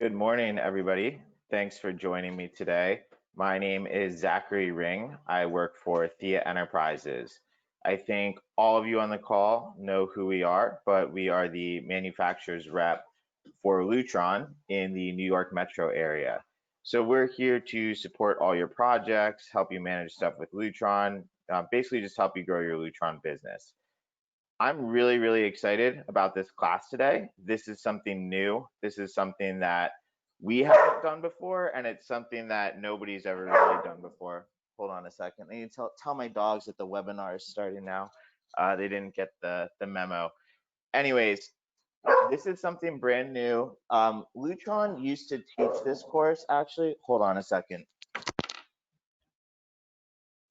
Good morning, everybody. Thanks for joining me today. My name is Zachary Ring. I work for Thea Enterprises. I think all of you on the call know who we are, but we are the manufacturer's rep for Lutron in the New York metro area. So we're here to support all your projects, help you manage stuff with Lutron, basically just help you grow your Lutron business. I'm really, really excited about this class today. This is something new. This is something that we haven't done before, and it's something that nobody's ever really done before. Hold on a second. I need to tell my dogs that the webinar is starting now. They didn't get the memo. Anyways, this is something brand new. Lutron used to teach this course, actually. Hold on a second.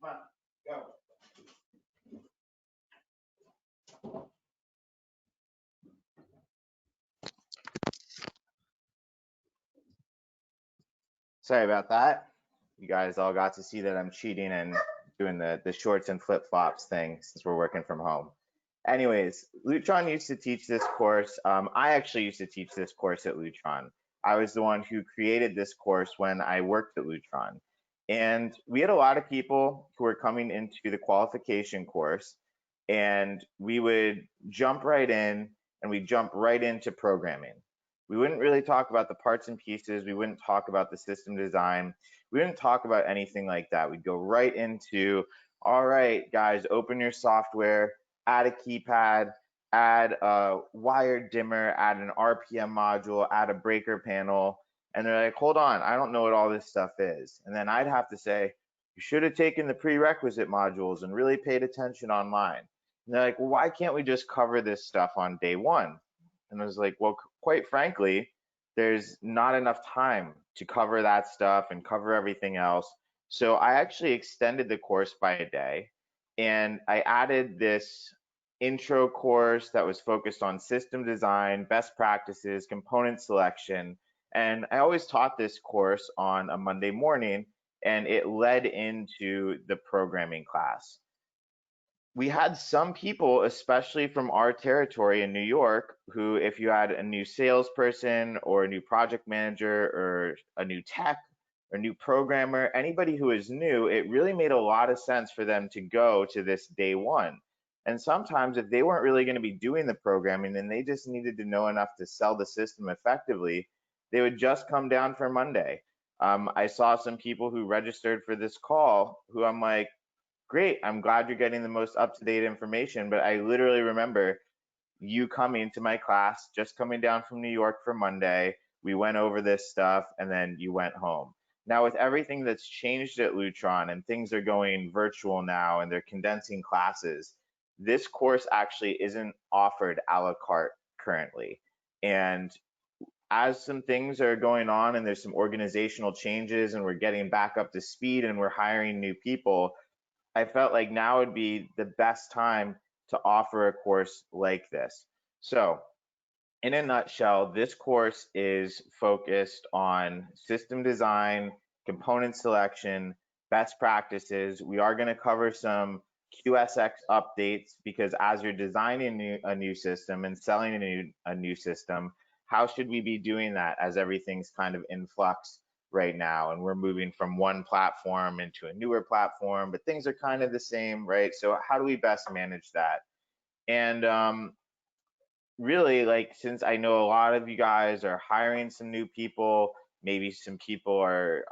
Come on, go. Sorry about that. You guys all got to see that I'm cheating and doing the shorts and flip-flops thing since we're working from home. Anyways, Lutron used to teach this course. I actually used to teach this course at Lutron. I was the one who created this course when I worked at Lutron. And we had a lot of people who were coming into the qualification course, and we would jump right in and we jump right into programming. We wouldn't really talk about the parts and pieces. We wouldn't talk about the system design. We wouldn't talk about anything like that. We'd go right into, all right, guys, open your software, add a keypad, add a wire dimmer, add an RPM module, add a breaker panel. And they're like, hold on, I don't know what all this stuff is. And then I'd have to say, you should have taken the prerequisite modules and really paid attention online. And they're like, well, why can't we just cover this stuff on day one? And I was like, well, quite frankly, there's not enough time to cover that stuff and cover everything else. So I actually extended the course by a day, and I added this intro course that was focused on system design, best practices, component selection. And I always taught this course on a Monday morning, and it led into the programming class. We had some people, especially from our territory in New York, who, if you had a new salesperson or a new project manager or a new tech or new programmer, anybody who is new, it really made a lot of sense for them to go to this day one. And sometimes, if they weren't really going to be doing the programming and they just needed to know enough to sell the system effectively, they would just come down for Monday. I saw some people who registered for this call who I'm like, great, I'm glad you're getting the most up-to-date information, but I literally remember you coming to my class, just coming down from New York for Monday. We went over this stuff and then you went home. Now, with everything that's changed at Lutron and things are going virtual now and they're condensing classes, this course actually isn't offered a la carte currently. And as some things are going on and there's some organizational changes and we're getting back up to speed and we're hiring new people, I felt like now would be the best time to offer a course like this. So, in a nutshell, this course is focused on system design, component selection, best practices. We are going to cover some QSX updates because as you're designing a new system and selling a new system, how should we be doing that as everything's kind of in flux right now and we're moving from one platform into a newer platform, but things are kind of the same, right? So how do we best manage that? And really, like, since I know a lot of you guys are hiring some new people, maybe some people are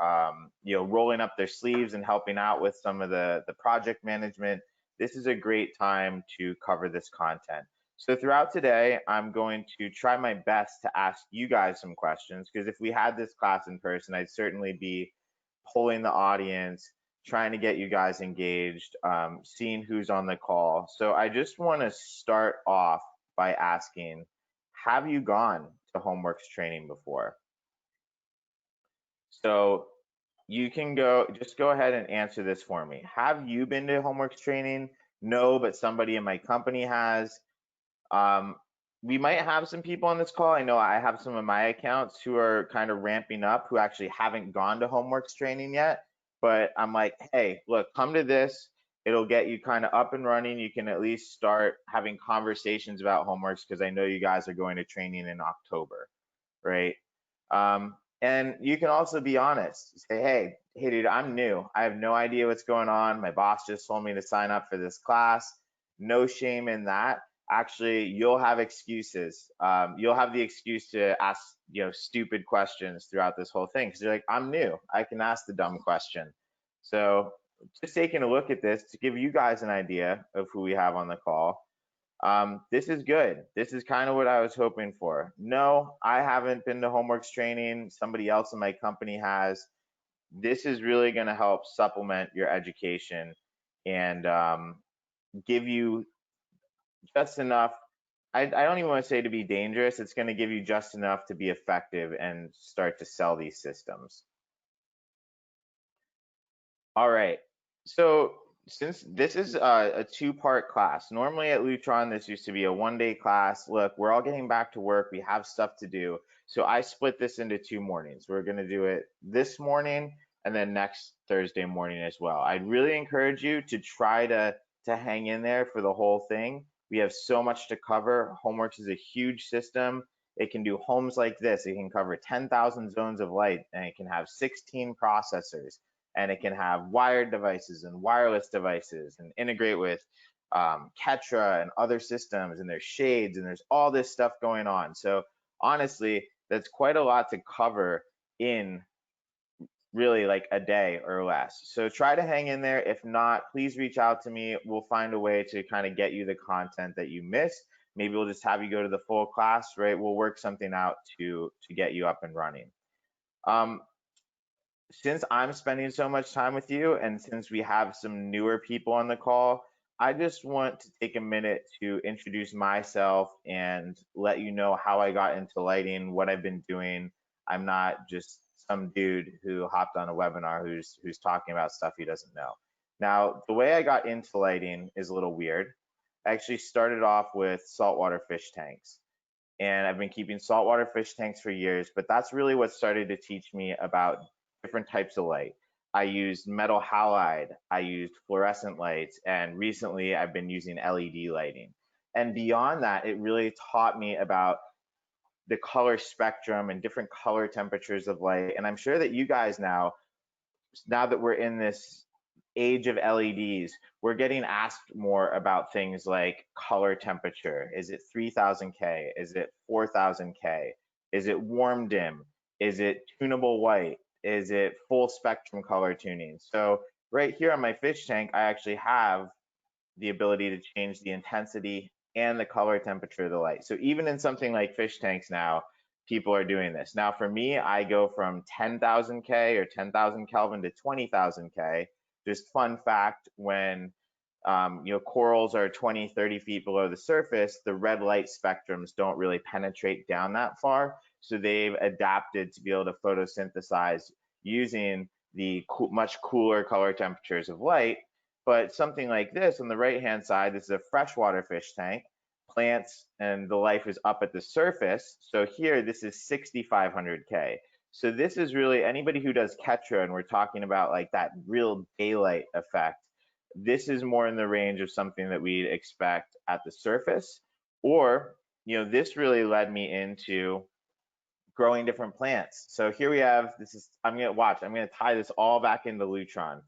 rolling up their sleeves and helping out with some of the project management, this is a great time to cover this content. So throughout today, I'm going to try my best to ask you guys some questions, because if we had this class in person, I'd certainly be polling the audience, trying to get you guys engaged, seeing who's on the call. So I just want to start off by asking, have you gone to HomeWorks training before? So you can just go ahead and answer this for me. Have you been to HomeWorks training? No, but somebody in my company has. Um, we might have some people on this call. I know I have some of my accounts who are kind of ramping up who actually haven't gone to HomeWorks training yet. But I'm like, hey, look, come to this. It'll get you kind of up and running. You can at least start having conversations about HomeWorks because I know you guys are going to training in October, right? And you can also be honest. Say, hey, dude, I'm new. I have no idea what's going on. My boss just told me to sign up for this class. No shame in that. Actually, you'll have excuses. You'll have the excuse to ask, stupid questions throughout this whole thing because you're like, I'm new. I can ask the dumb question. So just taking a look at this to give you guys an idea of who we have on the call. This is good. This is kind of what I was hoping for. No, I haven't been to HomeWorks training. Somebody else in my company has. This is really going to help supplement your education and give you just enough. I don't even want to say to be dangerous. It's going to give you just enough to be effective and start to sell these systems. All right. So since this is a two-part class, normally at Lutron, this used to be a one-day class. Look, we're all getting back to work. We have stuff to do. So I split this into 2 mornings. We're going to do it this morning and then next Thursday morning as well. I'd really encourage you to try to hang in there for the whole thing. We have so much to cover. HomeWorks is a huge system. It can do homes like this. It can cover 10,000 zones of light, and it can have 16 processors, and it can have wired devices and wireless devices and integrate with Ketra and other systems, and there's shades and there's all this stuff going on. So honestly, that's quite a lot to cover in really like a day or less. So try to hang in there. If not, please reach out to me. We'll find a way to kind of get you the content that you missed. Maybe we'll just have you go to the full class, right? We'll work something out to get you up and running. Since I'm spending so much time with you and since we have some newer people on the call, I just want to take a minute to introduce myself and let you know how I got into lighting, what I've been doing. I'm not just some dude who hopped on a webinar who's talking about stuff he doesn't know. Now, the way I got into lighting is a little weird. I actually started off with saltwater fish tanks, and I've been keeping saltwater fish tanks for years, but that's really what started to teach me about different types of light. I used metal halide, I used fluorescent lights, and recently I've been using LED lighting. And beyond that, it really taught me about the color spectrum and different color temperatures of light. And I'm sure that you guys now that we're in this age of LEDs, we're getting asked more about things like color temperature. Is it 3000K? Is it 4000K? Is it warm dim? Is it tunable white? Is it full spectrum color tuning? So right here on my fish tank, I actually have the ability to change the intensity and the color temperature of the light. So even in something like fish tanks now, people are doing this. Now for me, I go from 10,000K or 10,000 Kelvin to 20,000K. Just fun fact, when corals are 20, 30 feet below the surface, the red light spectrums don't really penetrate down that far. So they've adapted to be able to photosynthesize using the much cooler color temperatures of light. But something like this on the right-hand side, this is a freshwater fish tank, plants, and the life is up at the surface. So here, this is 6,500K. So this is really anybody who does Ketra, and we're talking about like that real daylight effect. This is more in the range of something that we'd expect at the surface. Or, this really led me into growing different plants. So here we have, I'm gonna tie this all back into Lutron.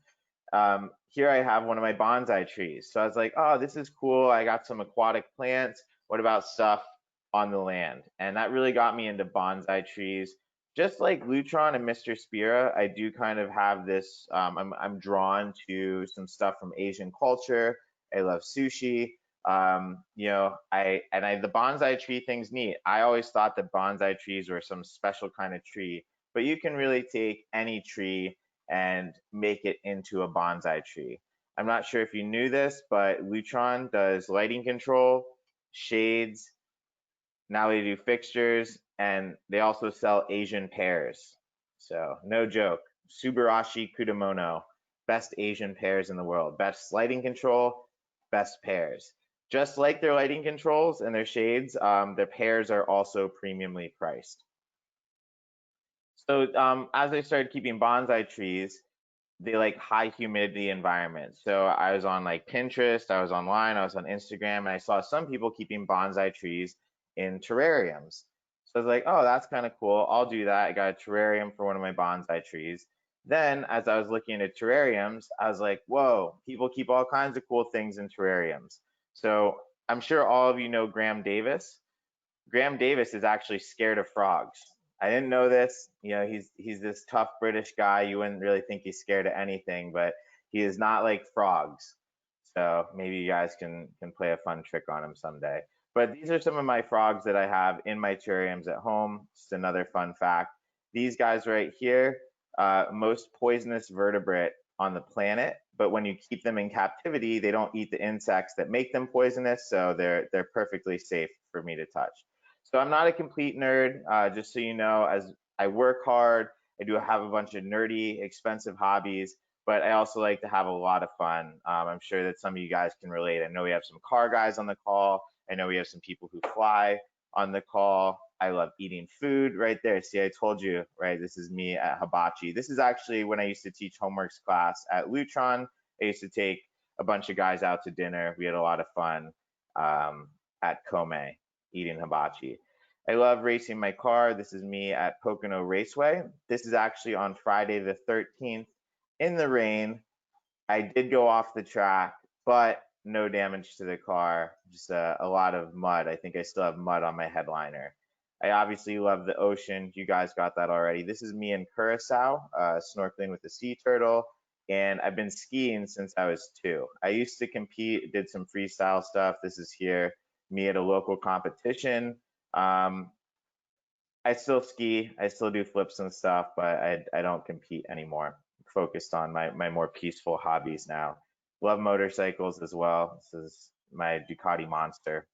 Here I have one of my bonsai trees. So I was like, oh, this is cool. I got some aquatic plants. What about stuff on the land? And that really got me into bonsai trees. Just like Lutron and Mr. Spira, I do kind of have this, I'm drawn to some stuff from Asian culture. I love sushi. The bonsai tree thing's neat. I always thought that bonsai trees were some special kind of tree, but you can really take any tree and make it into a bonsai tree. I'm not sure if you knew this, but Lutron does lighting control, shades, now they do fixtures, and they also sell Asian pears. So no joke, Subarashi Kudamono, best Asian pears in the world, best lighting control, best pears. Just like their lighting controls and their shades, their pears are also premiumly priced. So as I started keeping bonsai trees, they like high humidity environments. So I was on like Pinterest, I was online, I was on Instagram, and I saw some people keeping bonsai trees in terrariums. So I was like, oh, that's kind of cool. I'll do that. I got a terrarium for one of my bonsai trees. Then, as I was looking at terrariums, I was like, whoa, people keep all kinds of cool things in terrariums. So I'm sure all of you know Graham Davis. Graham Davis is actually scared of frogs. I didn't know this. You know, he's this tough British guy. You wouldn't really think he's scared of anything, but he is not like frogs. So maybe you guys can play a fun trick on him someday. But these are some of my frogs that I have in my terrariums at home. Just another fun fact. These guys right here, most poisonous vertebrate on the planet, but when you keep them in captivity, they don't eat the insects that make them poisonous, so they're perfectly safe for me to touch. So I'm not a complete nerd, just so you know, as I work hard, I do have a bunch of nerdy, expensive hobbies, but I also like to have a lot of fun. I'm sure that some of you guys can relate. I know we have some car guys on the call. I know we have some people who fly on the call. I love eating food right there. See, I told you, right? This is me at Hibachi. This is actually when I used to teach HomeWorks class at Lutron. I used to take a bunch of guys out to dinner. We had a lot of fun at Kome eating hibachi. I love racing my car. This is me at Pocono Raceway. This is actually on Friday the 13th in the rain. I did go off the track, but no damage to the car, just a lot of mud. I think I still have mud on my headliner. I obviously love the ocean. You guys got that already. This is me in Curacao, snorkeling with the sea turtle, and I've been skiing since I was 2. I used to compete, did some freestyle stuff. This is here, me at a local competition. Um, I still ski, I still do flips and stuff, but I don't compete anymore. I'm focused on my more peaceful hobbies now. Love motorcycles as well. This is my Ducati Monster.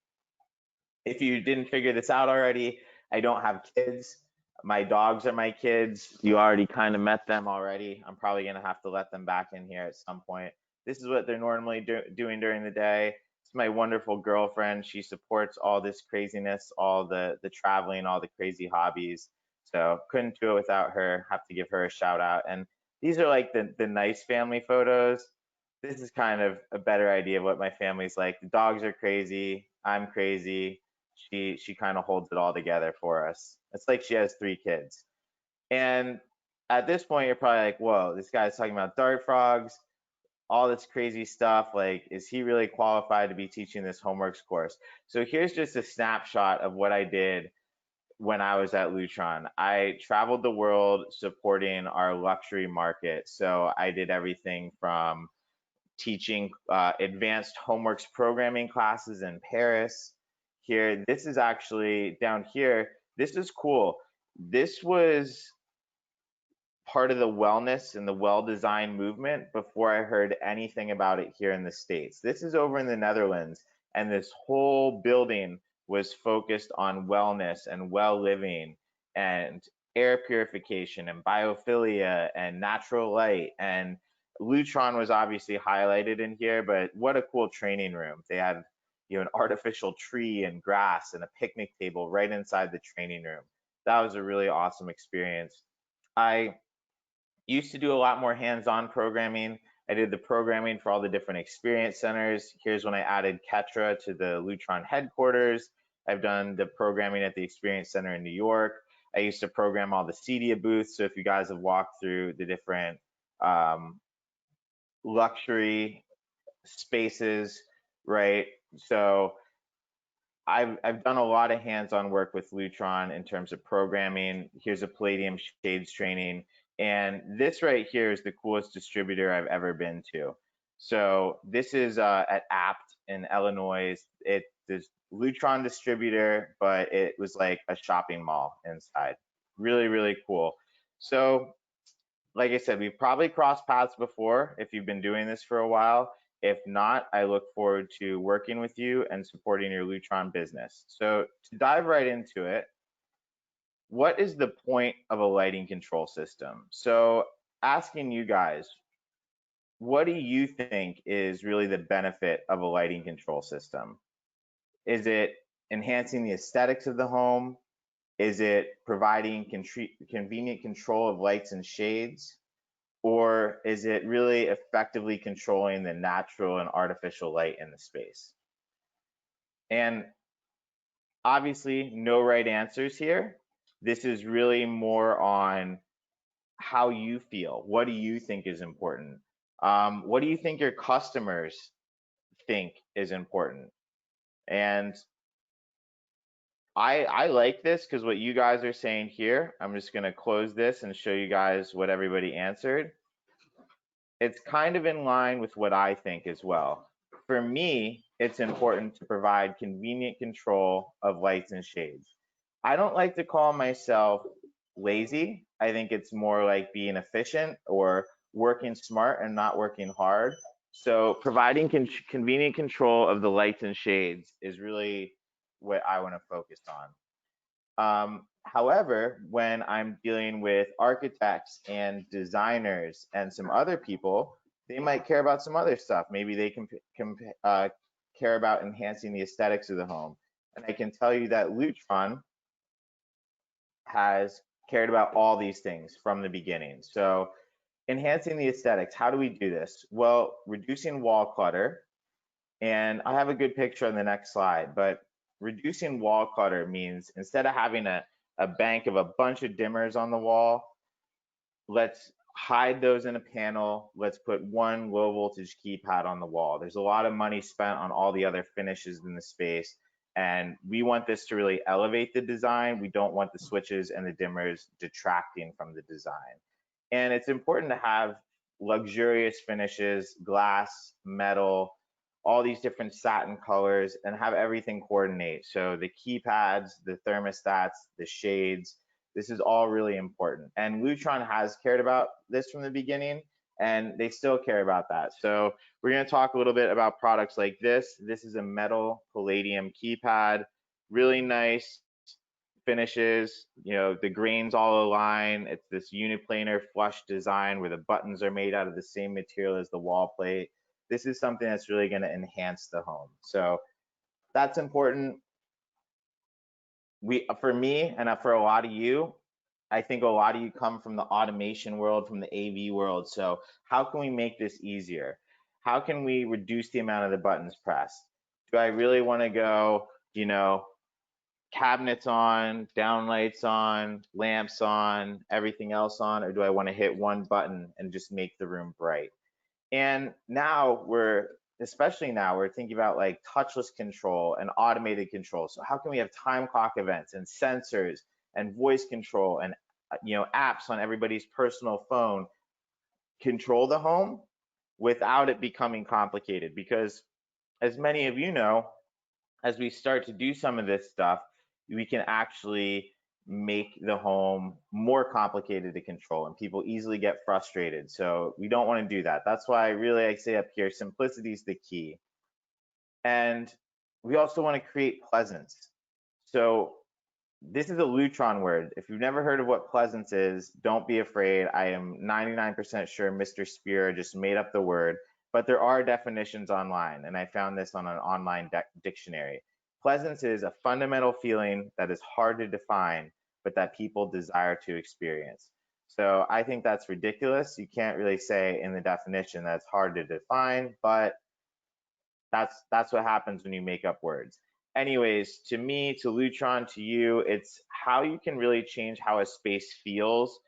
If you didn't figure this out already, I don't have kids. My dogs are my kids. You already kind of met them already. I'm probably going to have to let them back in here at some point. This is what they're normally doing during the day. It's my wonderful girlfriend. She supports all this craziness, all the traveling, all the crazy hobbies. So couldn't do it without her. Have to give her a shout out. And these are like the nice family photos. This is kind of a better idea of what my family's like. The dogs are crazy. I'm crazy. She kind of holds it all together for us. It's like she has 3 kids. And at this point, you're probably like, whoa, this guy's talking about dart frogs, all this crazy stuff. Like, is he really qualified to be teaching this HomeWorks course? So here's just a snapshot of what I did when I was at Lutron. I traveled the world supporting our luxury market. So I did everything from teaching advanced HomeWorks programming classes in Paris. Here, this is actually down here. This is cool. This was part of the wellness and the well-designed movement before I heard anything about it here in the States. This is over in the Netherlands, and this whole building was focused on wellness and well living and air purification and biophilia and natural light. And Lutron was obviously highlighted in here, but what a cool training room. They had an artificial tree and grass and a picnic table right inside the training room. That was a really awesome experience. I used to do a lot more hands-on programming. I did the programming for all the different experience centers. Here's when I added Ketra to the Lutron headquarters. I've done the programming at the Experience Center in New York. I used to program all the Cedia booths. So if you guys have walked through the different um, luxury spaces, right? So I've done a lot of hands-on work with Lutron in terms of programming. Here's a Palladium Shades training, and this right here is the coolest distributor I've ever been to. So this is at Apt in Illinois. This Lutron distributor, but it was like a shopping mall inside. Really, really cool. So like I said, we've probably crossed paths before if you've been doing this for a while. If not, I look forward to working with you and supporting your Lutron business. So to dive right into it, what is the point of a lighting control system? So asking you guys, what do you think is really the benefit of a lighting control system? Is it enhancing the aesthetics of the home? Is it providing convenient control of lights and shades? Or is it really effectively controlling the natural and artificial light in the space? And obviously no right answers here. This is really more on how you feel. What do you think is important? What do you think your customers think is important? And I like this because what you guys are saying here, I'm just going to close this and show you guys what everybody answered. It's kind of in line with what I think as well. For me, it's important to provide convenient control of lights and shades. I don't like to call myself lazy. I think it's more like being efficient or working smart and not working hard. So providing convenient control of the lights and shades is really what I want to focus on. However, when I'm dealing with architects and designers and some other people, they might care about some other stuff. Maybe they can care about enhancing the aesthetics of the home. And I can tell you that Lutron has cared about all these things from the beginning. So enhancing the aesthetics, how do we do this? Well, reducing wall clutter, and I have a good picture on the next slide, but reducing wall clutter means instead of having a bank of a bunch of dimmers on the wall, let's hide those in a panel. Let's put one low voltage keypad on the wall. There's a lot of money spent on all the other finishes in the space. And we want this to really elevate the design. We don't want the switches and the dimmers detracting from the design. And it's important to have luxurious finishes, glass, metal, all these different satin colors, and have everything coordinate. So the keypads, the thermostats, the shades, this is all really important. And Lutron has cared about this from the beginning, and they still care about that. So we're going to talk a little bit about products like this. This is a metal palladium keypad, really nice finishes, the grains all align. It's this uniplanar flush design where the buttons are made out of the same material as the wall plate. This is something that's really going to enhance the home. So that's important. For me and for a lot of you, I think a lot of you come from the automation world, from the AV world. So how can we make this easier? How can we reduce the amount of the buttons pressed? Do I really want to go, cabinets on, downlights on, lamps on, everything else on, or do I want to hit one button and just make the room bright? And now especially now, we're thinking about like touchless control and automated control. So how can we have time clock events and sensors and voice control and apps on everybody's personal phone control the home without it becoming complicated? Because as many of you know, as we start to do some of this stuff, we can actually make the home more complicated to control and people easily get frustrated. So we don't want to do that. That's why I say up here, simplicity is the key. And we also want to create pleasance. So this is a Lutron word. If you've never heard of what pleasance is, don't be afraid. I am 99% sure Mr. Spear just made up the word, but there are definitions online, and I found this on an online dictionary. Pleasance is a fundamental feeling that is hard to define, but that people desire to experience. So I think that's ridiculous. You can't really say in the definition that it's hard to define, but that's what happens when you make up words. Anyways, to me, to Lutron, to you, it's how you can really change how a space feels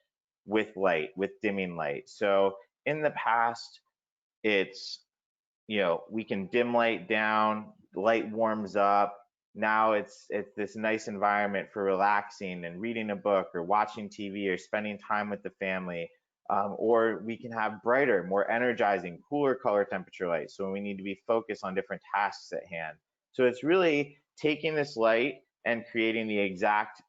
with light, with dimming light. So in the past, it's, we can dim light down, light warms up. Now it's this nice environment for relaxing and reading a book or watching TV or spending time with the family. Or we can have brighter, more energizing, cooler color temperature light. So when we need to be focused on different tasks at hand. So it's really taking this light and creating the exact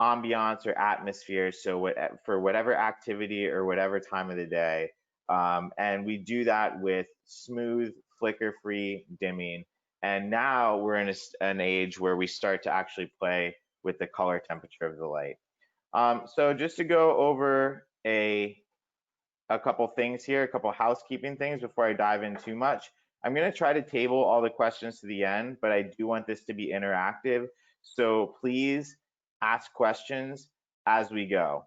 ambiance or atmosphere. So for whatever activity or whatever time of the day. And we do that with smooth, flicker-free dimming. And now we're in an age where we start to actually play with the color temperature of the light. So just to go over a couple things here, a couple housekeeping things before I dive in too much. I'm going to try to table all the questions to the end, but I do want this to be interactive. So please ask questions as we go.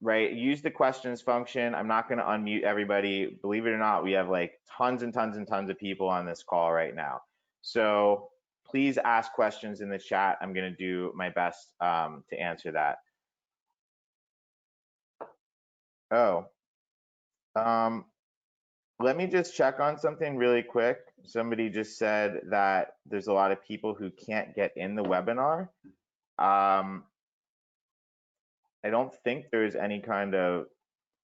Right, use the questions function. I'm not going to unmute everybody. Believe it or not, we have like tons and tons and tons of people on this call right now. So please ask questions in the chat. I'm going to do my best to answer that. Oh, let me just check on something really quick. Somebody just said that there's a lot of people who can't get in the webinar. I don't think there's any kind of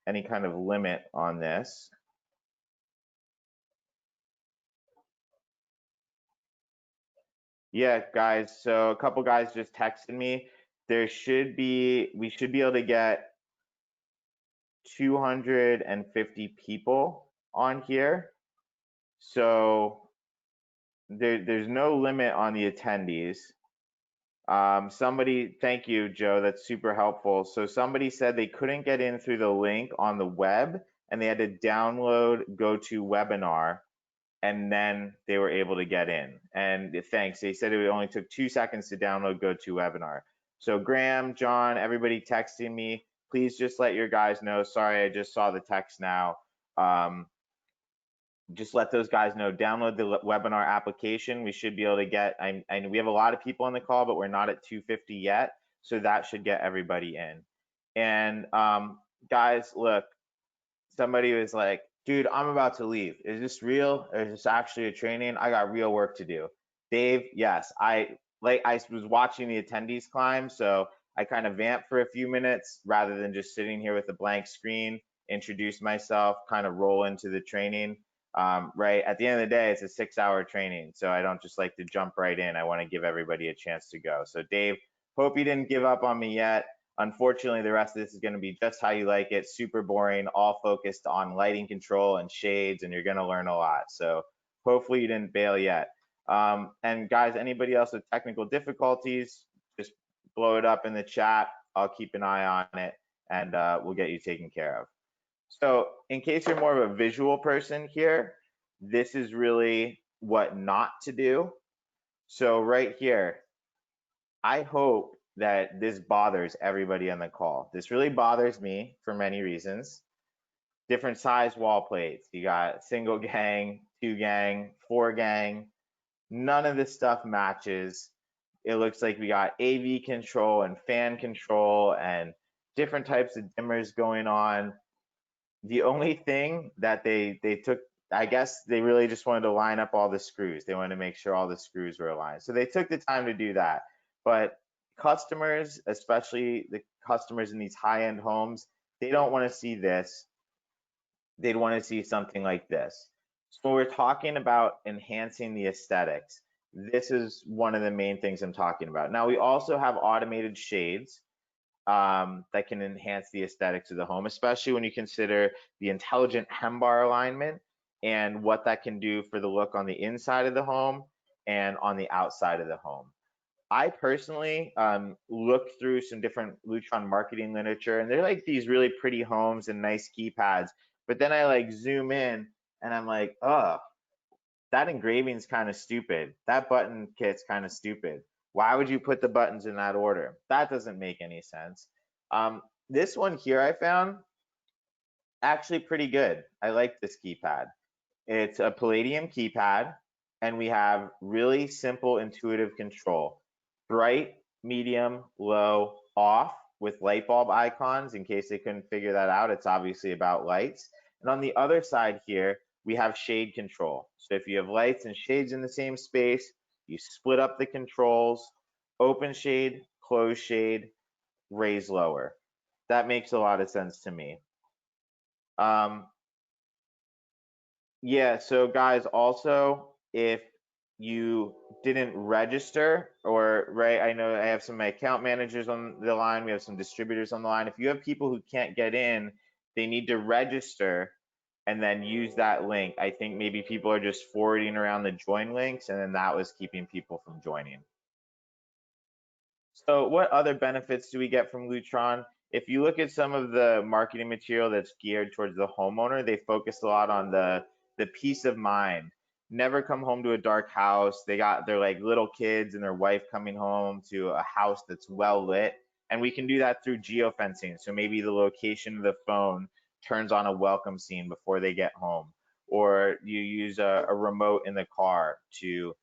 limit on this. Yeah, guys. So a couple guys just texted me. We should be able to get 250 people on here. So there's no limit on the attendees. Thank you, Joe. That's super helpful. So somebody said they couldn't get in through the link on the web and they had to download GoToWebinar and then they were able to get in. And thanks. They said it only took 2 seconds to download GoToWebinar. So Graham, John, everybody texting me, please just let your guys know. Sorry, I just saw the text now. Just let those guys know, download the webinar application. We should be able to get, we have a lot of people on the call, but we're not at 250 yet. So that should get everybody in. And guys, look, somebody was like, dude, I'm about to leave. Is this real? Or is this actually a training? I got real work to do. Dave, yes, I was watching the attendees climb, so I kind of vamped for a few minutes rather than just sitting here with a blank screen, introduce myself, kind of roll into the training. Right, at the end of the day, it's a 6-hour training, so I don't just like to jump right in. I want to give everybody a chance to go. So Dave, hope you didn't give up on me yet. Unfortunately, the rest of this is going to be just how you like it, super boring, all focused on lighting control and shades, and you're going to learn a lot. So hopefully you didn't bail yet. And guys, anybody else with technical difficulties, just blow it up in the chat. I'll keep an eye on it, and we'll get you taken care of. So in case you're more of a visual person here, this is really what not to do. So right here, I hope that this bothers everybody on the call. This really bothers me for many reasons. Different size wall plates. You got single gang, 2 gang, 4 gang. None of this stuff matches. It looks like we got AV control and fan control and different types of dimmers going on. The only thing that they took, I guess they really just wanted to line up all the screws. They wanted to make sure all the screws were aligned. So they took the time to do that. But customers, especially the customers in these high-end homes, they don't want to see this. They'd want to see something like this. So when we're talking about enhancing the aesthetics, this is one of the main things I'm talking about. Now we also have automated shades that can enhance the aesthetics of the home, especially when you consider the intelligent hem bar alignment and what that can do for the look on the inside of the home and on the outside of the home. I personally looked through some different Lutron marketing literature, and they're like these really pretty homes and nice keypads, but then I like zoom in and I'm like, oh, that engraving's kind of stupid. That button kit's kind of stupid. Why would you put the buttons in that order? That doesn't make any sense. This one here I found actually pretty good. I like this keypad. It's a Palladium keypad, and we have really simple intuitive control. Bright, medium, low, off with light bulb icons in case they couldn't figure that out. It's obviously about lights. And on the other side here, we have shade control. So if you have lights and shades in the same space, you split up the controls, open shade, close shade, raise lower. That makes a lot of sense to me. Yeah, so guys, also, if you didn't register, or right, I know I have some of my account managers on the line, we have some distributors on the line. If you have people who can't get in, they need to register and then use that link. I think maybe people are just forwarding around the join links, and then that was keeping people from joining. So what other benefits do we get from Lutron? If you look at some of the marketing material that's geared towards the homeowner, they focus a lot on the peace of mind. Never come home to a dark house. They're like little kids and their wife coming home to a house that's well lit. And we can do that through geofencing. So maybe the location of the phone turns on a welcome scene before they get home. Or you use a remote in the car to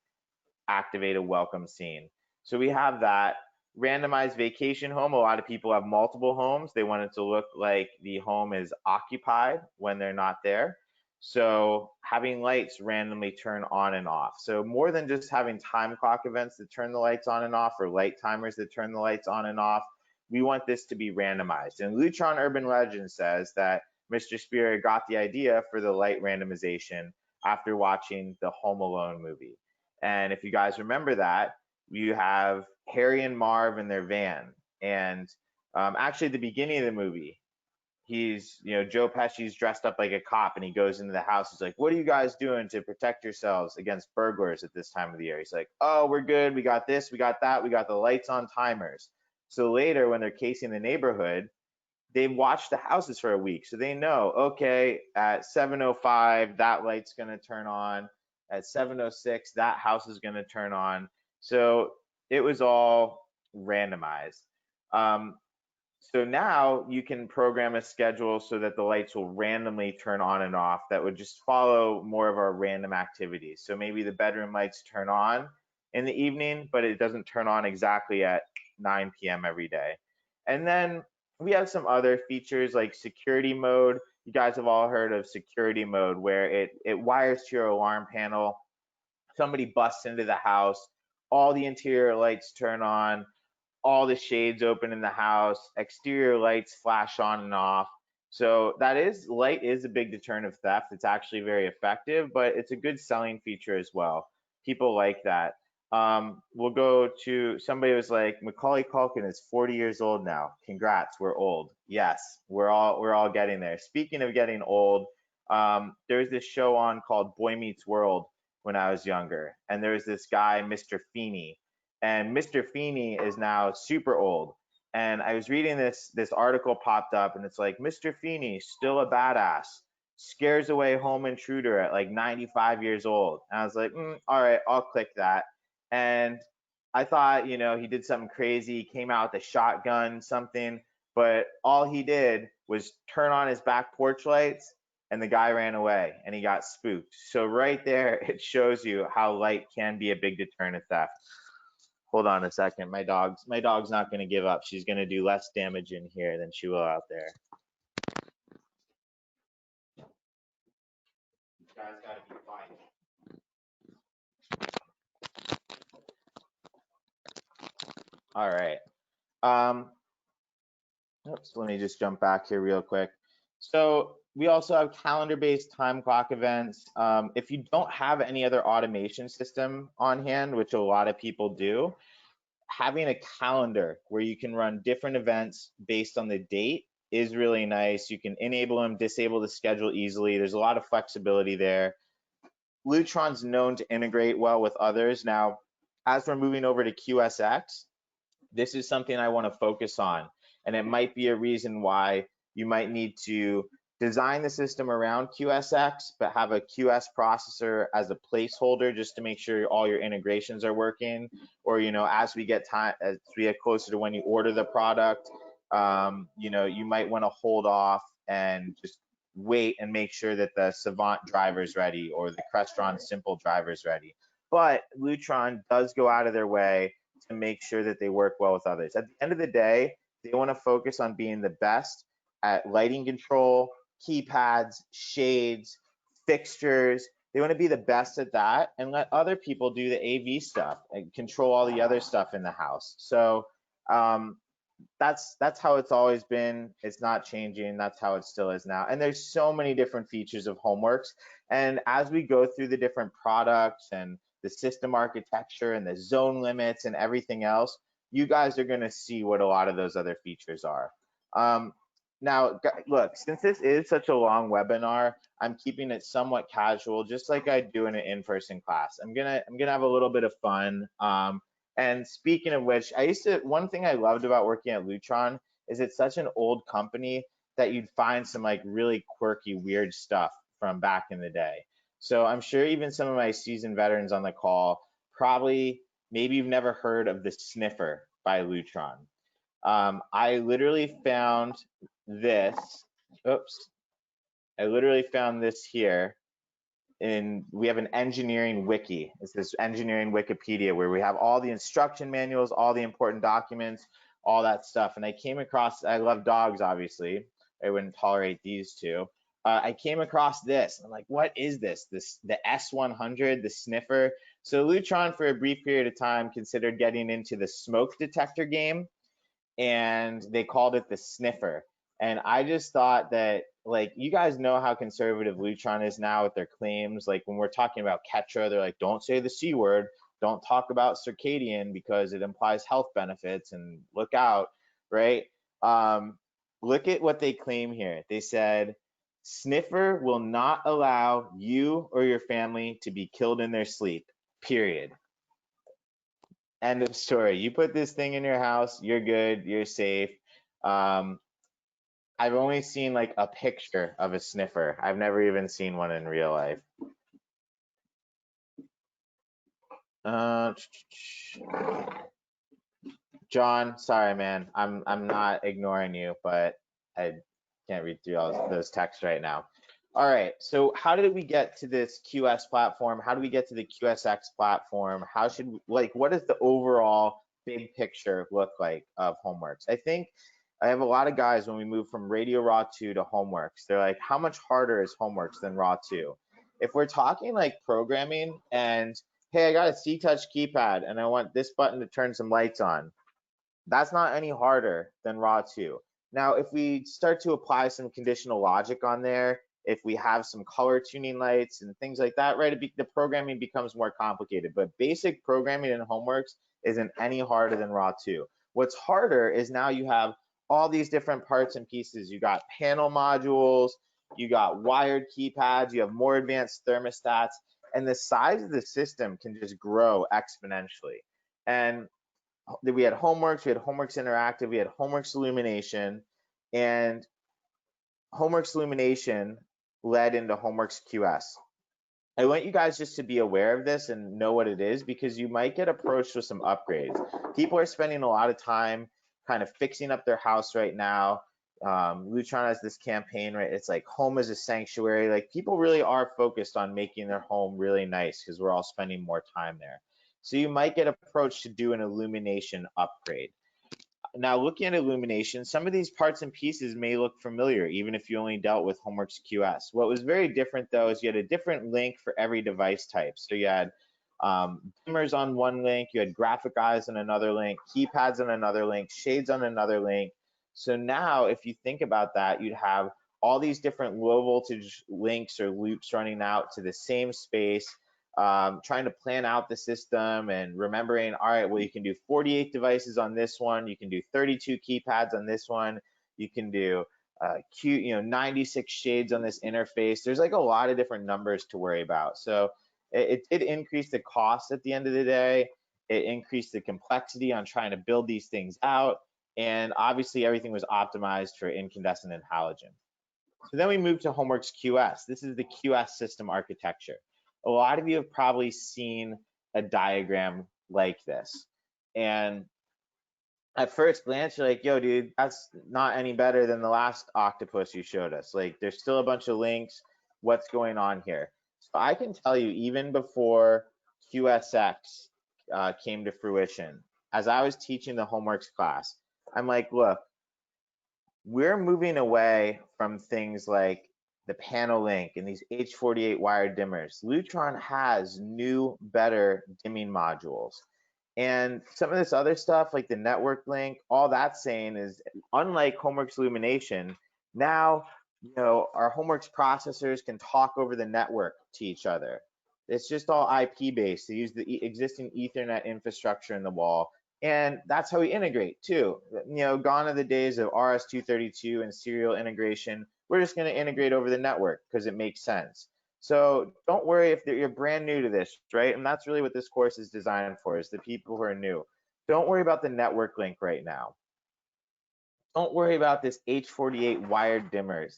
activate a welcome scene. So we have that. Randomized vacation home. A lot of people have multiple homes. They want it to look like the home is occupied when they're not there. So having lights randomly turn on and off. So more than just having time clock events that turn the lights on and off, or light timers that turn the lights on and off, we want this to be randomized. And Lutron Urban Legend says that Mr. Spear got the idea for the light randomization after watching the Home Alone movie. And if you guys remember that, you have Harry and Marv in their van. And actually, at the beginning of the movie, Joe Pesci's dressed up like a cop and he goes into the house. He's like, "What are you guys doing to protect yourselves against burglars at this time of the year?" He's like, "Oh, we're good. We got this, we got that, we got the lights on timers." So later, when they're casing the neighborhood, they've watched the houses for a week. So they know, okay, at 7:05, that light's going to turn on. At 7:06, that house is going to turn on. So it was all randomized. So now you can program a schedule so that the lights will randomly turn on and off that would just follow more of our random activities. So maybe the bedroom lights turn on in the evening, but it doesn't turn on exactly at 9 p.m. every day. And then we have some other features like security mode. You guys have all heard of security mode, where it wires to your alarm panel. Somebody busts into the house, all the interior lights turn on, all the shades open in the house, exterior lights flash on and off. So light is a big deterrent of theft. It's actually very effective, but it's a good selling feature as well. People like that. We'll go to somebody who was like, Macaulay Culkin is 40 years old now. Congrats, we're old. Yes, we're all getting there. Speaking of getting old, there's this show on called Boy Meets World when I was younger, and there's this guy, Mr. Feeney, and Mr. Feeney is now super old. And I was reading this article popped up, and it's like, Mr. Feeney still a badass, scares away home intruder at like 95 years old. And I was like, all right, I'll click that. And I thought, he did something crazy, came out with a shotgun, something, but all he did was turn on his back porch lights and the guy ran away and he got spooked. So right there, it shows you how light can be a big deterrent of theft. Hold on a second. My dog's not going to give up. She's going to do less damage in here than she will out there. You guys got to be quiet. All right. Oops, let me just jump back here real quick. So we also have calendar-based time clock events. If you don't have any other automation system on hand, which a lot of people do, having a calendar where you can run different events based on the date is really nice. You can enable them, disable the schedule easily. There's a lot of flexibility there. Lutron's known to integrate well with others. Now, as we're moving over to QSX, this is something I want to focus on. And it might be a reason why you might need to design the system around QSX, but have a QS processor as a placeholder just to make sure all your integrations are working. Or, as we get closer to when you order the product, you might want to hold off and just wait and make sure that the Savant driver is ready or the Crestron Simple driver is ready. But Lutron does go out of their way to make sure that they work well with others. At the end of the day, they want to focus on being the best at lighting control, keypads, shades, fixtures. They want to be the best at that and let other people do the AV stuff and control all the other stuff in the house. So that's how it's always been. It's not changing. That's how it still is now. And there's so many different features of HomeWorks. And as we go through the different products and the system architecture and the zone limits and everything else, you guys are going to see what a lot of those other features are. Now, look, since this is such a long webinar, I'm keeping it somewhat casual, just like I do in an in-person class. I'm gonna have a little bit of fun. And speaking of which, one thing I loved about working at Lutron is it's such an old company that you'd find some like really quirky, weird stuff from back in the day. So I'm sure even some of my seasoned veterans on the call maybe you've never heard of the sniffer by Lutron. I literally found this. Oops. I literally found this here we have an engineering wiki. It's this engineering Wikipedia where we have all the instruction manuals, all the important documents, all that stuff. And I came across, I love dogs, obviously. I wouldn't tolerate these two. I came across this. I'm like, what is this? The S100, the sniffer. So Lutron, for a brief period of time, considered getting into the smoke detector game, and they called it the sniffer. And I just thought that, like, you guys know how conservative Lutron is now with their claims. Like, when we're talking about Ketra, they're like, don't say the C word, don't talk about circadian because it implies health benefits, and look out, right? Look at what they claim here. They said, sniffer will not allow you or your family to be killed in their sleep, period. End of story. You put this thing in your house, you're good, you're safe. Um, I've only seen like a picture of a sniffer. I've never even seen one in real life. Uh, John, sorry, man. I'm not ignoring you, but I can't read through all those texts right now. All right, so how did we get to this QS platform? How do we get to the QSX platform? How should we, like, what does the overall big picture look like of HomeWorks? I think I have a lot of guys when we move from Radio Raw 2 to HomeWorks, they're like, how much harder is HomeWorks than Raw 2? If we're talking like programming and, hey, I got a C-Touch keypad and I want this button to turn some lights on, that's not any harder than Raw 2. Now, if we start to apply some conditional logic on there, if we have some color tuning lights and things like that, right, the programming becomes more complicated. But basic programming in HomeWorks isn't any harder than Raw 2. What's harder is now you have all these different parts and pieces. You got panel modules, you got wired keypads, you have more advanced thermostats, and the size of the system can just grow exponentially. And we had HomeWorks, we had HomeWorks Interactive, we had HomeWorks Illumination, and HomeWorks Illumination led into HomeWorks QS. I want you guys just to be aware of this and know what it is, because you might get approached with some upgrades. People are spending a lot of time kind of fixing up their house right now. Lutron has this campaign, right? It's like home is a sanctuary. Like, people really are focused on making their home really nice because we're all spending more time there. So you might get approached to do an illumination upgrade. Now, looking at illumination, some of these parts and pieces may look familiar, even if you only dealt with HomeWorks QS. What was very different, though, is you had a different link for every device type. So you had dimmers on one link, you had graphic eyes on another link, keypads on another link, shades on another link. So now, if you think about that, you'd have all these different low voltage links or loops running out to the same space. Trying to plan out the system and remembering, all right, well, you can do 48 devices on this one, you can do 32 keypads on this one, you can do 96 shades on this interface. There's like a lot of different numbers to worry about. So it did increase the cost at the end of the day. It increased the complexity on trying to build these things out. And obviously everything was optimized for incandescent and halogen. So then we moved to HomeWorks QS. This is the QS system architecture. A lot of you have probably seen a diagram like this. And at first glance, you're like, yo, dude, that's not any better than the last octopus you showed us. Like, there's still a bunch of links. What's going on here? So I can tell you, even before QSX came to fruition, as I was teaching the HomeWorks class, I'm like, look, we're moving away from things like the panel link and these H48 wired dimmers. Lutron has new, better dimming modules. And some of this other stuff, like the network link, all that's saying is, unlike HomeWorks Illumination, now, our HomeWorks processors can talk over the network to each other. It's just all IP based. They use the existing Ethernet infrastructure in the wall. And that's how we integrate too. Gone are the days of RS-232 and serial integration. We're just going to integrate over the network because it makes sense. So don't worry if you're brand new to this, right? And that's really what this course is designed for, is the people who are new. Don't worry about the network link right now. Don't worry about this H48 wired dimmers.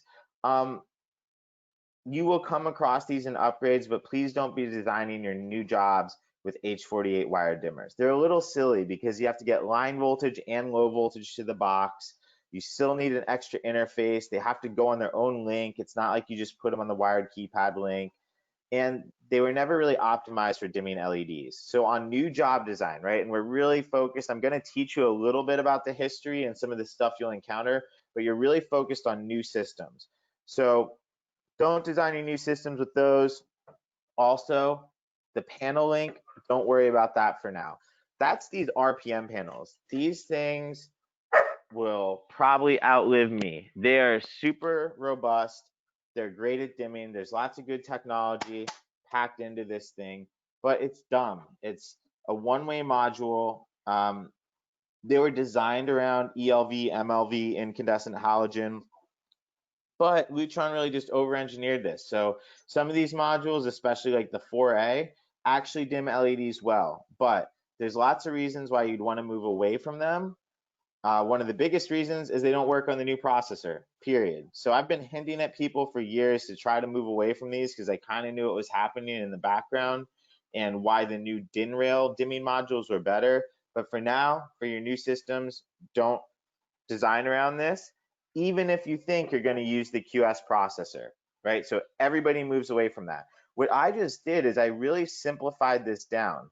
You will come across these in upgrades, but please don't be designing your new jobs with H48 wired dimmers. They're a little silly because you have to get line voltage and low voltage to the box. You still need an extra interface. They have to go on their own link. It's not like you just put them on the wired keypad link. and they were never really optimized for dimming LEDs. So on new job design, right, and we're really focused, I'm going to teach you a little bit about the history and some of the stuff you'll encounter, but you're really focused on new systems. So don't design your new systems with those. Also, the panel link, don't worry about that for now. That's these RPM panels. These things will probably outlive me. They are super robust. They're great at dimming. There's lots of good technology packed into this thing, but it's dumb. It's a one-way module. They were designed around ELV, MLV, incandescent halogen, but Lutron really just over-engineered this. So some of these modules, especially like the 4A, actually dim LEDs well, but there's lots of reasons why you'd want to move away from them. One of the biggest reasons is they don't work on the new processor, period. So I've been hinting at people for years to try to move away from these because I kind of knew what was happening in the background and why the new DIN rail dimming modules were better. But for now, for your new systems, don't design around this, even if you think you're going to use the QS processor, right? So everybody moves away from that. What I just did is I really simplified this down.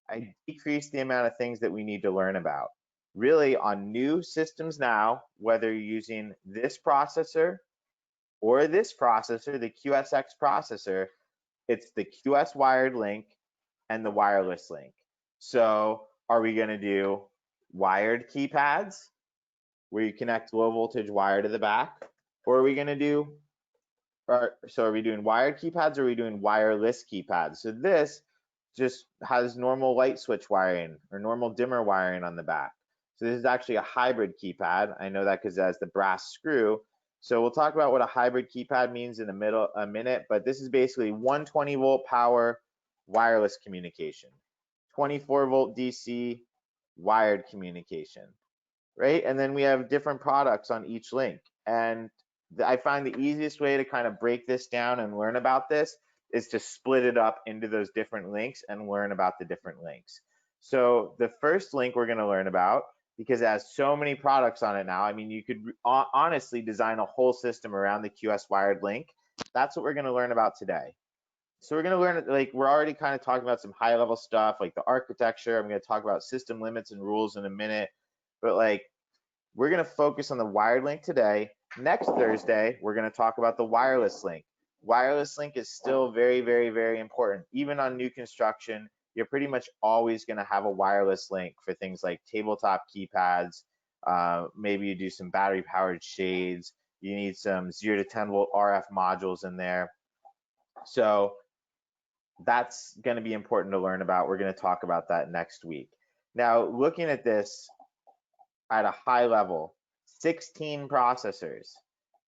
I decreased the amount of things that we need to learn about. Really, on new systems now, whether you're using this processor or this processor, the QSX processor, it's the QS wired link and the wireless link. So are we going to do wired keypads where you connect low voltage wire to the back? Or are we going to do, so are we doing wired keypads or are we doing wireless keypads? So this just has normal light switch wiring or normal dimmer wiring on the back. So this is actually a hybrid keypad. I know that because it has the brass screw. So we'll talk about what a hybrid keypad means in a minute, but this is basically 120 volt power wireless communication, 24 volt DC wired communication, right? And then we have different products on each link. And I find the easiest way to kind of break this down and learn about this is to split it up into those different links and learn about the different links. So the first link we're going to learn about, because it has so many products on it now, I mean, you could honestly design a whole system around the QS wired link. That's what we're going to learn about today. So we're going to learn, like, we're already kind of talking about some high level stuff like the architecture. I'm going to talk about system limits and rules in a minute, but like, we're going to focus on the wired link today. Next Thursday, we're going to talk about the wireless link. Wireless link is still very, very, very important. Even on new construction, you're pretty much always going to have a wireless link for things like tabletop keypads. Maybe you do some battery powered shades. You need some 0 to 10 volt RF modules in there. So that's going to be important to learn about. We're going to talk about that next week. Now, looking at this at a high level, 16 processors.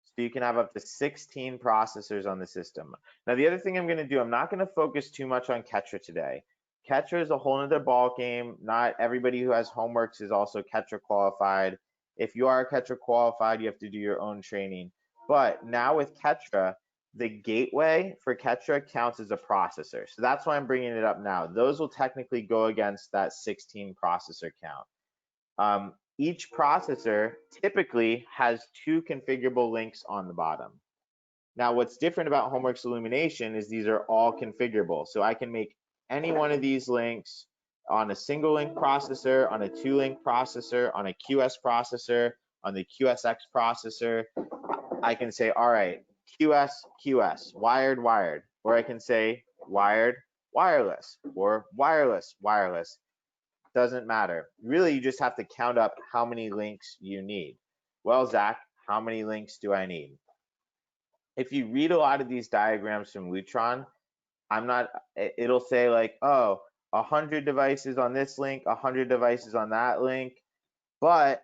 So you can have up to 16 processors on the system. Now, the other thing I'm going to do, I'm not going to focus too much on Ketra today. Ketra is a whole nother ball game. Not everybody who has HomeWorks is also Ketra qualified. If you are Ketra qualified, you have to do your own training. But now with Ketra, the gateway for Ketra counts as a processor. So that's why I'm bringing it up now. Those will technically go against that 16 processor count. Each processor typically has 2 configurable links on the bottom. Now, what's different about HomeWorks Illumination is these are all configurable. So I can make any one of these links on a single link processor, on a 2-link processor, on a QS processor, on the QSX processor. I can say, all right, QS, QS, wired, wired, or I can say wired, wireless, or wireless, wireless. Doesn't matter. Really, you just have to count up how many links you need. Well, Zach, how many links do I need? If you read a lot of these diagrams from Lutron, it'll say like, oh, 100 devices on this link, 100 devices on that link, but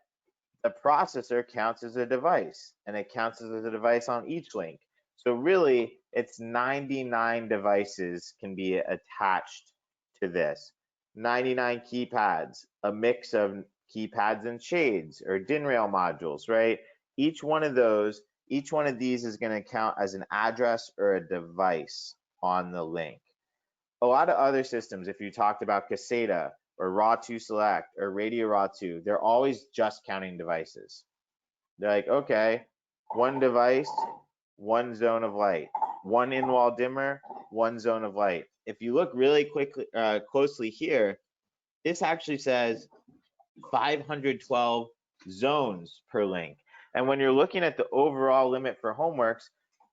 the processor counts as a device, and it counts as a device on each link. So really, it's 99 devices can be attached to this. 99 keypads, a mix of keypads and shades or DIN rail modules, right? Each one of these is going to count as an address or a device on the link. A lot of other systems, if you talked about Caseta or RAW2 Select or Radio RAW2, they're always just counting devices. They're like, okay, one device, one zone of light. one in-wall dimmer, one zone of light. If you look really closely here, this actually says 512 zones per link. And when you're looking at the overall limit for HomeWorks,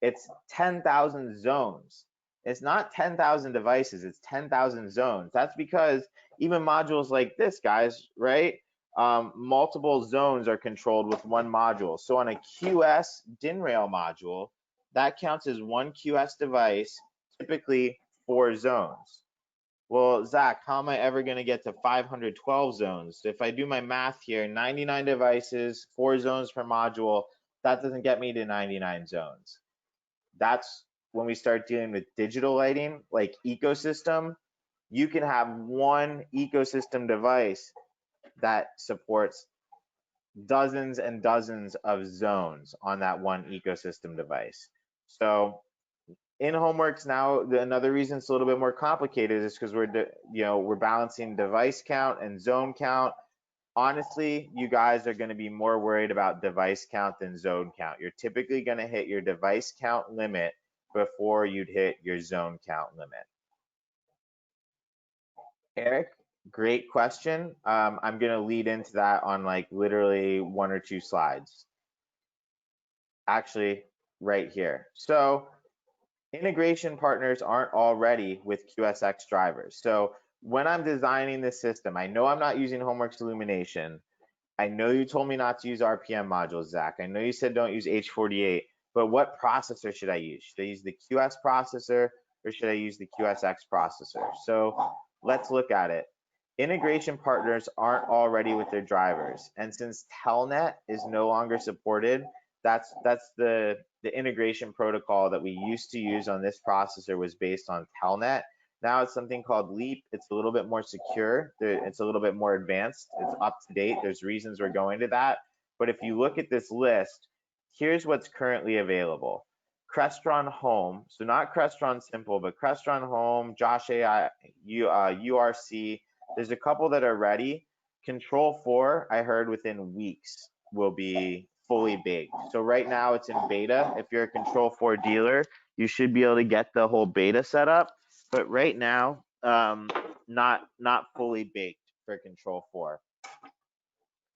it's 10,000 zones. It's not 10,000 devices, it's 10,000 zones. That's because even modules like this, guys, right? Multiple zones are controlled with one module. So on a QS DIN rail module, that counts as one QS device, typically 4 zones. Well, Zach, how am I ever going to get to 512 zones? If I do my math here, 99 devices, 4 zones per module, that doesn't get me to 99 zones. That's when we start dealing with digital lighting, like ecosystem. You can have one ecosystem device that supports dozens and dozens of zones on that one ecosystem device. So in HomeWorks now, another reason it's a little bit more complicated is because we're balancing device count and zone count. Honestly, you guys are going to be more worried about device count than zone count. You're typically going to hit your device count limit before you'd hit your zone count limit. Eric, great question. I'm going to lead into that on like literally 1 or 2 slides. Actually, right here. So integration partners aren't already with QSX drivers. So when I'm designing this system, I know I'm not using HomeWorks illumination. I know you told me not to use RPM modules, Zach. I know you said don't use H48, but what processor should I use? Should I use the QS processor or should I use the QSX processor? So let's look at it. Integration partners aren't already with their drivers. And since Telnet is no longer supported, that's the integration protocol that we used to use on this processor was based on Telnet. Now it's something called Leap. It's a little bit more secure. It's a little bit more advanced. It's up to date. There's reasons we're going to that. But if you look at this list, here's what's currently available. Crestron Home, so not Crestron Simple, but Crestron Home, Josh AI, URC. There's a couple that are ready. Control 4, I heard within weeks will be fully baked. So right now it's in beta. If you're a Control 4 dealer, you should be able to get the whole beta set up. But right now, not fully baked for Control 4.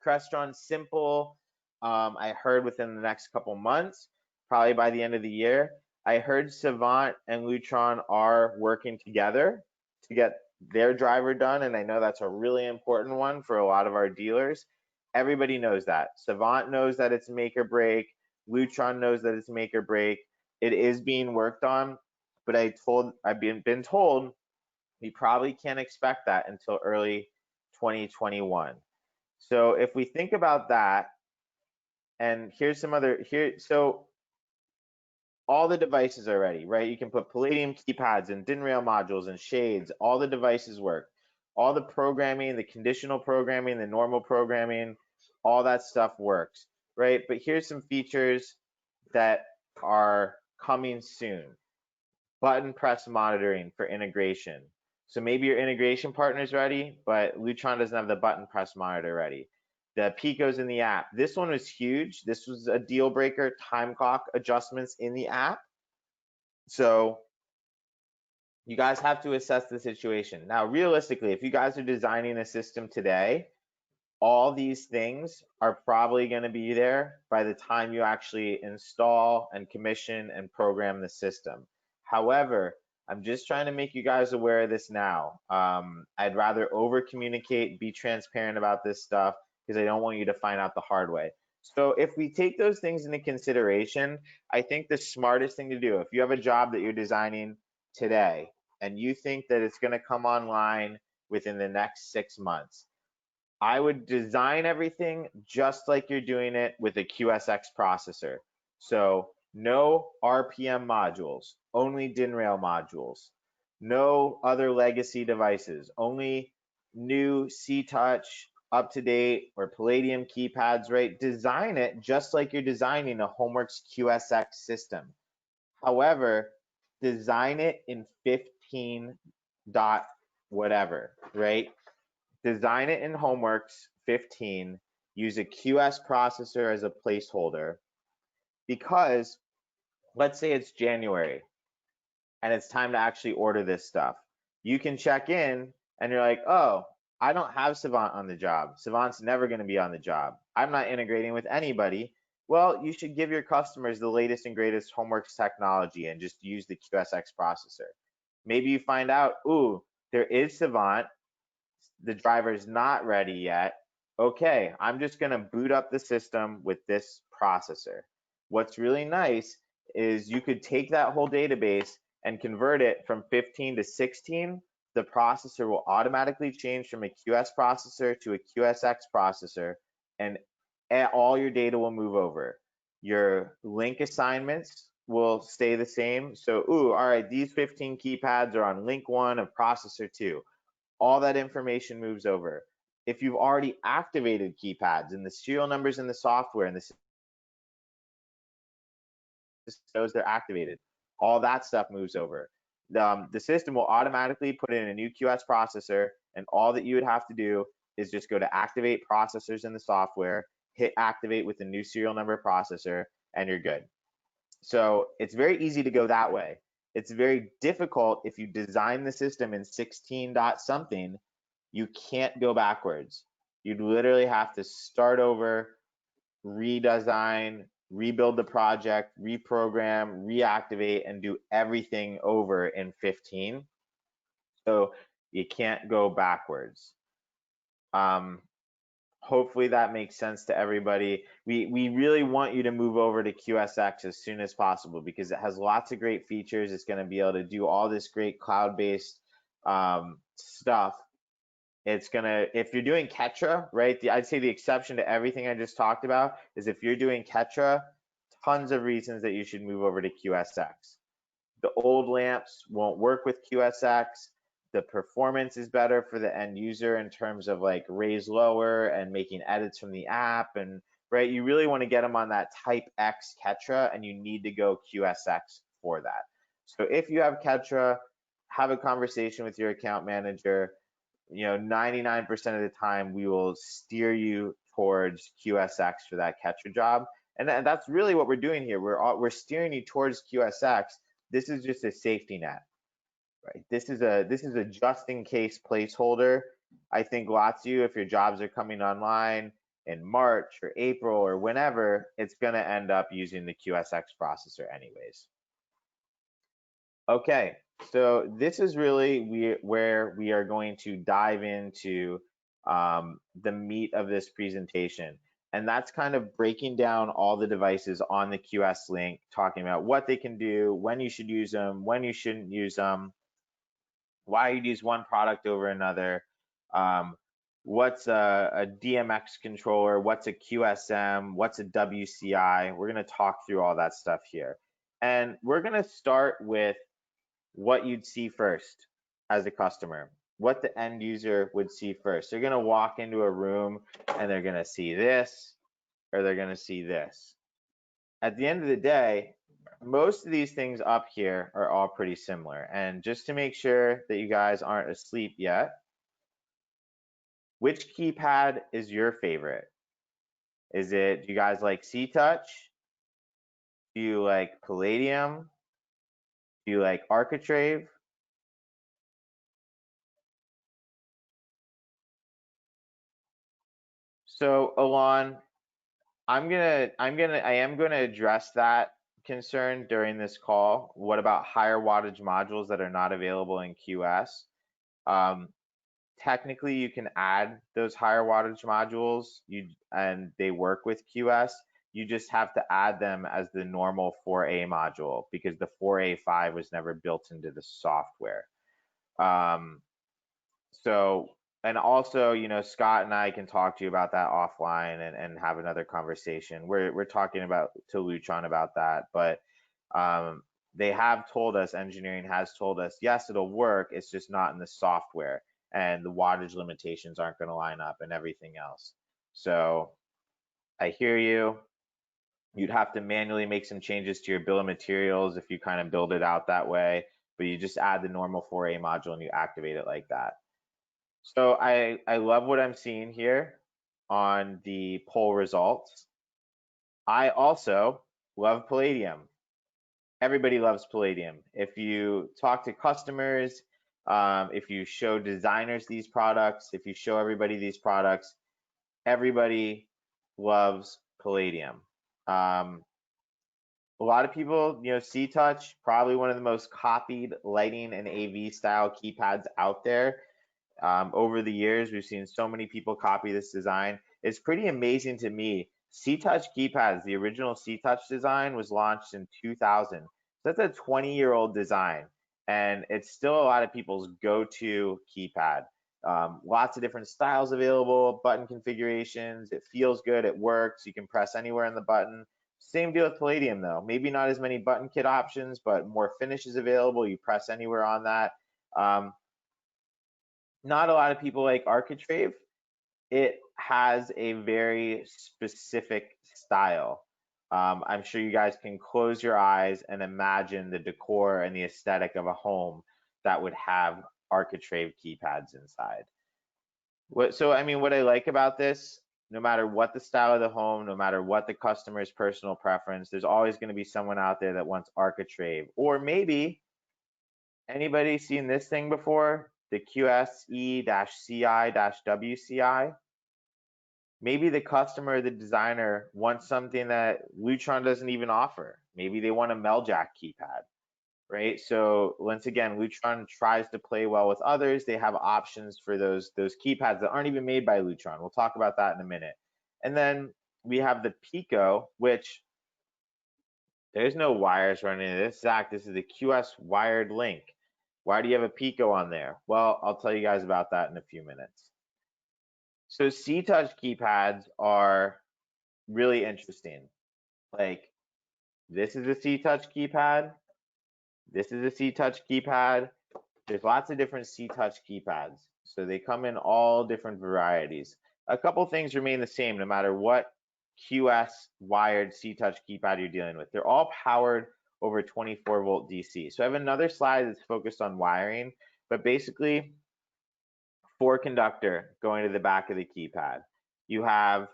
Crestron Simple, I heard within the next couple months, probably by the end of the year. I heard Savant and Lutron are working together to get their driver done, and I know that's a really important one for a lot of our dealers. Everybody knows that. Savant knows that it's make or break. Lutron knows that it's make or break. It is being worked on, but I've been told we probably can't expect that until early 2021. So if we think about that, and here's some other so all the devices are ready, right? You can put Palladium keypads and DIN rail modules and shades. All the devices work. All the programming, the conditional programming, the normal programming, all that stuff works, right? But here's some features that are coming soon. Button press monitoring for integration. So maybe your integration partner's ready, but Lutron doesn't have the button press monitor ready. The Picos in the app. This one was huge. This was a deal breaker, time clock adjustments in the app. So you guys have to assess the situation. Now, realistically, if you guys are designing a system today, all these things are probably going to be there by the time you actually install and commission and program the system. However, I'm just trying to make you guys aware of this now. I'd rather over communicate, be transparent about this stuff because I don't want you to find out the hard way. So if we take those things into consideration, I think the smartest thing to do, if you have a job that you're designing today and you think that it's going to come online within the next 6 months, I would design everything just like you're doing it with a QSX processor. So no RPM modules, only DIN rail modules, no other legacy devices, only new C-Touch, up-to-date, or Palladium keypads, right? Design it just like you're designing a HomeWorks QSX system. However, design it in 15 dot whatever, right? Design it in HomeWorks 15, use a QS processor as a placeholder, because let's say it's January and it's time to actually order this stuff. You can check in and you're like, oh, I don't have Savant on the job. Savant's never going to be on the job. I'm not integrating with anybody. Well, you should give your customers the latest and greatest HomeWorks technology and just use the QSX processor. Maybe you find out, ooh, there is Savant, the driver's not ready yet. Okay, I'm just going to boot up the system with this processor. What's really nice is you could take that whole database and convert it from 15 to 16. The processor will automatically change from a QS processor to a QSX processor, and all your data will move over. Your link assignments will stay the same. So, ooh, all right, these 15 keypads are on link 1 of processor 2. All that information moves over. If you've already activated keypads and the serial numbers in the software and the shows they're activated, all that stuff moves over. The system will automatically put in a new QS processor, and all that you would have to do is just go to activate processors in the software, hit activate with the new serial number processor, and you're good. So it's very easy to go that way. It's very difficult if you design the system in 16 dot something. You can't go backwards. You'd literally have to start over, redesign, rebuild the project, reprogram, reactivate, and do everything over in 15. So you can't go backwards. Hopefully that makes sense to everybody. We really want you to move over to QSX as soon as possible because it has lots of great features. It's going to be able to do all this great cloud-based stuff. It's gonna, if you're doing Ketra, right? I'd say the exception to everything I just talked about is if you're doing Ketra, tons of reasons that you should move over to QSX. The old lamps won't work with QSX. The performance is better for the end user in terms of like raise lower and making edits from the app, and right, you really want to get them on that Type X Ketra, and you need to go QSX for that. So if you have Ketra, have a conversation with your account manager. 99% of the time we will steer you towards QSX for that Ketra job, and that's really what we're doing here. We're steering you towards QSX. This is just a safety net, right? This is a just in case placeholder. I think lots of you, if your jobs are coming online in March or April or whenever, it's going to end up using the QSX processor anyways. Okay, so this is really where we are going to dive into the meat of this presentation. And that's kind of breaking down all the devices on the QS link, talking about what they can do, when you should use them, when you shouldn't use them, why you'd use one product over another, what's a DMX controller, what's a QSM, what's a WCI. We're going to talk through all that stuff here. And we're going to start with what you'd see first as a customer, what the end user would see first. They're going to walk into a room and they're going to see this or they're going to see this. At the end of the day, most of these things up here are all pretty similar. And just to make sure that you guys aren't asleep yet, which keypad is your favorite? Do you guys like C-Touch? Do you like Palladium? Do you like Architrave? So Alon, I am gonna address that concern during this call. What about higher wattage modules that are not available in QS? Technically, you can add those higher wattage modules, and they work with QS. You just have to add them as the normal 4A module because the 4A5 was never built into the software. And also, Scott and I can talk to you about that offline and have another conversation. We're talking to Lutron about that, but they have told us, engineering has told us, yes, it'll work. It's just not in the software, and the wattage limitations aren't going to line up and everything else. So I hear you. You'd have to manually make some changes to your bill of materials if you kind of build it out that way, but you just add the normal 4A module and you activate it like that. So I love what I'm seeing here on the poll results. I also love Palladium. everybody loves palladium. If you talk to customers, if you show designers these products, if you show everybody these products, everybody loves palladium. A lot of people, C-Touch, probably one of the most copied lighting and AV style keypads out there. Over the years, we've seen so many people copy this design. It's pretty amazing to me. C-Touch keypads, the original C-Touch design was launched in 2000. So that's a 20-year-old design, and it's still a lot of people's go-to keypad. Lots of different styles available, button configurations. It feels good, it works. You can press anywhere on the button. Same deal with Palladium though. Maybe not as many button kit options, but more finishes available. You press anywhere on that. Not a lot of people like Architrave. It has a very specific style. I'm sure you guys can close your eyes and imagine the decor and the aesthetic of a home that would have Architrave keypads inside. So I mean, what I like about this, no matter what the style of the home, no matter what the customer's personal preference, there's always going to be someone out there that wants Architrave. Or maybe anybody seen this thing before? The QSE-CI-WCI? Maybe the customer or the designer wants something that Lutron doesn't even offer. Maybe they want a Meljack keypad, right? So once again, Lutron tries to play well with others. They have options for those keypads that aren't even made by Lutron. We'll talk about that in a minute. And then we have the Pico, which there's no wires running into this. Zach, this is the QS wired link. Why do you have a Pico on there? Well, I'll tell you guys about that in a few minutes. So C-Touch keypads are really interesting. Like, this is a C-Touch keypad. This is a C-Touch keypad. There's lots of different C-Touch keypads. So they come in all different varieties. A couple things remain the same no matter what QS wired C-Touch keypad you're dealing with. They're all powered over 24 volt DC. So I have another slide that's focused on wiring, but basically 4 conductor going to the back of the keypad. You have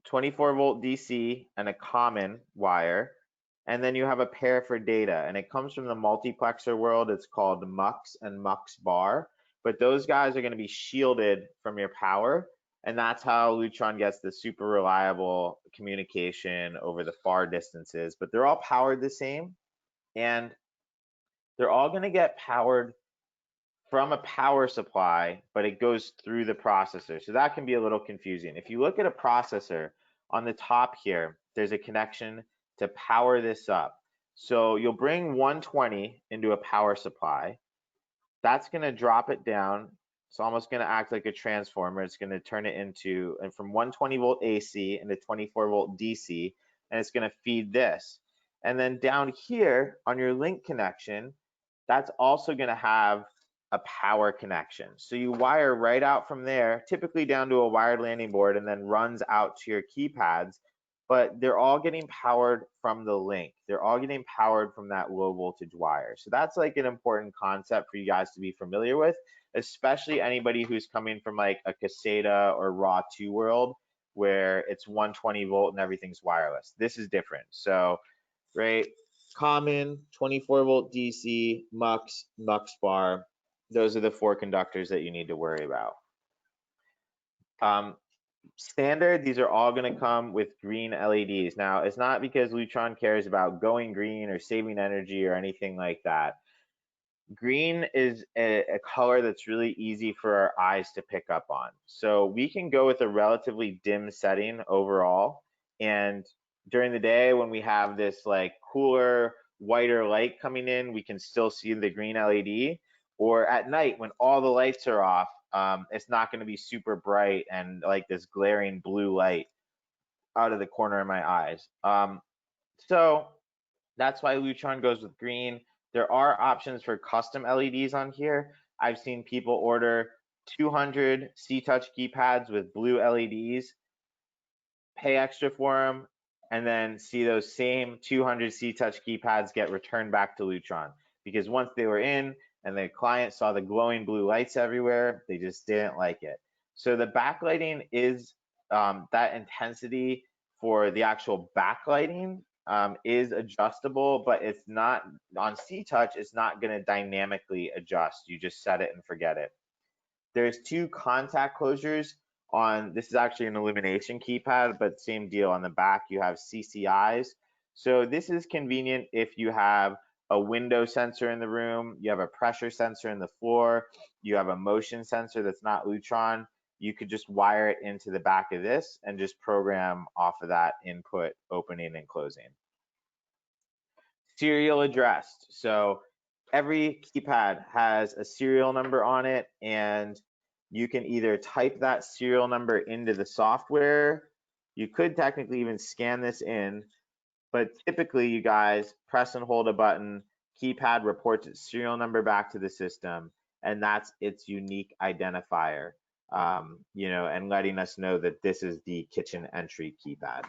24 volt DC and a common wire, and then you have a pair for data, and it comes from the multiplexer world. It's called MUX and MUX bar, but those guys are going to be shielded from your power, and that's how Lutron gets the super reliable communication over the far distances. But they're all powered the same, and they're all going to get powered from a power supply, but it goes through the processor. So that can be a little confusing. If you look at a processor on the top here, there's a connection to power this up. So you'll bring 120 into a power supply. That's going to drop it down. It's almost going to act like a transformer. It's going to turn it into, and from 120 volt AC into 24 volt DC, and it's going to feed this. And then down here on your link connection, that's also going to have a power connection. So you wire right out from there, typically down to a wired landing board, and then runs out to your keypads. But they're all getting powered from the link. They're all getting powered from that low voltage wire. So that's like an important concept for you guys to be familiar with, especially anybody who's coming from like a Caseta or Raw 2 world where it's 120 volt and everything's wireless. This is different. So, right, common, 24 volt DC, MUX, MUX bar. Those are the 4 conductors that you need to worry about. Standard, these are all going to come with green LEDs. Now, it's not because Lutron cares about going green or saving energy or anything like that. Green is a color that's really easy for our eyes to pick up on. So we can go with a relatively dim setting overall. And during the day when we have this like cooler, whiter light coming in, we can still see the green LED. Or at night when all the lights are off, it's not going to be super bright and like this glaring blue light out of the corner of my eyes. So that's why Lutron goes with green. There are options for custom LEDs on here. I've seen people order 200 C-Touch keypads with blue LEDs, pay extra for them, and then see those same 200 C-Touch keypads get returned back to Lutron. Because once they were in and the client saw the glowing blue lights everywhere, they just didn't like it. So the backlighting is that intensity for the actual backlighting is adjustable, but it's not on C-Touch. It's not going to dynamically adjust. You just set it and forget it. There's two contact closures on, this is actually an illumination keypad, but same deal. On the back, you have CCIs. So this is convenient if you have a window sensor in the room, you have a pressure sensor in the floor, you have a motion sensor that's not Lutron. You could just wire it into the back of this and just program off of that input opening and closing. Serial addressed. So every keypad has a serial number on it, and you can either type that serial number into the software. You could technically even scan this in, but typically you guys press and hold a button, keypad reports its serial number back to the system, and that's its unique identifier, you know, and letting us know that this is the kitchen entry keypad.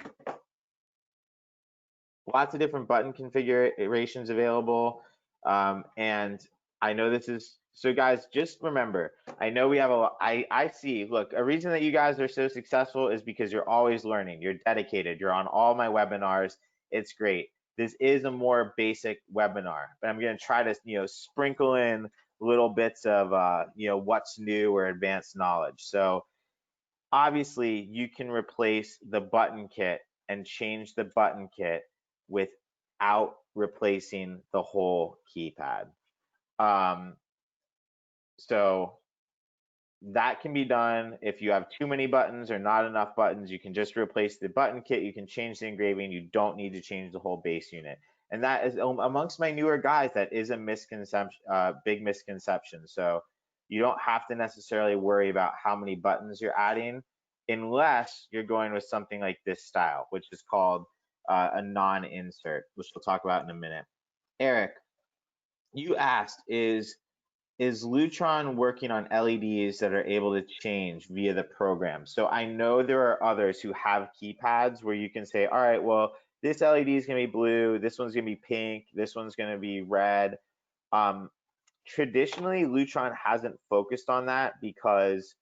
Lots of different button configurations available. And I know this is, so guys, just remember, I know we have I see, look, a reason that you guys are so successful is because you're always learning, you're dedicated, you're on all my webinars, it's great. This is a more basic webinar, but I'm gonna try to, you know, sprinkle in little bits of, you know, what's new or advanced knowledge. So obviously you can replace the button kit and change the button kit without replacing the whole keypad. So that can be done. If you have too many buttons or not enough buttons, you can just replace the button kit. You can change the engraving. You don't need to change the whole base unit. And that is, amongst my newer guys, that is a misconception, big misconception. So you don't have to necessarily worry about how many buttons you're adding, unless you're going with something like this style, which is called a non-insert, which we'll talk about in a minute. Eric, you asked, is Lutron working on LEDs that are able to change via the program? So I know there are others who have keypads where you can say, all right, well, this LED is going to be blue, this one's going to be pink, this one's going to be red. Traditionally, Lutron hasn't focused on that because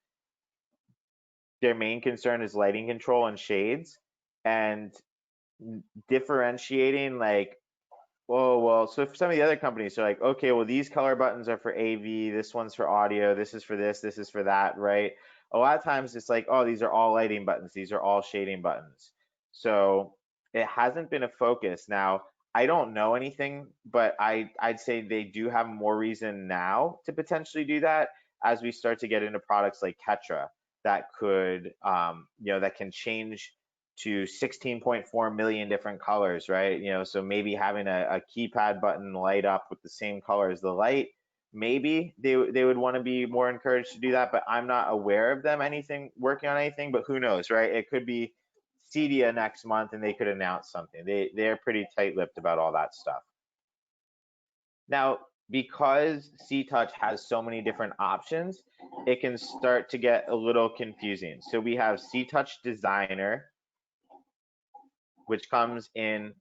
their main concern is lighting control and shades, and differentiating, like, oh, well, so if some of the other companies are like, okay, well, these color buttons are for AV, this one's for audio, this is for this is for that, right? A lot of times it's like, oh, these are all lighting buttons, these are all shading buttons. So it hasn't been a focus. Now, I don't know anything, but I'd say they do have more reason now to potentially do that as we start to get into products like Ketra that could, you know, that can change to 16.4 million different colors, right? You know, so maybe having a keypad button light up with the same color as the light, maybe they would want to be more encouraged to do that, but I'm not aware of them working on anything, but who knows, right? It could be Cedia next month and they could announce something. They're pretty tight-lipped about all that stuff. Now, because C-Touch has so many different options, it can start to get a little confusing. So we have C-Touch Designer, which comes in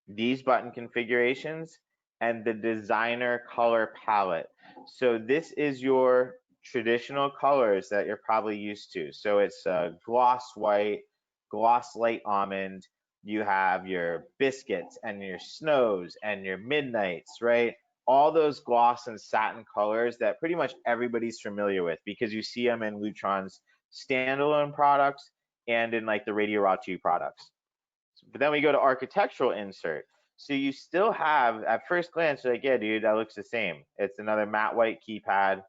these button configurations, and the designer color palette. So this is your traditional colors that you're probably used to. So it's gloss white, gloss light almond, you have your biscuits and your snows and your midnights, right? All those gloss and satin colors that pretty much everybody's familiar with because you see them in Lutron's standalone products and in like the Radio Raw 2 products. But then we go to architectural insert. So you still have, at first glance, you're like, yeah, dude, that looks the same. It's another matte white keypad,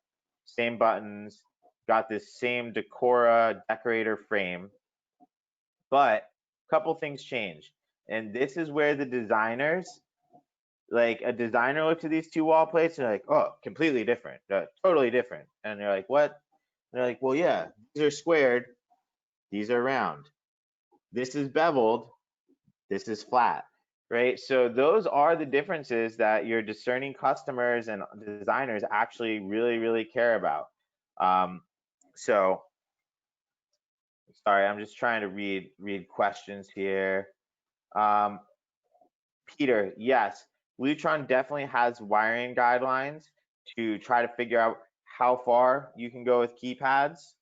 same buttons, got this same Decora decorator frame. But a couple things change. And this is where the designers, like a designer looks at these two wall plates and they're like, oh, completely different, totally different. And they're like, what? And they're like, well, yeah, these are squared, these are round. This is beveled, this is flat, right? So those are the differences that your discerning customers and designers actually really, really care about. So, sorry, I'm just trying to read questions here. Peter, yes, Lutron definitely has wiring guidelines to try to figure out how far you can go with keypads,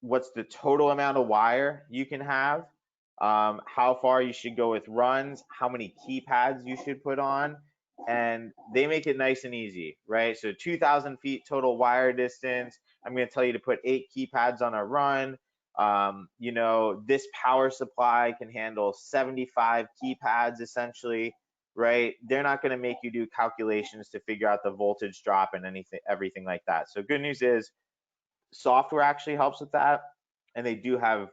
what's the total amount of wire you can have. how far you should go with runs, how many keypads you should put on, and they make it nice and easy, right? So 2,000 feet total wire distance. I'm going to tell you to put 8 keypads on a run. You know, this power supply can handle 75 keypads essentially, right? They're not going to make you do calculations to figure out the voltage drop and anything, everything like that. So good news is software actually helps with that, and they do have,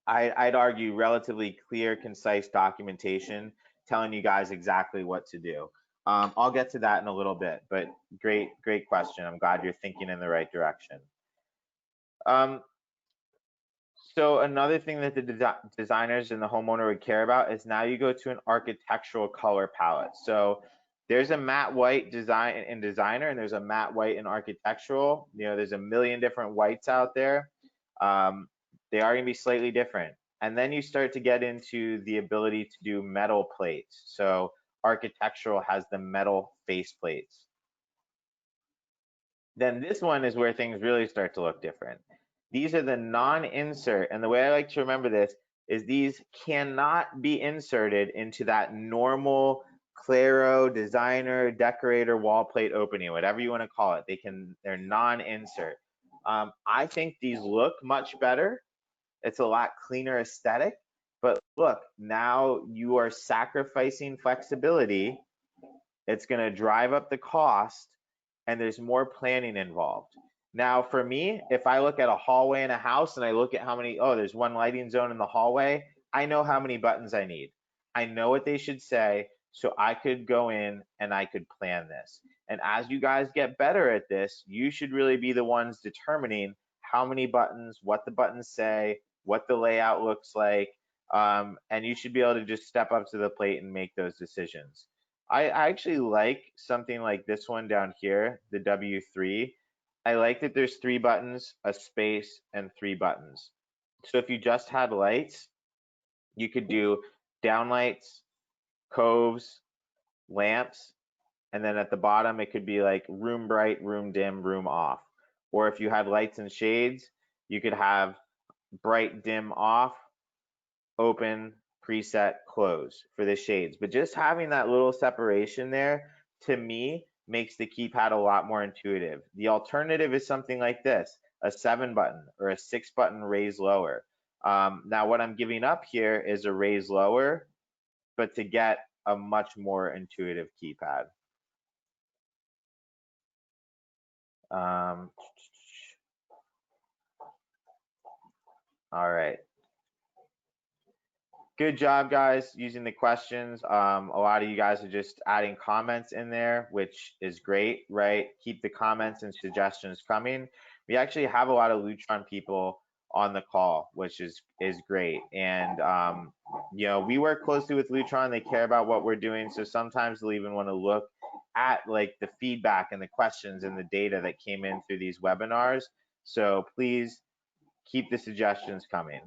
I'd argue, relatively clear, concise documentation telling you guys exactly what to do. I'll get to that in a little bit, but great question. I'm glad you're thinking in the right direction. So another thing that the designers and the homeowner would care about is now you go to an architectural color palette. So there's a matte white design in designer, and there's a matte white in architectural. You know, there's a million different whites out there. They are going to be slightly different. And then you start to get into the ability to do metal plates. So architectural has the metal face plates. Then this one is where things really start to look different. These are the non-insert, and the way I like to remember this is these cannot be inserted into that normal Claro designer, decorator, wall plate opening, whatever you want to call it. They're non-insert. I think these look much better. It's a lot cleaner aesthetic, but look, now you are sacrificing flexibility. It's going to drive up the cost, and there's more planning involved. Now, for me, if I look at a hallway in a house and I look at how many, oh, there's one lighting zone in the hallway, I know how many buttons I need. I know what they should say, so I could go in and I could plan this. And as you guys get better at this, you should really be the ones determining how many buttons, what the buttons say, what the layout looks like, and you should be able to just step up to the plate and make those decisions. I actually like something like this one down here, the W3. I like that there's 3 buttons, a space, and 3 buttons. So if you just had lights, you could do downlights, coves, lamps, and then at the bottom it could be like room bright, room dim, room off. Or if you had lights and shades, you could have bright, dim, off, open, preset, close for the shades. But just having that little separation there, to me, makes the keypad a lot more intuitive. The alternative is something like this, a 7 button or a 6 button raise lower. Now what I'm giving up here is a raise lower, but to get a much more intuitive keypad. All right. Good job, guys, using the questions. A lot of you guys are just adding comments in there, which is great, right? Keep the comments and suggestions coming. We actually have a lot of Lutron people on the call, which is great. And you know, we work closely with Lutron. They care about what we're doing, so sometimes they'll even want to look at like the feedback and the questions and the data that came in through these webinars. So please keep the suggestions coming.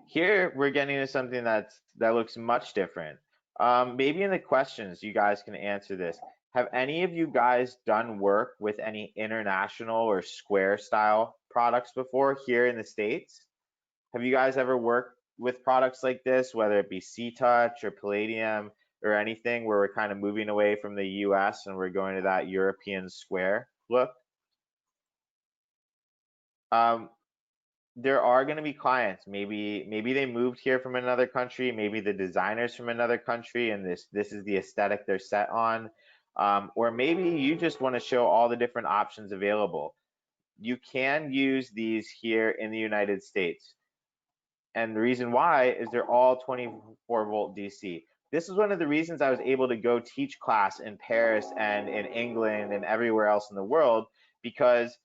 Here we're getting to something that looks much different. Maybe in the questions you guys can answer this. Have any of you guys done work with any international or square style products before here in the States? Have you guys ever worked with products like this, whether it be C-Touch or Palladium or anything where we're kind of moving away from the US and we're going to that European square look? There are going to be clients, maybe they moved here from another country, maybe the designers from another country, and this is the aesthetic they're set on, or maybe you just want to show all the different options available. You can use these here in the United States, and the reason why is they're all 24 volt DC. This is one of the reasons I was able to go teach class in Paris and in England and everywhere else in the world, because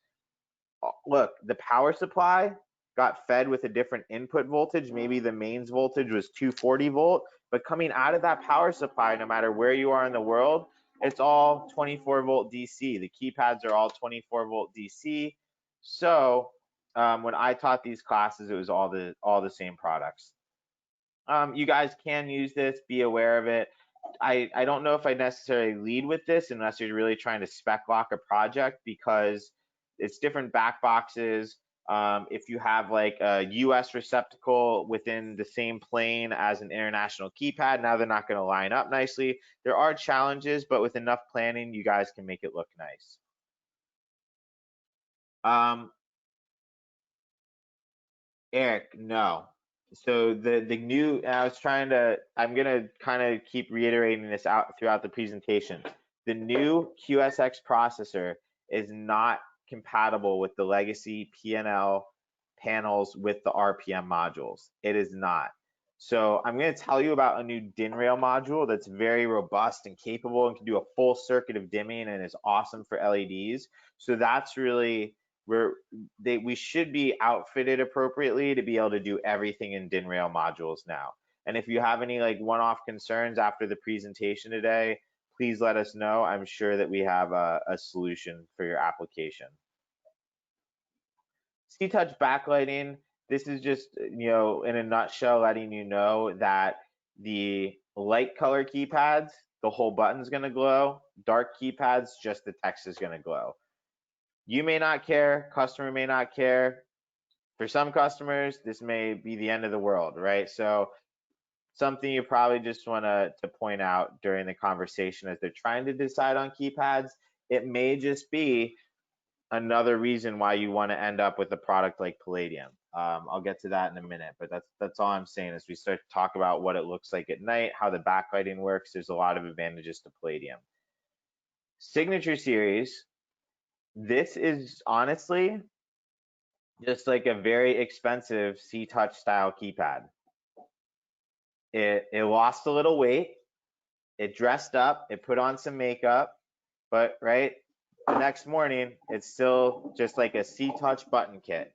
look, the power supply got fed with a different input voltage. Maybe the mains voltage was 240 volt, but coming out of that power supply, no matter where you are in the world, it's all 24 volt DC. The keypads are all 24 volt DC. So when I taught these classes, it was all the same products. You guys can use this, be aware of it. I don't know if I necessarily lead with this unless you're really trying to spec lock a project, because it's different back boxes. If you have like a US receptacle within the same plane as an international keypad, now they're not going to line up nicely. There are challenges, but with enough planning, you guys can make it look nice. Eric, no. So the new, and I'm gonna kind of keep reiterating this out throughout the presentation. The new QSX processor is not compatible with the legacy PNL panels with the RPM modules. It is not. So I'm going to tell you about a new DIN rail module that's very robust and capable and can do a full circuit of dimming and is awesome for LEDs. So that's really where we should be outfitted appropriately to be able to do everything in DIN rail modules now. And if you have any like one-off concerns after the presentation today, please let us know. I'm sure that we have a solution for your application. C-Touch backlighting, this is just, in a nutshell, letting you know that the light color keypads, the whole button's gonna glow. Dark keypads, just the text is gonna glow. You may not care, customer may not care. For some customers, this may be the end of the world, right? So something you probably just want to point out during the conversation as they're trying to decide on keypads, it may just be another reason why you want to end up with a product like Palladium. I'll get to that in a minute, but that's all I'm saying. As we start to talk about what it looks like at night, how the backlighting works, there's a lot of advantages to Palladium. Signature Series, this is honestly just like a very expensive C-Touch style keypad. It lost a little weight, it dressed up, it put on some makeup, but right, the next morning, it's still just like a C-Touch button kit.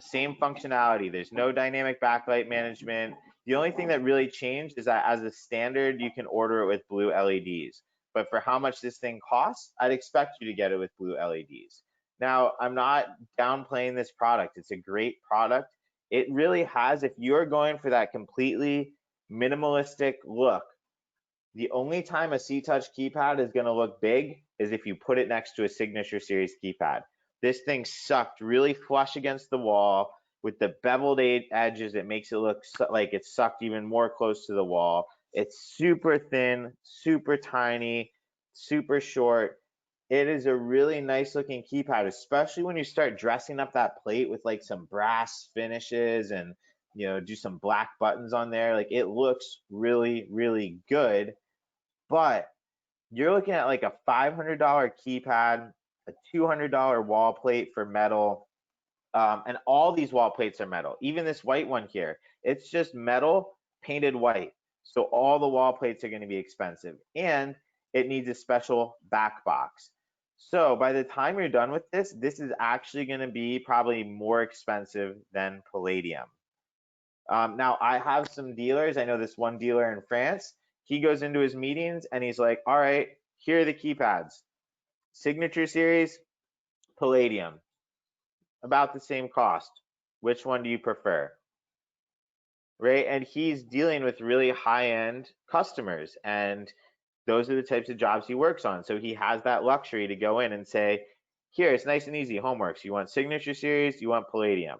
Same functionality. There's no dynamic backlight management. The only thing that really changed is that as a standard, you can order it with blue LEDs. But for how much this thing costs, I'd expect you to get it with blue LEDs. Now, I'm not downplaying this product. It's a great product. It really has, if you're going for that completely minimalistic look, the only time a C-Touch keypad is going to look big is if you put it next to a Signature Series keypad. This thing sucked really flush against the wall with the beveled edges. It makes it look like it's sucked even more close to the wall. It's super thin, super tiny, super short. It is a really nice looking keypad, especially when you start dressing up that plate with like some brass finishes and do some black buttons on there. Like it looks really, really good. But you're looking at like a $500 keypad, a $200 wall plate for metal, and all these wall plates are metal. Even this white one here, it's just metal painted white. So all the wall plates are going to be expensive, and it needs a special back box. So by the time you're done with this is actually going to be probably more expensive than Palladium. Now I have some dealers. I know this one dealer in France. He goes into his meetings and he's like, all right, here are the keypads. Signature Series, Palladium, about the same cost. Which one do you prefer? Right? And he's dealing with really high-end customers, and those are the types of jobs he works on. So he has that luxury to go in and say, here, it's nice and easy, HomeWorks. You want Signature Series, you want Palladium.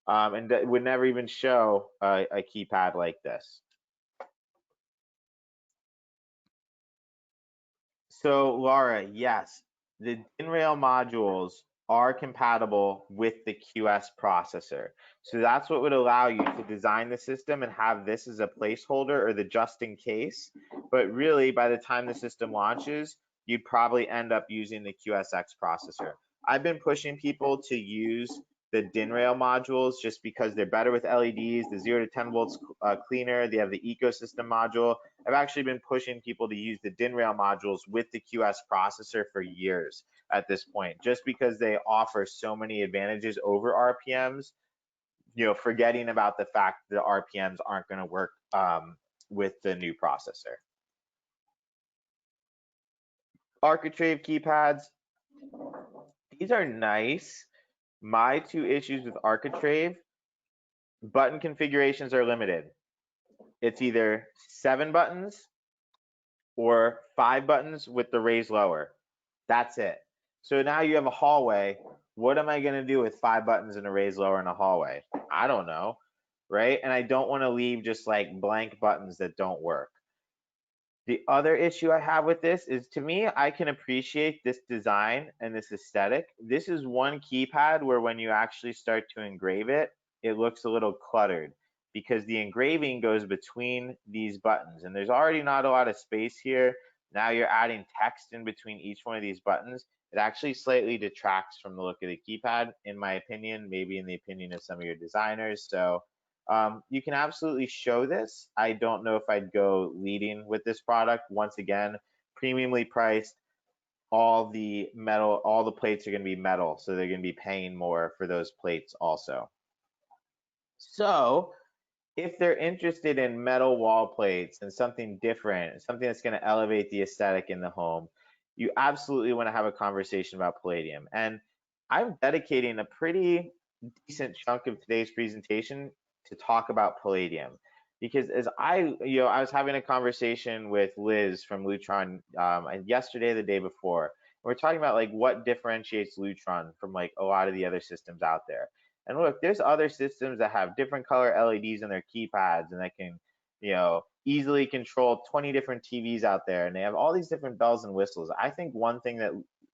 And that would never even show a keypad like this. So Laura, yes, the DIN rail modules are compatible with the QS processor. So that's what would allow you to design the system and have this as a placeholder or the just in case. But really, by the time the system launches, you'd probably end up using the QSX processor. I've been pushing people to use the DIN rail modules just because they're better with LEDs, the 0 to 10 volts cleaner, they have the ecosystem module. I've actually been pushing people to use the DIN rail modules with the QS processor for years at this point, just because they offer so many advantages over RPMs, forgetting about the fact that RPMs aren't going to work with the new processor. Architrave keypads, these are nice. My two issues with Architrave, button configurations are limited. It's either 7 buttons or 5 buttons with the raise lower. That's it. So now you have a hallway What am I going to do with 5 buttons and a raise lower in a hallway? I don't know, right? And I don't want to leave just like blank buttons that don't work. The other issue I have with this is, to me, I can appreciate this design and this aesthetic. This is one keypad where when you actually start to engrave it, it looks a little cluttered because the engraving goes between these buttons and there's already not a lot of space here. Now you're adding text in between each one of these buttons. It actually slightly detracts from the look of the keypad, in my opinion, maybe in the opinion of some of your designers. So you can absolutely show this. I don't know if I'd go leading with this product. Once again, premiumly priced. All the metal, all the plates are going to be metal, so they're going to be paying more for those plates also. So if they're interested in metal wall plates and something different, something that's going to elevate the aesthetic in the home, you absolutely want to have a conversation about palladium. And I'm dedicating a pretty decent chunk of today's presentation to talk about palladium because as I was having a conversation with Liz from Lutron yesterday, the day before. We're talking about like what differentiates Lutron from like a lot of the other systems out there. And look, there's other systems that have different color LEDs in their keypads and that can, easily control 20 different TVs out there. And they have all these different bells and whistles. I think one thing that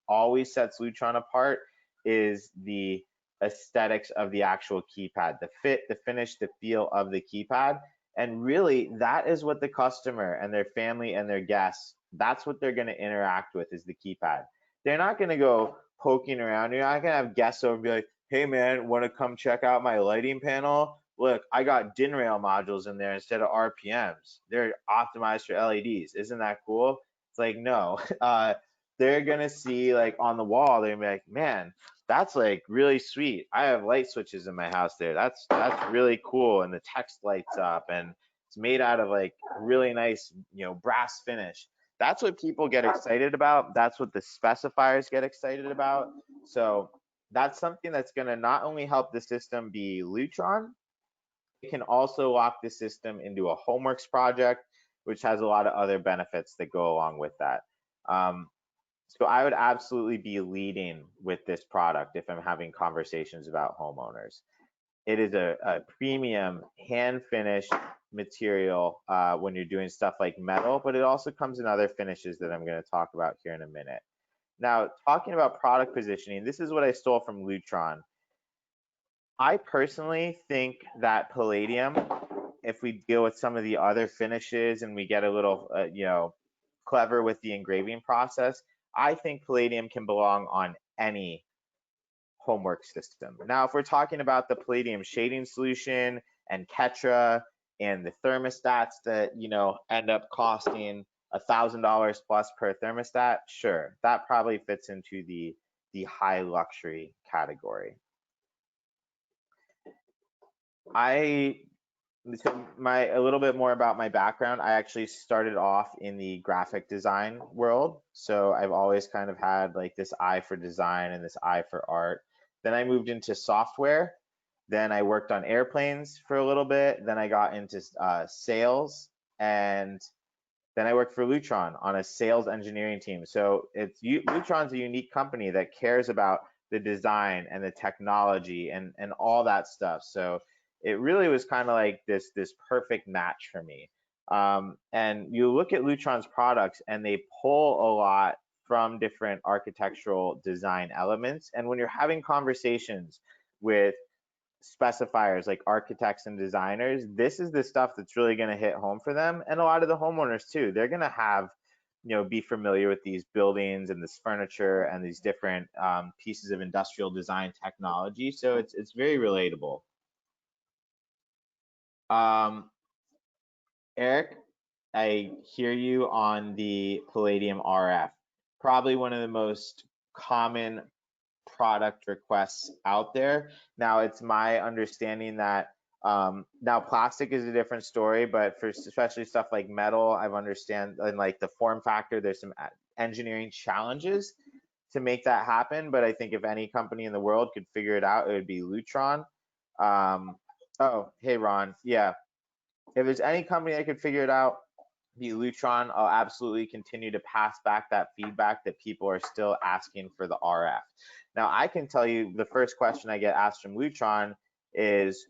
always sets Lutron apart is the aesthetics of the actual keypad, the fit, the finish, the feel of the keypad. And really, that is what the customer and their family and their guests, that's what they're going to interact with is the keypad. They're not going to go poking around. You're not going to have guests over and be like, hey man, want to come check out my lighting panel? Look, I got DIN rail modules in there instead of RPMs. They're optimized for LEDs. Isn't that cool? It's like, no. They're going to see like on the wall, they're going to be like, man, that's like really sweet. I have light switches in my house there. That's really cool. And the text lights up and it's made out of like really nice, brass finish. That's what people get excited about. That's what the specifiers get excited about. So that's something that's going to not only help the system be Lutron, it can also lock the system into a HomeWorks project, which has a lot of other benefits that go along with that. So I would absolutely be leading with this product if I'm having conversations about homeowners. It is a premium hand finished material when you're doing stuff like metal, but it also comes in other finishes that I'm going to talk about here in a minute. Now, talking about product positioning, this is what I stole from Lutron. I personally think that palladium, if we deal with some of the other finishes and we get a little, clever with the engraving process, I think palladium can belong on any HomeWorks system. Now, if we're talking about the palladium shading solution and Ketra and the thermostats that, end up costing $1,000 plus per thermostat, sure, that probably fits into the high luxury category. A little bit more about my background. I actually started off in the graphic design world. So I've always kind of had like this eye for design and this eye for art. Then I moved into software. Then I worked on airplanes for a little bit. Then I got into sales, and then I worked for Lutron on a sales engineering team. So Lutron's a unique company that cares about the design and the technology and all that stuff. So it really was kind of like this perfect match for me. And you look at Lutron's products and they pull a lot from different architectural design elements. And when you're having conversations with specifiers like architects and designers, this is the stuff that's really going to hit home for them. And a lot of the homeowners too, they're going to have, be familiar with these buildings and this furniture and these different pieces of industrial design technology. So it's very relatable. Eric, I hear you on the Palladium RF. Probably one of the most common product requests out there. Now, it's my understanding that now plastic is a different story, but for especially stuff like metal, I've understand and like the form factor, there's some engineering challenges to make that happen. But I think if any company in the world could figure it out, it would be Lutron. Oh, hey Ron, yeah. If there's any company that could figure it out, the Lutron, I'll absolutely continue to pass back that feedback that people are still asking for the RF. Now, I can tell you the first question I get asked from Lutron is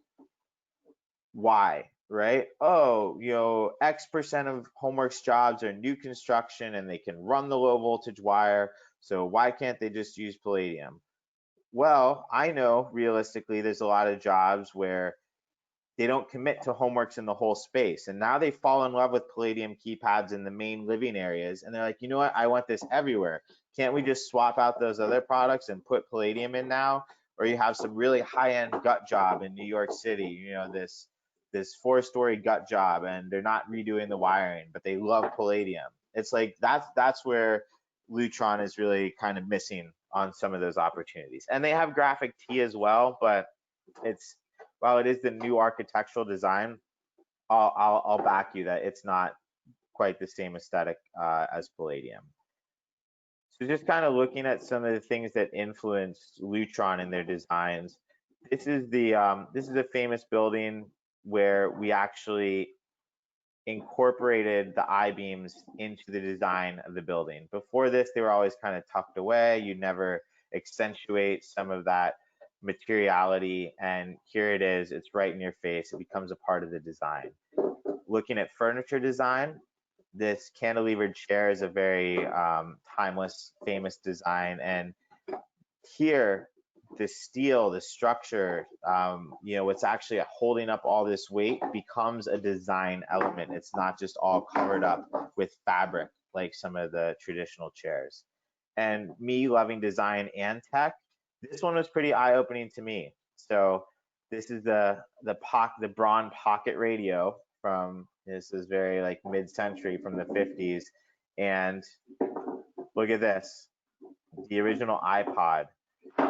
why, right? Oh, X% of HomeWorks jobs are new construction and they can run the low voltage wire. So why can't they just use palladium? Well, I know realistically there's a lot of jobs where they don't commit to HomeWorks in the whole space. And now they fall in love with Palladium keypads in the main living areas. And they're like, you know what? I want this everywhere. Can't we just swap out those other products and put Palladium in now? Or you have some really high-end gut job in New York City, this 4-story gut job, and they're not redoing the wiring, but they love Palladium. It's like that's where Lutron is really kind of missing on some of those opportunities. And they have graphic tee as well, but it's while it is the new architectural design, I'll back you that it's not quite the same aesthetic as Palladium. So just kind of looking at some of the things that influenced Lutron in their designs. This is a famous building where we actually incorporated the I-beams into the design of the building. Before this, they were always kind of tucked away. You never accentuate some of that materiality, and here it is. It's right in your face. It becomes a part of the design. Looking at furniture design, this cantilevered chair is a very timeless, famous design, and here the steel, the structure, what's actually holding up all this weight becomes a design element. It's not just all covered up with fabric like some of the traditional chairs. And me loving design and tech, this one was pretty eye-opening to me. So this is the Braun pocket radio from, this is very like mid-century, from the 50s. And look at this, the original iPod.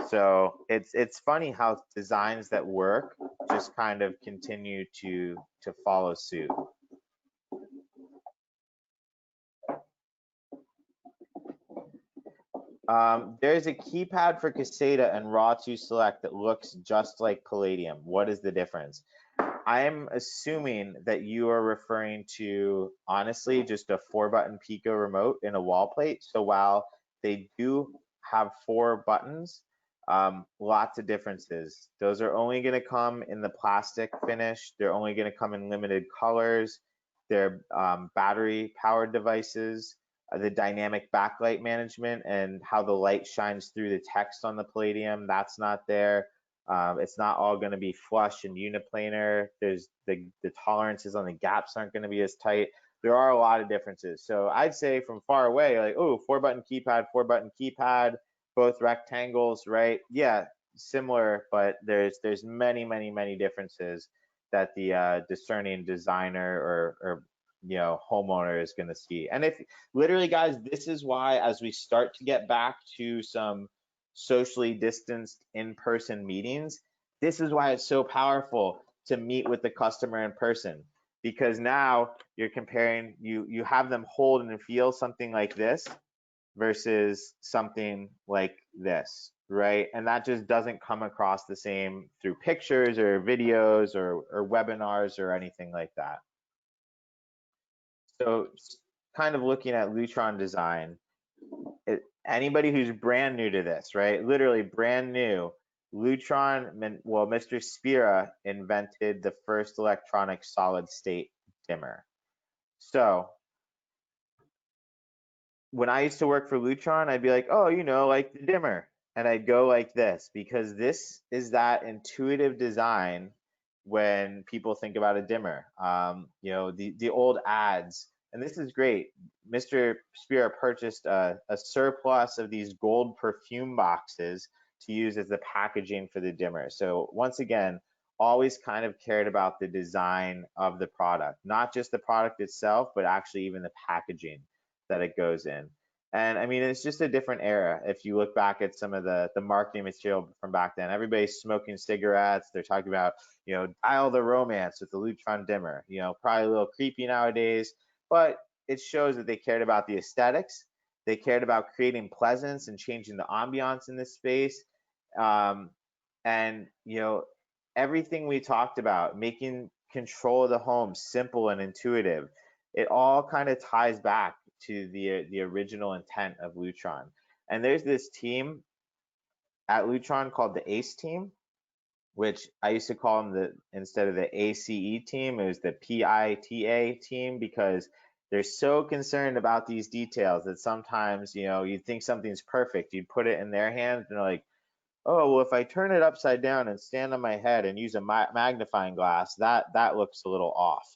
So it's funny how designs that work just kind of continue to follow suit. There's a keypad for Caseta and Raw 2 Select that looks just like Palladium. What is the difference? I'm assuming that you are referring to, honestly, just a 4-button Pico remote in a wall plate. So while they do have 4 buttons, lots of differences. Those are only going to come in the plastic finish. They're only going to come in limited colors. They're battery powered devices. The dynamic backlight management and how the light shines through the text on the Palladium, that's not there. It's not all going to be flush and uniplanar. There's the tolerances on the gaps aren't going to be as tight. There are a lot of differences. So I'd say from far away, like, oh, 4-button keypad, both rectangles, right? Yeah, similar, but there's many, many, many differences that the discerning designer or homeowner is going to see. And if literally, guys, this is why as we start to get back to some socially distanced in-person meetings, this is why it's so powerful to meet with the customer in person, because now you're comparing, you have them hold and feel something like this versus something like this, right? And that just doesn't come across the same through pictures or videos or webinars or anything like that. So kind of looking at Lutron design, anybody who's brand new to this, right? Literally brand new, Lutron, well, Mr. Spira invented the first electronic solid state dimmer. So when I used to work for Lutron, I'd be like, oh, like the dimmer. And I'd go like this, because this is that intuitive design when people think about a dimmer. The old ads, and this is great. Mr. Spira purchased a surplus of these gold perfume boxes to use as the packaging for the dimmer. So once again, always kind of cared about the design of the product, not just the product itself, but actually even the packaging that it goes in. And I mean, it's just a different era. If you look back at some of the marketing material from back then, everybody's smoking cigarettes. They're talking about, dial the romance with the Lutron dimmer, probably a little creepy nowadays, but it shows that they cared about the aesthetics. They cared about creating pleasance and changing the ambiance in this space. And, everything we talked about, making control of the home simple and intuitive. it all kind of ties back to the original intent of Lutron. And there's this team at Lutron called the ACE team, which I used to call them instead of the ACE team, it was the PITA team, because they're so concerned about these details that sometimes, you think something's perfect, you put it in their hands and they're like, oh, well, if I turn it upside down and stand on my head and use a magnifying glass, that looks a little off,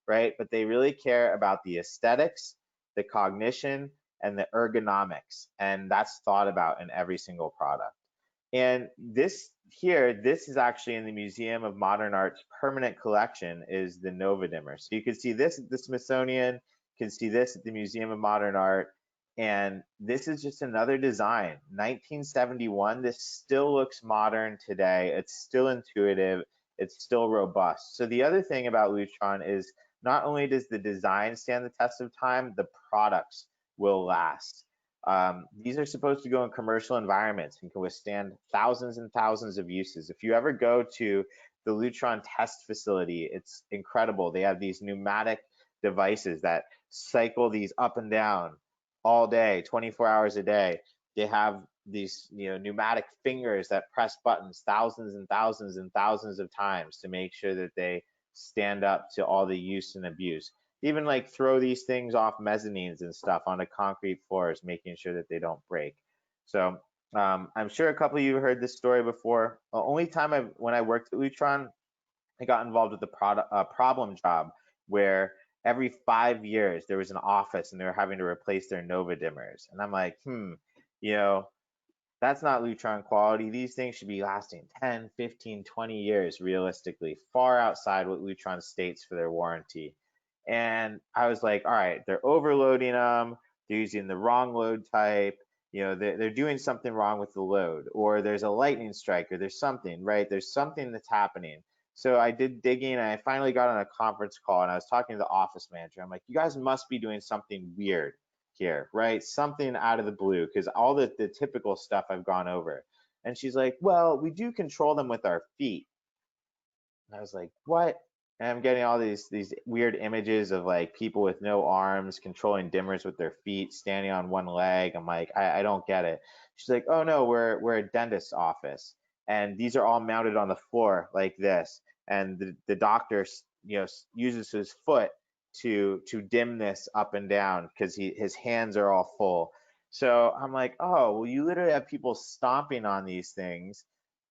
right? But they really care about the aesthetics, the cognition, and the ergonomics, and that's thought about in every single product. And this is actually in the Museum of Modern Art's permanent collection, is the Nova Dimmer. So you can see this at the Smithsonian, you can see this at the Museum of Modern Art, and this is just another design. 1971, this still looks modern today. It's still intuitive, it's still robust. So the other thing about Lutron is not only does the design stand the test of time, the products will last. These are supposed to go in commercial environments and can withstand thousands and thousands of uses. If you ever go to the Lutron test facility, it's incredible. They have these pneumatic devices that cycle these up and down all day, 24 hours a day. They have these pneumatic fingers that press buttons thousands and thousands and thousands of times to make sure that they stand up to all the use and abuse. Even like throw these things off mezzanines and stuff onto concrete floors, making sure that they don't break. So I'm sure a couple of you have heard this story before. The only time when I worked at Lutron, I got involved with a problem job where every 5 years there was an office and they were having to replace their Nova dimmers. And I'm like, that's not Lutron quality. These things should be lasting 10, 15, 20 years realistically, far outside what Lutron states for their warranty. And I was like, all right, they're overloading them. They're using the wrong load type. They're doing something wrong with the load, or there's a lightning strike, or there's something, right? There's something that's happening. So I did digging and I finally got on a conference call and I was talking to the office manager. I'm like, you guys must be doing something weird here, right? Something out of the blue, because all the typical stuff I've gone over. And she's like, well, we do control them with our feet. And I was like, what? And I'm getting all these weird images of like people with no arms controlling dimmers with their feet, standing on one leg. I'm like, I don't get it. She's like, oh no, we're a dentist's office, and these are all mounted on the floor like this. And the doctor, uses his foot to dim this up and down because his hands are all full. So I'm like, oh, well, you literally have people stomping on these things.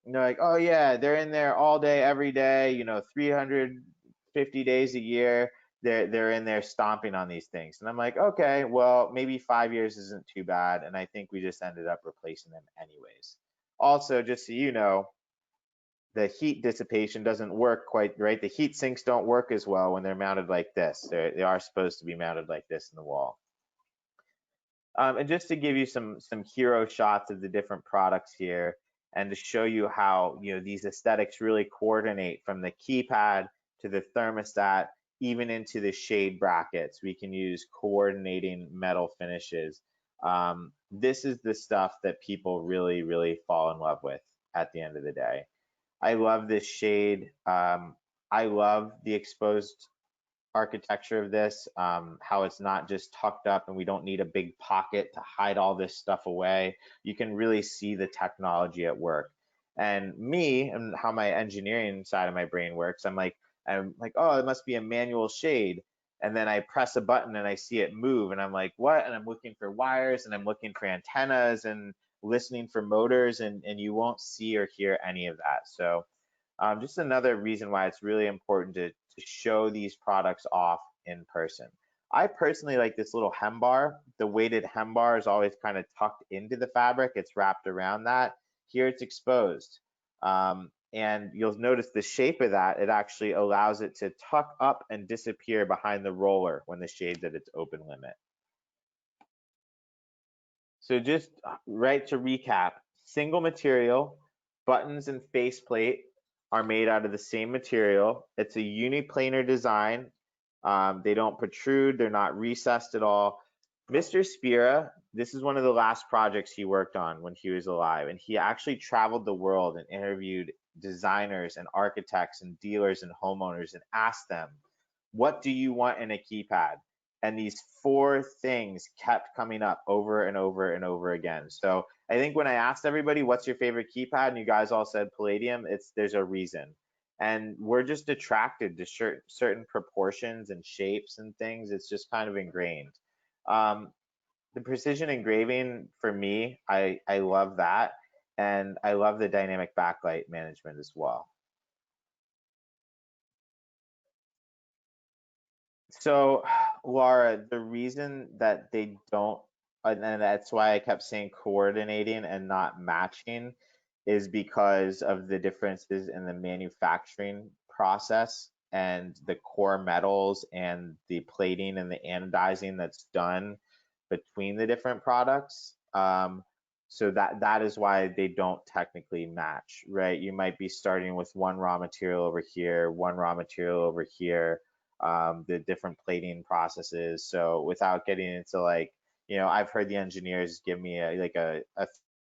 And they're like, oh yeah, they're in there all day, every day, 350 days a year. They're in there stomping on these things. And I'm like, okay, well, maybe 5 years isn't too bad. And I think we just ended up replacing them anyways. Also, just so you know, the heat dissipation doesn't work quite right. The heat sinks don't work as well when they're mounted like this. They are supposed to be mounted like this in the wall. And just to give you some hero shots of the different products here, and to show you how these aesthetics really coordinate from the keypad to the thermostat, even into the shade brackets. We can use coordinating metal finishes. This is the stuff that people really, really fall in love with at the end of the day. I love this shade. I love the exposed architecture of this, how it's not just tucked up and we don't need a big pocket to hide all this stuff away. You can really see the technology at work. And me, and how my engineering side of my brain works, I'm like, oh, it must be a manual shade. And then I press a button and I see it move and I'm like, what? And I'm looking for wires and I'm looking for antennas and listening for motors, and you won't see or hear any of that. So just another reason why it's really important to show these products off in person. I personally like this little hem bar. The weighted hem bar is always kind of tucked into the fabric. It's wrapped around that. Here it's exposed. And you'll notice the shape of that, it actually allows it to tuck up and disappear behind the roller when the shade's at its open limit. So just right to recap, single material, buttons and faceplate are made out of the same material. It's a uniplanar design. They don't protrude, they're not recessed at all. Mr. Spira, this is one of the last projects he worked on when he was alive, and he actually traveled the world and interviewed designers and architects and dealers and homeowners and asked them, what do you want in a keypad? And these four things kept coming up over and over and over again. So I think when I asked everybody, what's your favorite keypad? And you guys all said Palladium, there's a reason. And we're just attracted to certain proportions and shapes and things. It's just kind of ingrained. Um, the precision engraving for me, I love that. And I love the dynamic backlight management as well. So, Laura, the reason that they don't, and that's why I kept saying coordinating and not matching, is because of the differences in the manufacturing process and the core metals and the plating and the anodizing that's done between the different products. So that is why they don't technically match, right? You might be starting with one raw material over here, one raw material over here, the different plating processes. So without getting into like, I've heard the engineers give me a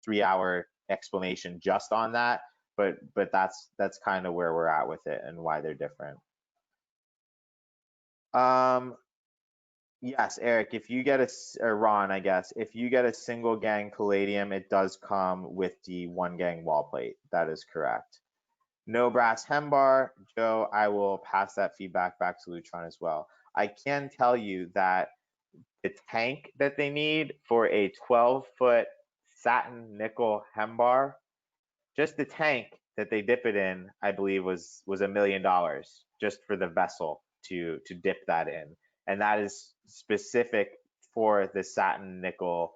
3 hour explanation just on that, but that's kind of where we're at with it and why they're different. Um, yes, Eric, if you get or Ron, I guess, if you get a single gang palladium, it does come with the one gang wall plate. That is correct. No brass hem bar. Joe, I will pass that feedback back to Lutron as well. I can tell you that the tank that they need for a 12-foot satin nickel hem bar, just the tank that they dip it in, I believe was $1 million just for the vessel to dip that in, and that is specific for the satin nickel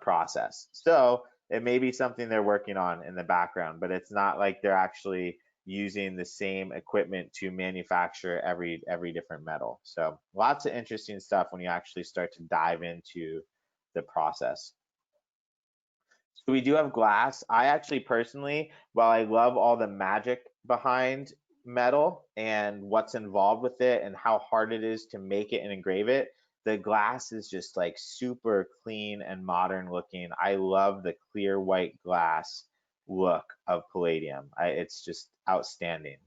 process. So it may be something they're working on in the background, but it's not like they're actually using the same equipment to manufacture every different metal. So lots of interesting stuff when you actually start to dive into the process. So we do have glass. I actually personally, while I love all the magic behind metal and what's involved with it and how hard it is to make it and engrave it, the glass is just like super clean and modern looking. I love the clear white glass look of palladium. It's just outstanding.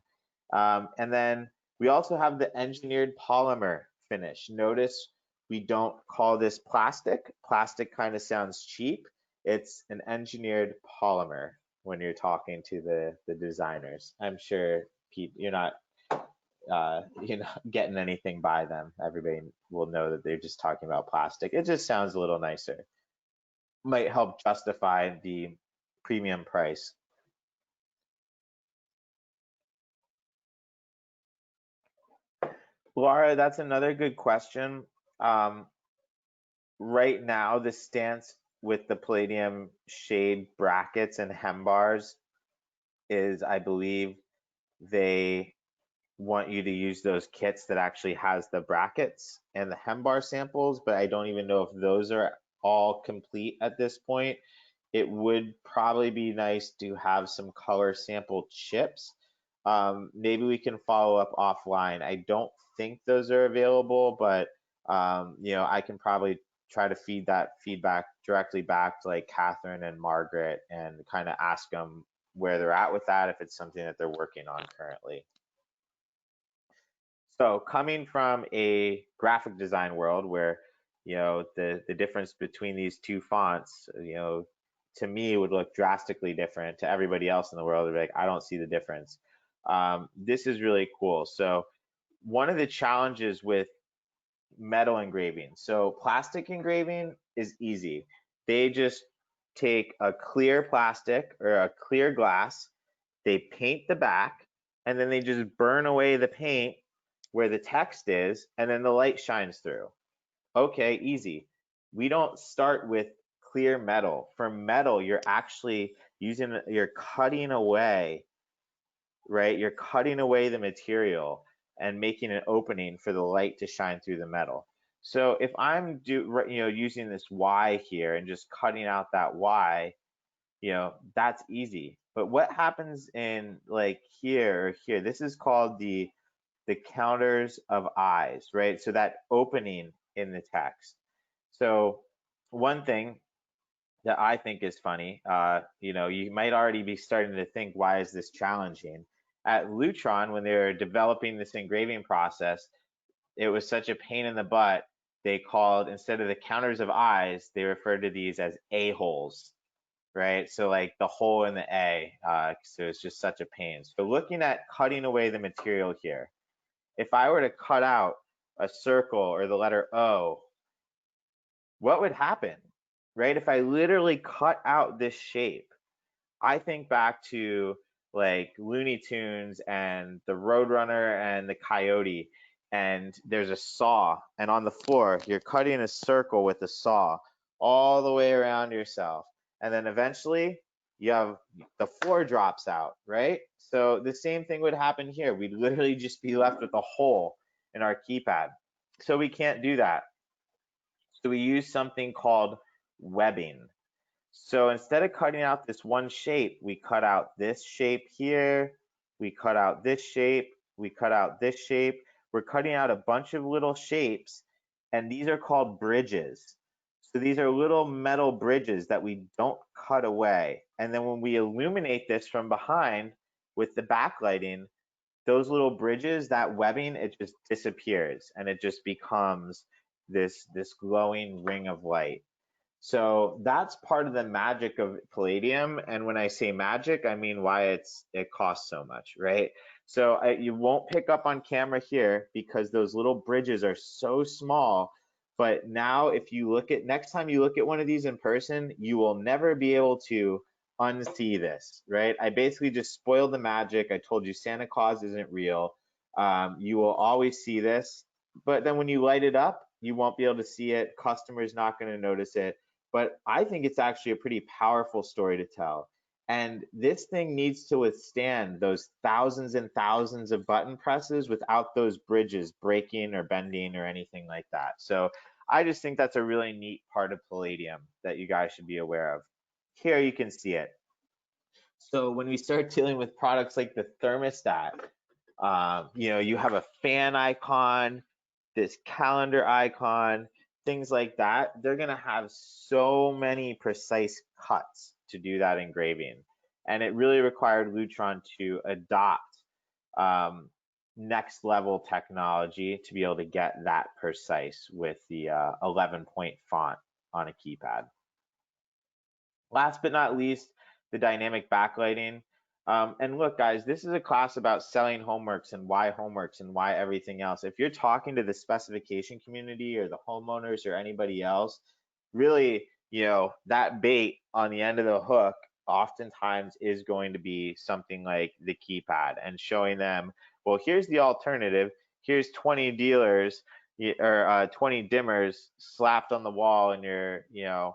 And then we also have the engineered polymer finish. Notice we don't call this plastic. Plastic kind of sounds cheap. It's an engineered polymer when you're talking to the designers. I'm sure you're not getting anything by them. Everybody will know that they're just talking about plastic. It just sounds a little nicer. Might help justify the premium price. Laura, that's another good question. Um, right now, the stance with the palladium shade brackets and hem bars is, I believe, they want you to use those kits that actually has the brackets and the hem bar samples, but I don't even know if those are all complete at this point. It would probably be nice to have some color sample chips. Maybe we can follow up offline. I don't think those are available, but I can probably try to feed that feedback directly back to like Catherine and Margaret and kind of ask them where they're at with that if it's something that they're working on currently. So coming from a graphic design world where, the difference between these two fonts, to me would look drastically different. To everybody else in the world, they're like, I don't see the difference. This is really cool. So one of the challenges with metal engraving, so plastic engraving is easy. They just take a clear plastic or a clear glass, they paint the back, and then they just burn away the paint where the text is, and then the light shines through. Okay, easy. We don't start with clear metal. For metal, you're cutting away, right? You're cutting away the material and making an opening for the light to shine through the metal. So if I'm using this Y here and just cutting out that Y, that's easy. But what happens in like here or here? This is called the counters of eyes, right? So that opening in the text. So one thing that I think is funny, you might already be starting to think, why is this challenging? At Lutron, when they were developing this engraving process, it was such a pain in the butt they called, instead of the counters of eyes, they referred to these as A-holes, right? So like the hole in the A, so it's just such a pain. So looking at cutting away the material here, if I were to cut out a circle or the letter O, what would happen, right? If I literally cut out this shape, I think back to like Looney Tunes and the Roadrunner and the Coyote, and there's a saw, and on the floor, you're cutting a circle with a saw all the way around yourself. And then eventually you have the floor drops out, right? So the same thing would happen here. We'd literally just be left with a hole in our keypad. So we can't do that. So we use something called webbing. So instead of cutting out this one shape, we cut out this shape here, we cut out this shape, we cut out this shape. We're cutting out a bunch of little shapes, and these are called bridges. So these are little metal bridges that we don't cut away. And then when we illuminate this from behind with the backlighting, those little bridges, that webbing, it just disappears and it just becomes this glowing ring of light. So that's part of the magic of Palladium. And when I say magic, I mean why it costs so much, right? So you won't pick up on camera here because those little bridges are so small. But now if you look at, next time you look at one of these in person, you will never be able to unsee this, right? I basically just spoiled the magic. I told you Santa Claus isn't real. You will always see this, but then when you light it up, you won't be able to see it. Customers not going to notice it. But I think it's actually a pretty powerful story to tell. And this thing needs to withstand those thousands and thousands of button presses without those bridges breaking or bending or anything like that. So I just think that's a really neat part of Palladium that you guys should be aware of. Here you can see it. So when we start dealing with products like the thermostat, you have a fan icon, this calendar icon, things like that. They're gonna have so many precise cuts to do that engraving, and it really required Lutron to adopt um, next level technology to be able to get that precise with the 11-point font on a keypad. Last but not least, the dynamic backlighting. And look, guys, this is a class about selling HomeWorks and why everything else. If you're talking to the specification community or the homeowners or anybody else, really, that bait on the end of the hook oftentimes is going to be something like the keypad and showing them, well, here's the alternative. Here's 20 dealers or 20 dimmers slapped on the wall in your, $1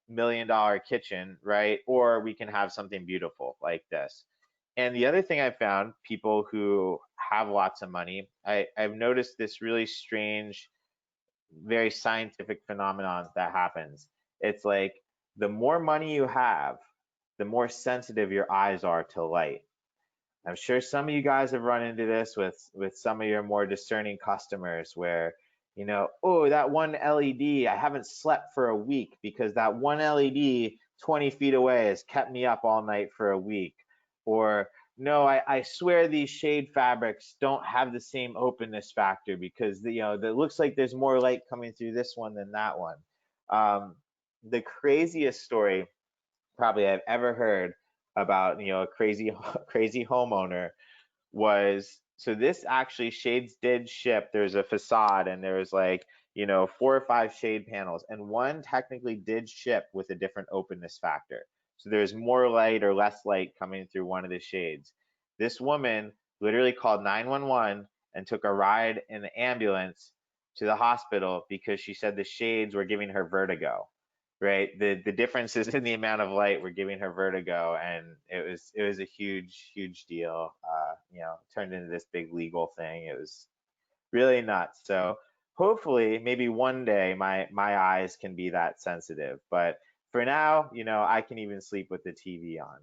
million kitchen, right? Or we can have something beautiful like this. And the other thing I found, people who have lots of money, I've noticed this really strange, very scientific phenomenon that happens. It's like the more money you have, the more sensitive your eyes are to light. I'm sure some of you guys have run into this with some of your more discerning customers where, oh, that one LED, I haven't slept for a week because that one LED 20 feet away has kept me up all night for a week. Or, no, I swear these shade fabrics don't have the same openness factor because, it looks like there's more light coming through this one than that one. The craziest story probably I've ever heard about a crazy crazy homeowner was, so this actually shades did ship. There's a facade and there's like 4 or 5 shade panels, and one technically did ship with a different openness factor, so there's more light or less light coming through one of the shades. This woman literally called 911 and took a ride in the ambulance to the hospital because she said the shades were giving her vertigo, right? The differences in the amount of light were giving her vertigo, and it was a huge deal. Turned into this big legal thing. It was really nuts. So hopefully, maybe one day my eyes can be that sensitive. But for now, I can even sleep with the TV on.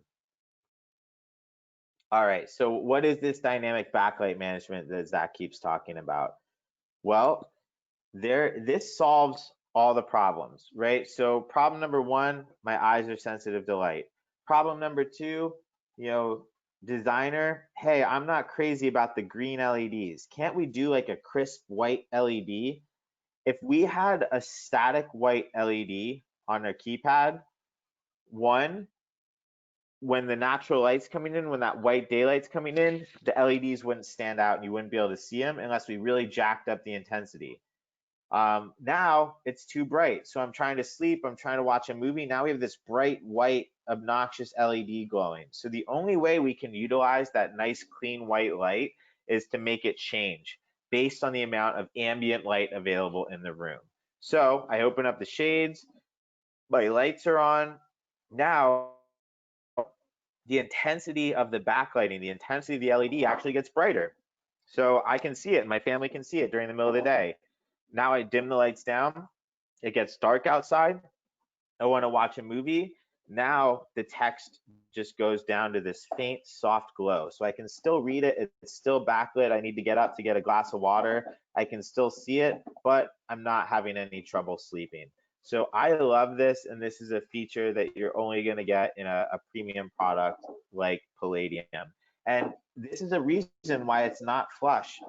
All right. So what is this dynamic backlight management that Zach keeps talking about? Well, this solves all the problems, right? So problem number one, my eyes are sensitive to light. Problem number two, designer, hey, I'm not crazy about the green LEDs. Can't we do like a crisp white LED? if we had a static white LED on our keypad, one, when the natural light's coming in, when that white daylight's coming in, the LEDs wouldn't stand out and you wouldn't be able to see them unless we really jacked up the intensity. Now it's too bright. So I'm trying to sleep, I'm trying to watch a movie. Now we have this bright, white, obnoxious LED glowing. So the only way we can utilize that nice, clean white light is to make it change based on the amount of ambient light available in the room. So I open up the shades, my lights are on. Now the intensity of the backlighting, the intensity of the LED actually gets brighter. So I can see it and my family can see it during the middle of the day. Now I dim the lights down, it gets dark outside, I want to watch a movie. Now the text just goes down to this faint, soft glow. So I can still read it. It's still backlit. I need to get up to get a glass of water. I can still see it, but I'm not having any trouble sleeping. So I love this, and this is a feature that you're only going to get in a premium product like Palladium. And this is a reason why it's not flush.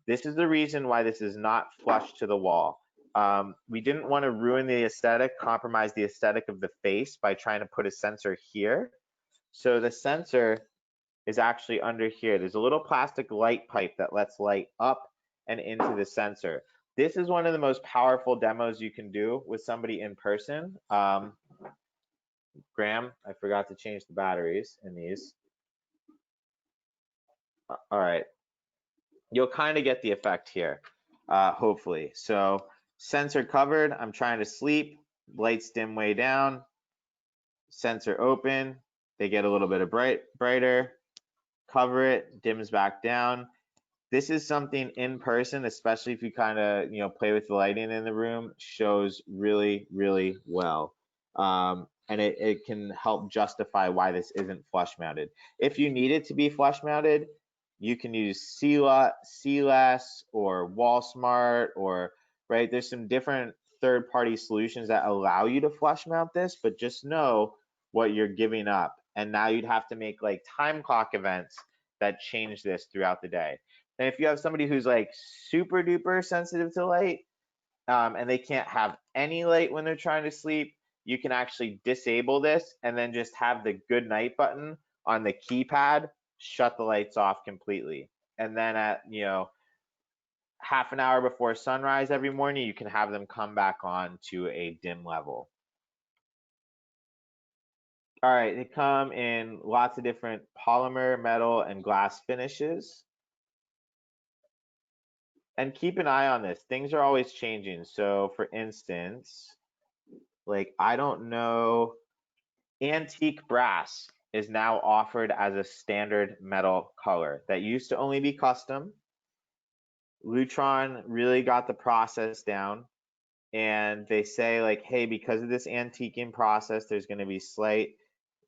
This is the reason why this is not flush to the wall. We didn't want to ruin the aesthetic, compromise the aesthetic of the face by trying to put a sensor here. So the sensor is actually under here. There's a little plastic light pipe that lets light up and into the sensor. This is one of the most powerful demos you can do with somebody in person. Graham, I forgot to change the batteries in these. All right. You'll kind of get the effect here, hopefully. So sensor covered, I'm trying to sleep, lights dim way down, sensor open, they get a little bit of brighter, cover it, dims back down. This is something in person, especially if you kind of play with the lighting in the room, shows really, really well. And it can help justify why this isn't flush mounted. If you need it to be flush mounted, you can use CLES or WallSmart, or right, there's some different third-party solutions that allow you to flush mount this, but just know what you're giving up. And now you'd have to make like time clock events that change this throughout the day. And if you have somebody who's like super duper sensitive to light, and they can't have any light when they're trying to sleep, you can actually disable this and then just have the good night button on the keypad shut the lights off completely. And then at half an hour before sunrise every morning, you can have them come back on to a dim level. All right, they come in lots of different polymer, metal, and glass finishes. And keep an eye on this. Things are always changing. So for instance, like I don't know, antique brass is now offered as a standard metal color that used to only be custom. Lutron really got the process down, and they say like, hey, because of this antiquing process, there's going to be slight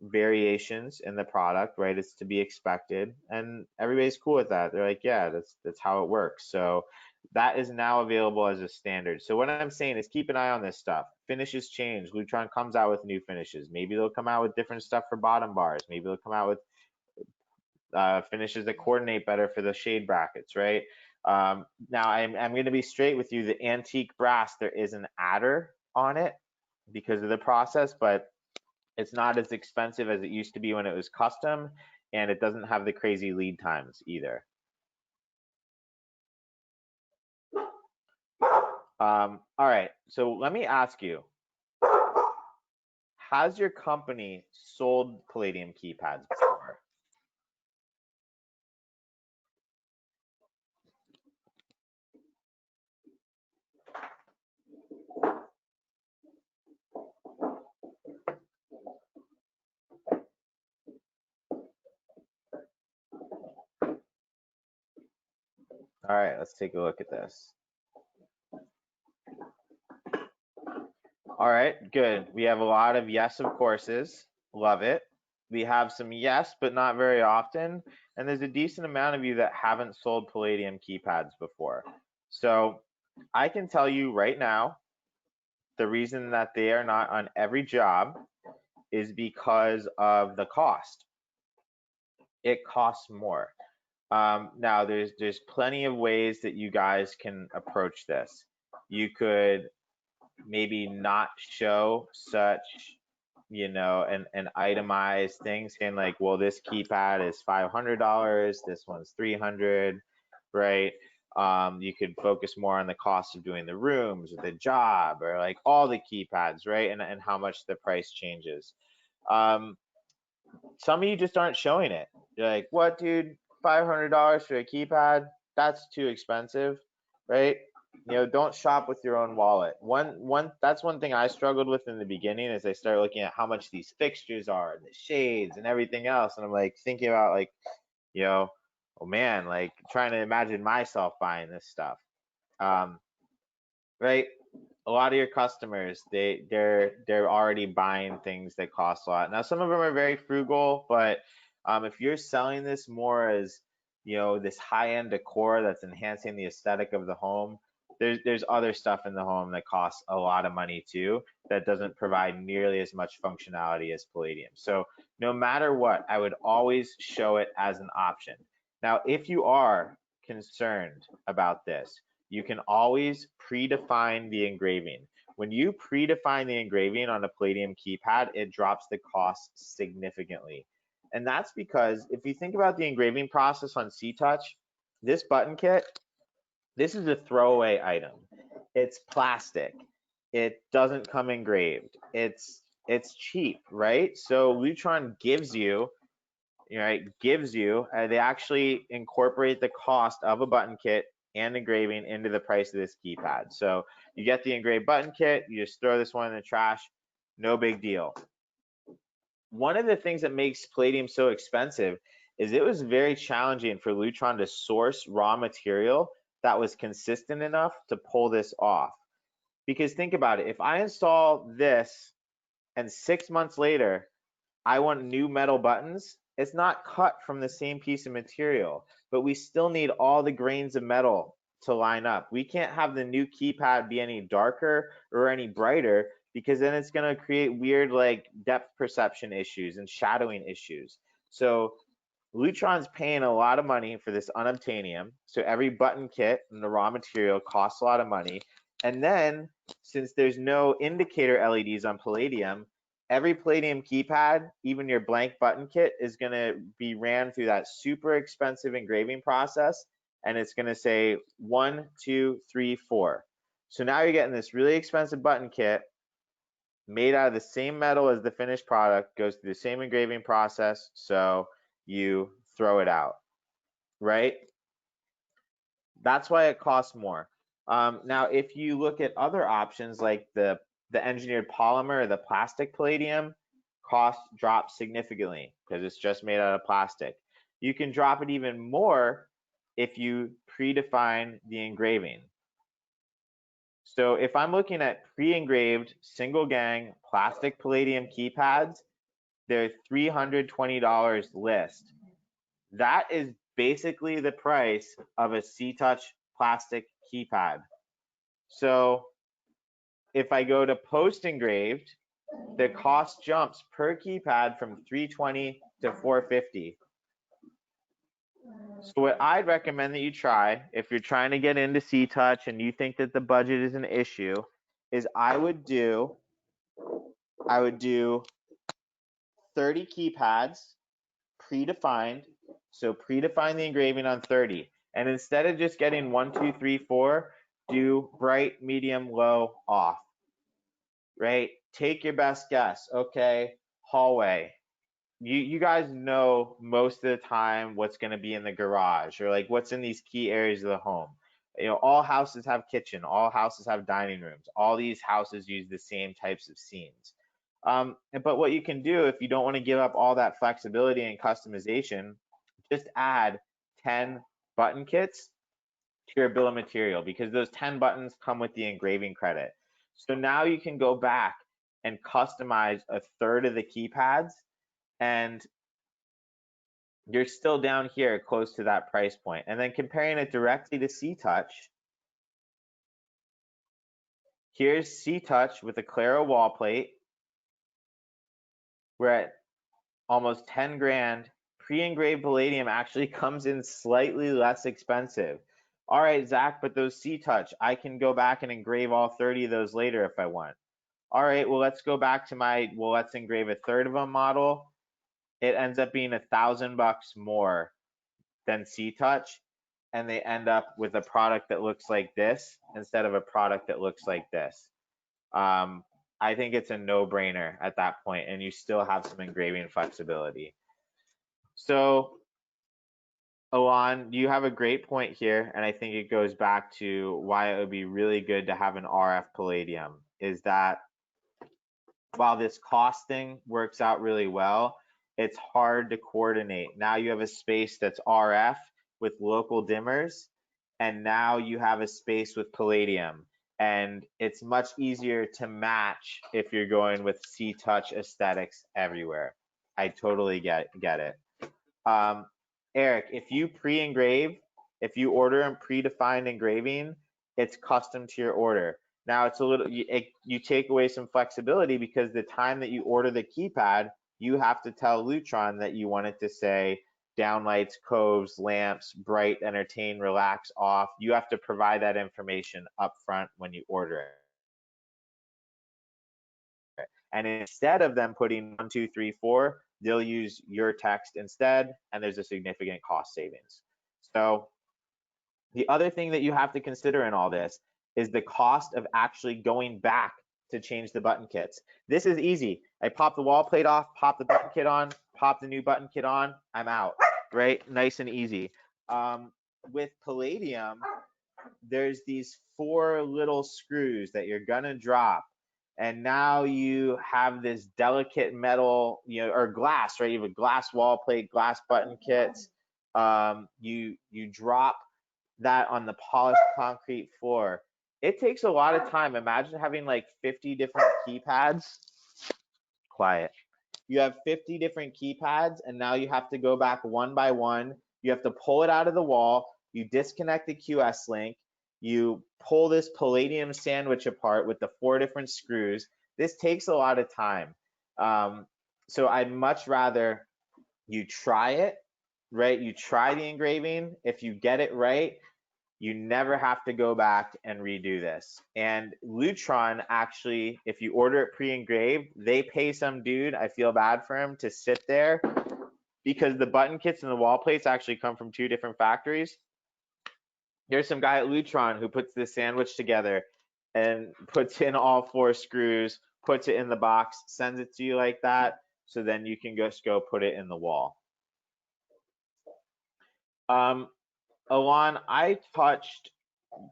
variations in the product, right? It's to be expected, and everybody's cool with that. They're like, yeah, that's how it works. So that is now available as a standard. So what I'm saying is keep an eye on this stuff. Finishes change. Lutron comes out with new finishes. Maybe they'll come out with different stuff for bottom bars. Maybe they'll come out with finishes that coordinate better for the shade brackets, right? Now I'm going to be straight with you. The antique brass, there is an adder on it because of the process, but it's not as expensive as it used to be when it was custom, and it doesn't have the crazy lead times either. All right, so let me ask you, has your company sold Palladium keypads before? All right, let's take a look at this. All right, good. We have a lot of yes, of courses. Love it. We have some yes, but not very often. And there's a decent amount of you that haven't sold Palladium keypads before. So I can tell you right now, the reason that they are not on every job is because of the cost. It costs more. Now, there's plenty of ways that you guys can approach this. you could maybe not show such, an itemized thing saying like, well, this keypad is $500, this one's $300, right? You could focus more on the cost of doing the rooms or the job or like all the keypads, right? And how much the price changes. Some of you just aren't showing it. You're like, what, dude? $500 for a keypad? That's too expensive, right? Don't shop with your own wallet. That's one thing I struggled with in the beginning is I started looking at how much these fixtures are and the shades and everything else. And I'm like thinking about like, oh man, like trying to imagine myself buying this stuff. Right? A lot of your customers, they're already buying things that cost a lot. Now, some of them are very frugal, but if you're selling this more as this high-end decor that's enhancing the aesthetic of the home, there's other stuff in the home that costs a lot of money too that doesn't provide nearly as much functionality as Palladium. So no matter what, I would always show it as an option. Now, if you are concerned about this, you can always predefine the engraving. When you predefine the engraving on a Palladium keypad, it drops the cost significantly. And that's because if you think about the engraving process on C-Touch, this button kit, this is a throwaway item. It's plastic. It doesn't come engraved. It's cheap, right? So Lutron gives you, they actually incorporate the cost of a button kit and engraving into the price of this keypad. So you get the engraved button kit, you just throw this one in the trash, no big deal. One of the things that makes Palladium so expensive is it was very challenging for Lutron to source raw material that was consistent enough to pull this off. Because think about it, if I install this and 6 months later, I want new metal buttons, it's not cut from the same piece of material, but we still need all the grains of metal to line up. We can't have the new keypad be any darker or any brighter because then it's going to create weird like depth perception issues and shadowing issues. So Lutron's paying a lot of money for this unobtainium. So every button kit and the raw material costs a lot of money. And then since there's no indicator LEDs on Palladium, every Palladium keypad, even your blank button kit, is going to be ran through that super expensive engraving process. And it's going to say 1, 2, 3, 4. So now you're getting this really expensive button kit made out of the same metal as the finished product, goes through the same engraving process. So you throw it out, right? That's why it costs more. Now, if you look at other options like the engineered polymer or the plastic Palladium, cost drops significantly because it's just made out of plastic. You can drop it even more if you predefine the engraving. So if I'm looking at pre-engraved single gang plastic Palladium keypads, they're $320 list. That is basically the price of a C-Touch plastic keypad. So if I go to post engraved, the cost jumps per keypad from $320 to $450. So what I'd recommend that you try, if you're trying to get into C-Touch and you think that the budget is an issue, is I would do 30 keypads predefined. So predefine the engraving on 30. And instead of just getting 1, 2, 3, 4, do bright, medium, low, off. Right? Take your best guess. Okay, hallway. You guys know most of the time what's going to be in the garage or like what's in these key areas of the home. All houses have kitchen, all houses have dining rooms, all these houses use the same types of scenes. But what you can do if you don't want to give up all that flexibility and customization, just add 10 button kits to your bill of material because those 10 buttons come with the engraving credit. So now you can go back and customize a third of the keypads and you're still down here close to that price point. And then comparing it directly to C-Touch, here's C-Touch with a Claro wall plate. We're at almost 10 grand. Pre-engraved Palladium actually comes in slightly less expensive. All right, Zach, but those C-Touch, I can go back and engrave all 30 of those later if I want. All right, well, let's go back to let's engrave a third of a model. It ends up being $1,000 more than C-Touch, and they end up with a product that looks like this instead of a product that looks like this. I think it's a no-brainer at that point, and you still have some engraving flexibility. So, Alon, you have a great point here, and I think it goes back to why it would be really good to have an RF Palladium, is that while this costing works out really well, it's hard to coordinate. Now you have a space that's RF with local dimmers, and now you have a space with Palladium. And it's much easier to match if you're going with C-Touch aesthetics everywhere. I totally get it. Eric, if you pre-engrave, if you order a predefined engraving, it's custom to your order. Now it's a little, you take away some flexibility because the time that you order the keypad, you have to tell Lutron that you want it to say downlights, coves, lamps, bright, entertain, relax, off. You have to provide that information up front when you order it. And instead of them putting 1, 2, 3, 4, they'll use your text instead, and there's a significant cost savings. So the other thing that you have to consider in all this is the cost of actually going back to change the button kits. This is easy. I pop the wall plate off, pop the button kit on, pop the new button kit on, I'm out, right? Nice and easy. With Palladium, there's these 4 little screws that you're gonna drop, and now you have this delicate metal, or glass, right? You have a glass wall plate, glass button kits. You drop that on the polished concrete floor. It takes a lot of time. Imagine having like 50 different keypads. Quiet. You have 50 different keypads, and now you have to go back one by one. You have to pull it out of the wall. You disconnect the QS link. You pull this Palladium sandwich apart with the 4 different screws. This takes a lot of time. So I'd much rather you try it, right? You try the engraving. If you get it right, you never have to go back and redo this. And Lutron actually, if you order it pre-engraved, they pay some dude, I feel bad for him, to sit there because the button kits and the wall plates actually come from 2 different factories. Here's some guy at Lutron who puts this sandwich together and puts in all 4 screws, puts it in the box, sends it to you like that, so then you can just go put it in the wall. Alon, I touched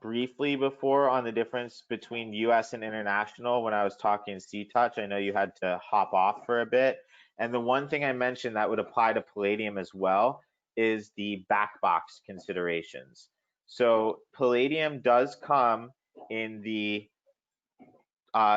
briefly before on the difference between US and international when I was talking C-Touch. I know you had to hop off for a bit. And the one thing I mentioned that would apply to Palladium as well is the backbox considerations. So Palladium does come in the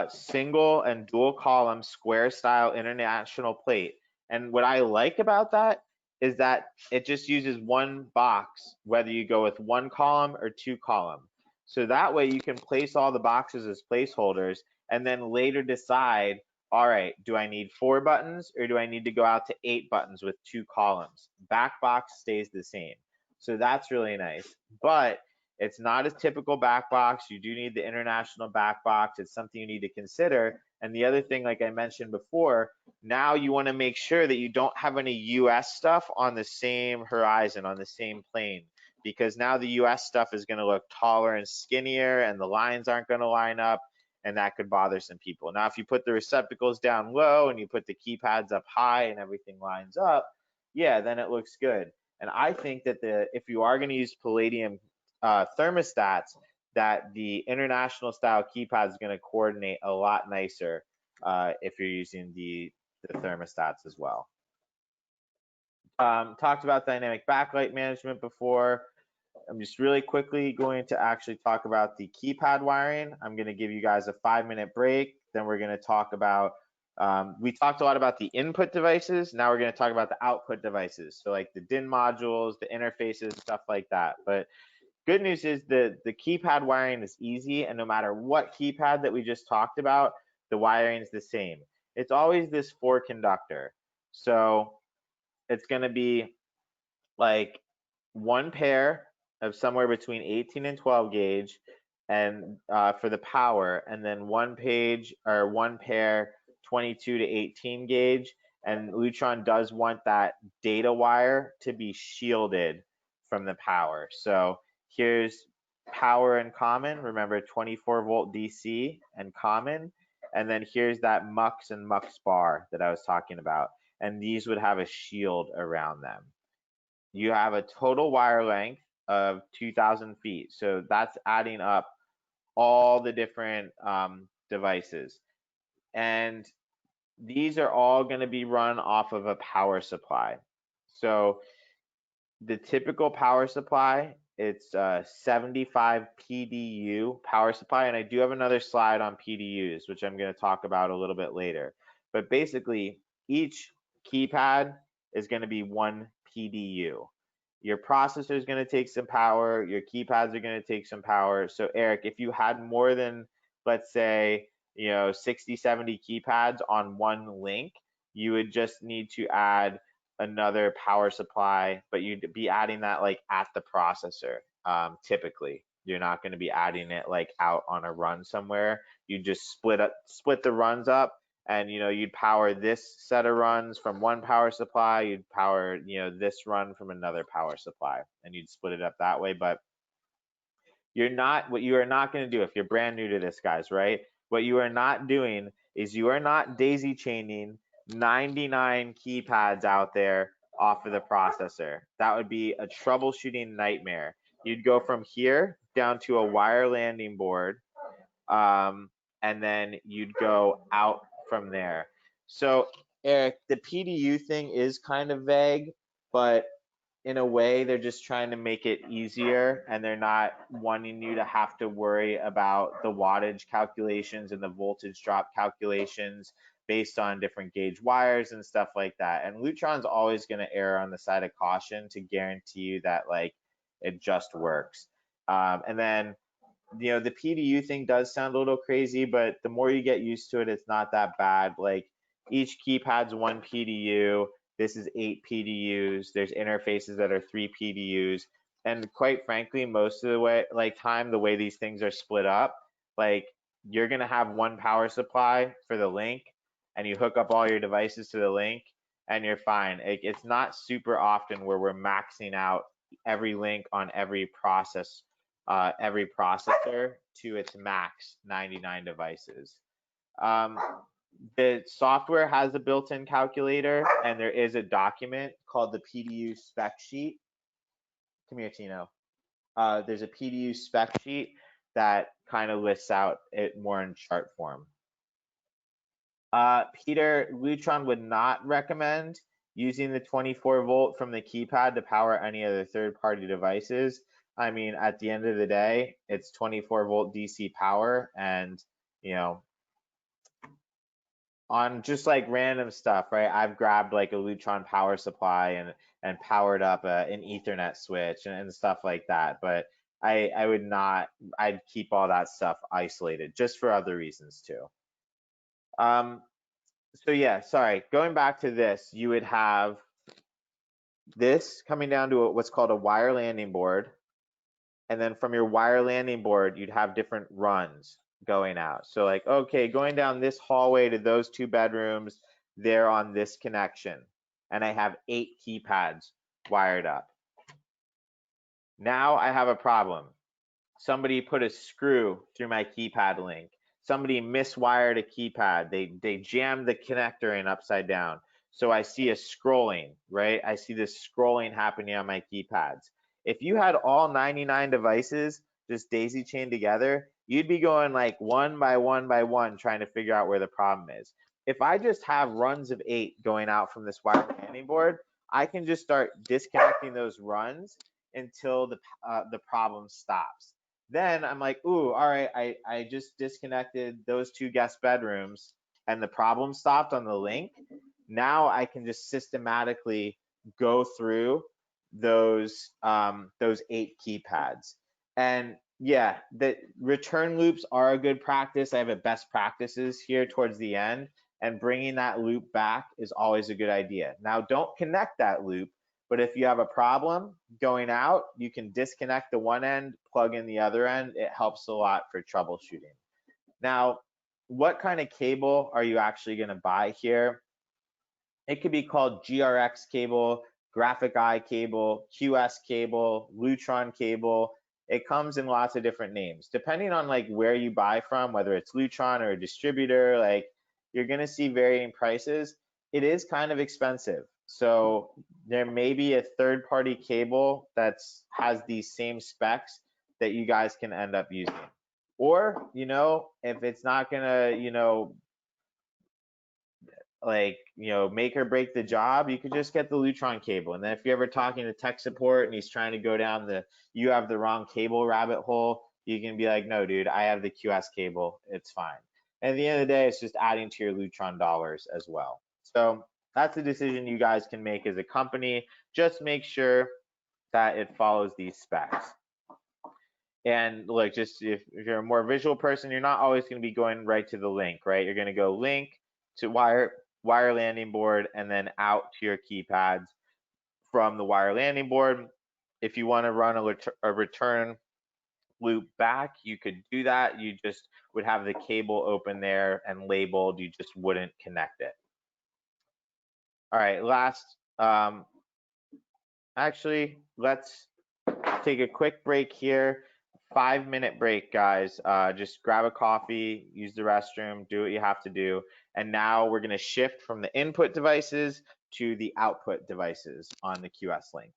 single and dual column square style international plate. And what I like about that is that it just uses one box, whether you go with 1 column or 2 column. So that way you can place all the boxes as placeholders and then later decide, all right, do I need 4 buttons or do I need to go out to 8 buttons with 2 columns? Back box stays the same. So that's really nice. But it's not a typical back box. You do need the international back box. It's something you need to consider. And the other thing, like I mentioned before, now you want to make sure that you don't have any US stuff on the same horizon, on the same plane, because now the US stuff is going to look taller and skinnier and the lines aren't going to line up, and that could bother some people. Now, if you put the receptacles down low and you put the keypads up high and everything lines up, yeah, then it looks good. And I think that if you are going to use Palladium thermostats, that the international style keypad is going to coordinate a lot nicer if you're using the thermostats as well. Talked about dynamic backlight management before. I'm just really quickly going to actually talk about the keypad wiring. I'm going to give you guys a 5-minute break. Then we're going to talk about, we talked a lot about the input devices. Now we're going to talk about the output devices. So like the DIN modules, the interfaces, stuff like that. But good news is the keypad wiring is easy, and no matter what keypad that we just talked about, the wiring is the same. It's always this 4 conductor. So it's going to be like 1 pair of somewhere between 18 and 12 gauge, and for the power, and then one pair 22 to 18 gauge. And Lutron does want that data wire to be shielded from the power. So here's power and common. Remember, 24-volt DC and common. And then here's that mux and mux bar that I was talking about. And these would have a shield around them. You have a total wire length of 2,000 feet. So that's adding up all the different devices. And these are all going to be run off of a power supply. So the typical power supply, it's 75 PDU power supply. And I do have another slide on PDUs, which I'm going to talk about a little bit later. But basically, each keypad is going to be 1 PDU. Your processor is going to take some power. Your keypads are going to take some power. So Eric, if you had more than, let's say, 60, 70 keypads on one link, you would just need to add another power supply, but you'd be adding that like at the processor. Typically, you're not going to be adding it like out on a run somewhere. You just split the runs up, and you'd power this set of runs from one power supply. You'd power this run from another power supply, and you'd split it up that way. But what you are not going to do if you're brand new to this, guys, right? What you are not doing is you are not daisy chaining 99 keypads out there off of the processor. That would be a troubleshooting nightmare. You'd go from here down to a wire landing board, and then you'd go out from there. So Eric, the PDU thing is kind of vague, but in a way, they're just trying to make it easier, and they're not wanting you to have to worry about the wattage calculations and the voltage drop calculations based on different gauge wires and stuff like that. And Lutron's always going to err on the side of caution to guarantee you that like it just works. And then the PDU thing does sound a little crazy, but the more you get used to it, it's not that bad. Like each keypad's 1 PDU. This is 8 PDUs. There's interfaces that are 3 PDUs. And quite frankly, most of the way, the way these things are split up, like you're gonna have one power supply for the link, and you hook up all your devices to the link, and you're fine. It's not super often where we're maxing out every link on every processor to its max 99 devices. The software has a built-in calculator, and there is a document called the PDU spec sheet. Come here, Tino. There's a PDU spec sheet that kind of lists out it more in chart form. Peter, Lutron would not recommend using the 24-volt from the keypad to power any other third-party devices. I mean, at the end of the day, it's 24-volt DC power, and on just like random stuff, right? I've grabbed like a Lutron power supply and powered up an Ethernet switch and stuff like that. But I'd keep all that stuff isolated just for other reasons too. So yeah, sorry, going back to this, you would have this coming down to what's called a wire landing board. And then from your wire landing board, you'd have different runs going out. So like, okay, going down this hallway to those 2 bedrooms, they're on this connection. And I have 8 keypads wired up. Now I have a problem. Somebody put a screw through my keypad link. Somebody miswired a keypad. They jammed the connector in upside down. So I see a scrolling, right? I see this scrolling happening on my keypads. If you had all 99 devices just daisy chained together, you'd be going like one by one trying to figure out where the problem is. If I just have runs of 8 going out from this wire landing board, I can just start disconnecting those runs until the problem stops. Then I'm like, ooh, all right, I just disconnected those 2 guest bedrooms and the problem stopped on the link. Now I can just systematically go through those 8 keypads. And yeah, the return loops are a good practice. I have a best practices here towards the end, and bringing that loop back is always a good idea. Now don't connect that loop, But if you have a problem going out, you can disconnect the one end, plug in the other end. It helps a lot for troubleshooting. Now, what kind of cable are you actually going to buy here? It could be called GRX cable, graphic eye cable, QS cable, Lutron cable. It comes in lots of different names. Depending on like where you buy from, whether it's Lutron or a distributor, like you're gonna see varying prices. It is kind of expensive. So there may be a third-party cable that has these same specs that you guys can end up using. Or, if it's not gonna, make or break the job, you could just get the Lutron cable. And then if you're ever talking to tech support and he's trying to go down you have the wrong cable rabbit hole, you can be like, no, dude, I have the QS cable. It's fine. And at the end of the day, it's just adding to your Lutron dollars as well. So that's a decision you guys can make as a company. Just make sure that it follows these specs. And look, just if you're a more visual person, you're not always going to be going right to the link, right? You're going to go link to wire landing board and then out to your keypads from the wire landing board. If you want to run a return loop back, you could do that. You just would have the cable open there and labeled. You just wouldn't connect it. All right, last, actually, let's take a quick break here. 5-minute break, guys. Just grab a coffee, use the restroom, do what you have to do. And now we're going to shift from the input devices to the output devices on the QS link.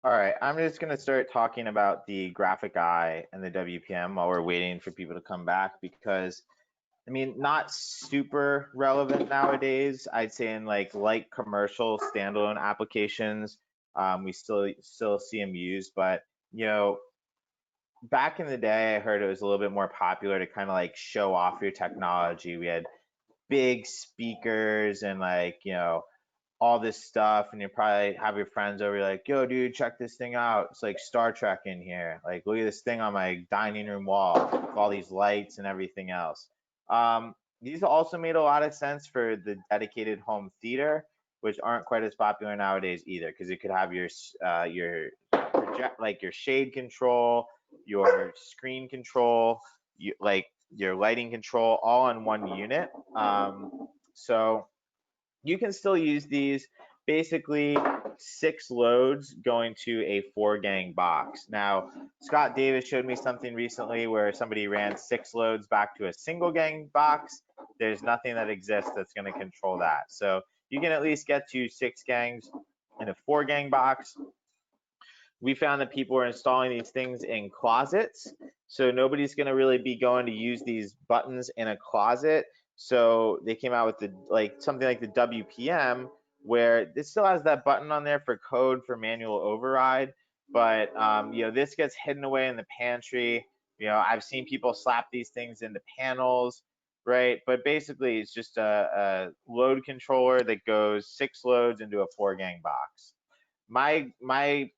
All right, I'm just going to start talking about the graphic eye and the WPM while we're waiting for people to come back because I mean, not super relevant nowadays. I'd say in like light commercial standalone applications, we still see them used, but you know, back in the day, I heard it was a little bit more popular to kind of like show off your technology. We had big speakers and like, all this stuff, and you probably have your friends over, you're like, yo, dude, check this thing out. It's like Star Trek in here. Like, look at this thing on my dining room wall with all these lights and everything else. These also made a lot of sense for the dedicated home theater, which aren't quite as popular nowadays either, because it could have like your shade control, your screen control, like your lighting control, all in one unit. So you can still use these, basically 6 loads going to a 4-gang box. Now, Scott Davis showed me something recently where somebody ran 6 loads back to a single gang box. There's nothing that exists that's going to control that. So you can at least get to 6 gangs in a 4-gang box. We found that people are installing these things in closets. So nobody's going to really be going to use these buttons in a closet. So they came out with something like the WPM, where it still has that button on there for code for manual override. But this gets hidden away in the pantry. I've seen people slap these things into panels, right? But basically, it's just a load controller that goes 6 loads into a 4-gang box. My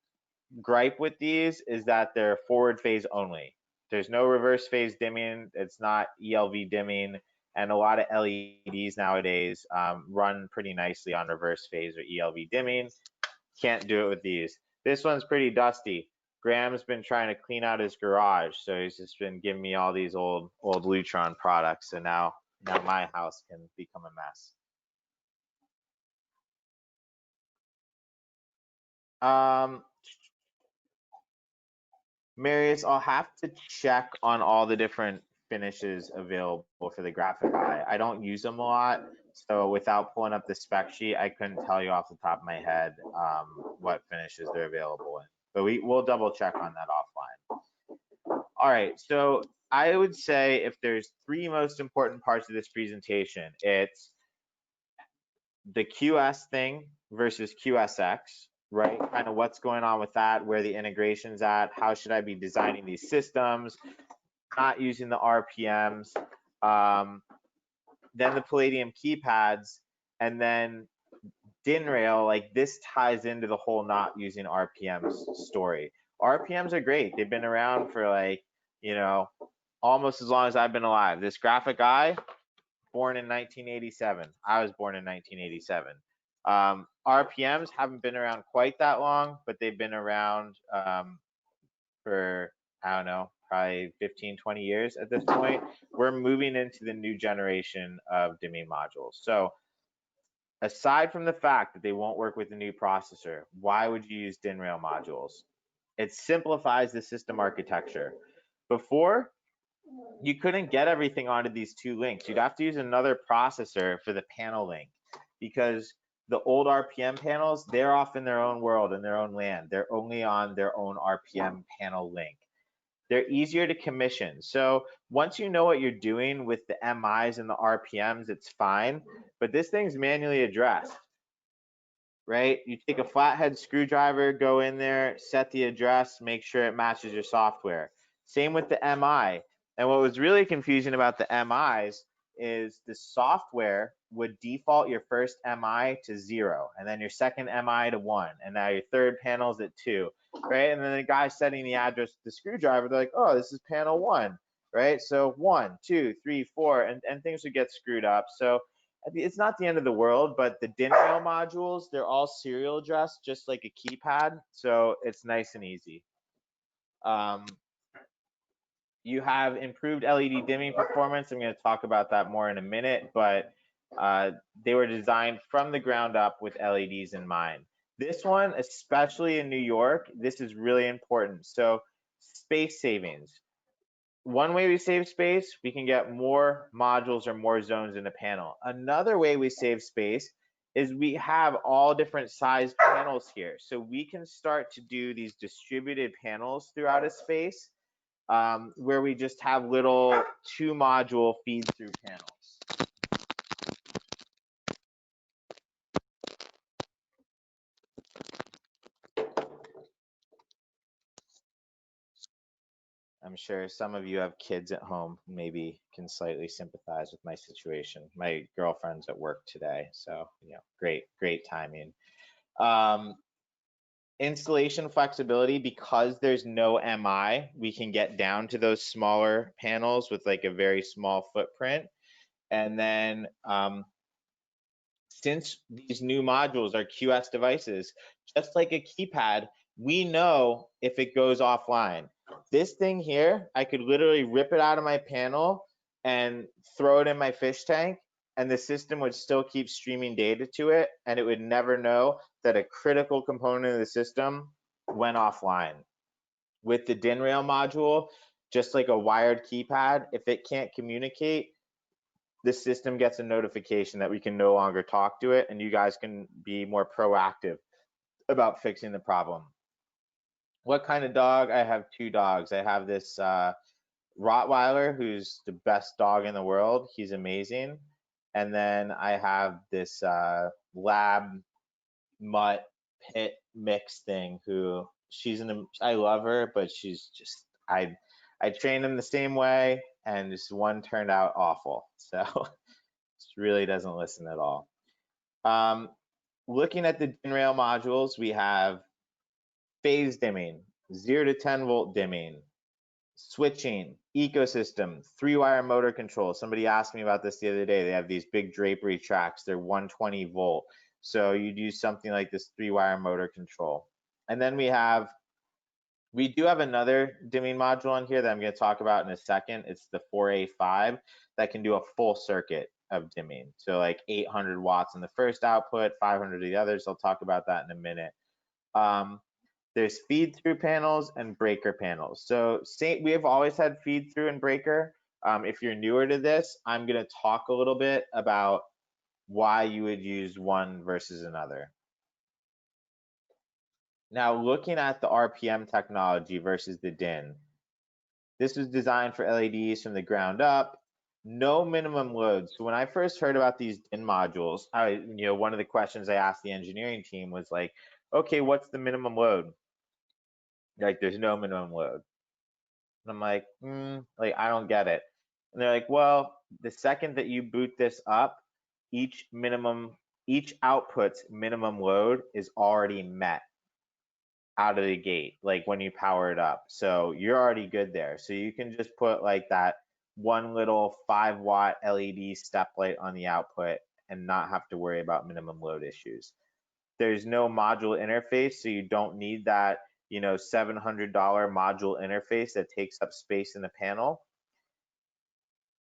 gripe with these is that they're forward phase only. There's no reverse phase dimming. It's not ELV dimming, and a lot of LEDs nowadays run pretty nicely on reverse phase or ELV dimming. Can't do it with these. This one's pretty dusty. Graham's been trying to clean out his garage, so he's just been giving me all these old Lutron products, and now my house can become a mess. Marius, I'll have to check on all the different finishes available for the graphic eye. I don't use them a lot, so without pulling up the spec sheet, I couldn't tell you off the top of my head what finishes they're available in. But we'll double check on that offline. All right, so I would say if there's 3 most important parts of this presentation, it's the QS thing versus QSX, right? Kind of what's going on with that, where the integration's at, how should I be designing these systems, not using the RPMs, then the Palladium keypads, and then DIN rail. Like, this ties into the whole not using RPMs story. RPMs are great. They've been around for almost as long as I've been alive. This graphic eye, born in 1987. I was born in 1987. RPMs haven't been around quite that long, but they've been around for, I don't know, probably 15, 20 years at this point. We're moving into the new generation of dimming modules. So aside from the fact that they won't work with the new processor, why would you use DIN rail modules? It simplifies the system architecture. Before, you couldn't get everything onto these 2 links. You'd have to use another processor for the panel link, because the old RPM panels, they're off in their own world, in their own land. They're only on their own RPM panel link. They're easier to commission. So once you know what you're doing with the MIs and the RPMs, it's fine. But this thing's manually addressed, right? You take a flathead screwdriver, go in there, set the address, make sure it matches your software. Same with the MI. And what was really confusing about the MIs is the software would default your first MI to 0, and then your second MI to 1, and now your third panel's at 2, right? And then the guy setting the address with the screwdriver, they're like, oh, this is panel 1, right? So 1, 2, 3, 4, and things would get screwed up. So it's not the end of the world, but the DIN rail modules, they're all serial addressed, just like a keypad, so it's nice and easy. You have improved LED dimming performance. I'm going to talk about that more in a minute, but they were designed from the ground up with LEDs in mind. This one, especially in New York, this is really important. So space savings. One way we save space, we can get more modules or more zones in a panel. Another way we save space is we have all different size panels here. So we can start to do these distributed panels throughout a space where we just have little 2-module feed through panels. I'm sure some of you have kids at home, maybe can slightly sympathize with my situation. My girlfriend's at work today, so great timing. Installation flexibility, because there's no MI, we can get down to those smaller panels with like a very small footprint. And then since these new modules are QS devices, just like a keypad, we know if it goes offline. This thing here, I could literally rip it out of my panel and throw it in my fish tank, and the system would still keep streaming data to it, and it would never know that a critical component of the system went offline. With the DIN rail module, just like a wired keypad, if it can't communicate, the system gets a notification that we can no longer talk to it, and you guys can be more proactive about fixing the problem. What kind of dog? I have 2 dogs. I have this Rottweiler, who's the best dog in the world. He's amazing. And then I have this lab mutt pit mix thing who I love her, but she's just, I trained him the same way, and this one turned out awful. So she really doesn't listen at all. Looking at the DIN rail modules, we have phase dimming, 0 to 10 volt dimming, switching, ecosystem, 3-wire motor control. Somebody asked me about this the other day. They have these big drapery tracks. They're 120 volt. So you'd use something like this 3-wire motor control. And then we do have another dimming module on here that I'm going to talk about in a second. It's the 4A5 that can do a full circuit of dimming. So like 800 watts in the first output, 500 of the others. I'll talk about that in a minute. There's feed through panels and breaker panels. So we have always had feed through and breaker. If you're newer to this, I'm going to talk a little bit about why you would use one versus another. Now, looking at the RPM technology versus the DIN, this was designed for LEDs from the ground up, no minimum load. So when I first heard about these DIN modules, one of the questions I asked the engineering team was like, okay, what's the minimum load? Like, there's no minimum load. And I'm like, I don't get it. And they're like, well, the second that you boot this up, each output's minimum load is already met out of the gate, like when you power it up. So you're already good there. So you can just put like that one little 5-watt LED step light on the output and not have to worry about minimum load issues. There's no module interface, so you don't need that $700 module interface that takes up space in the panel.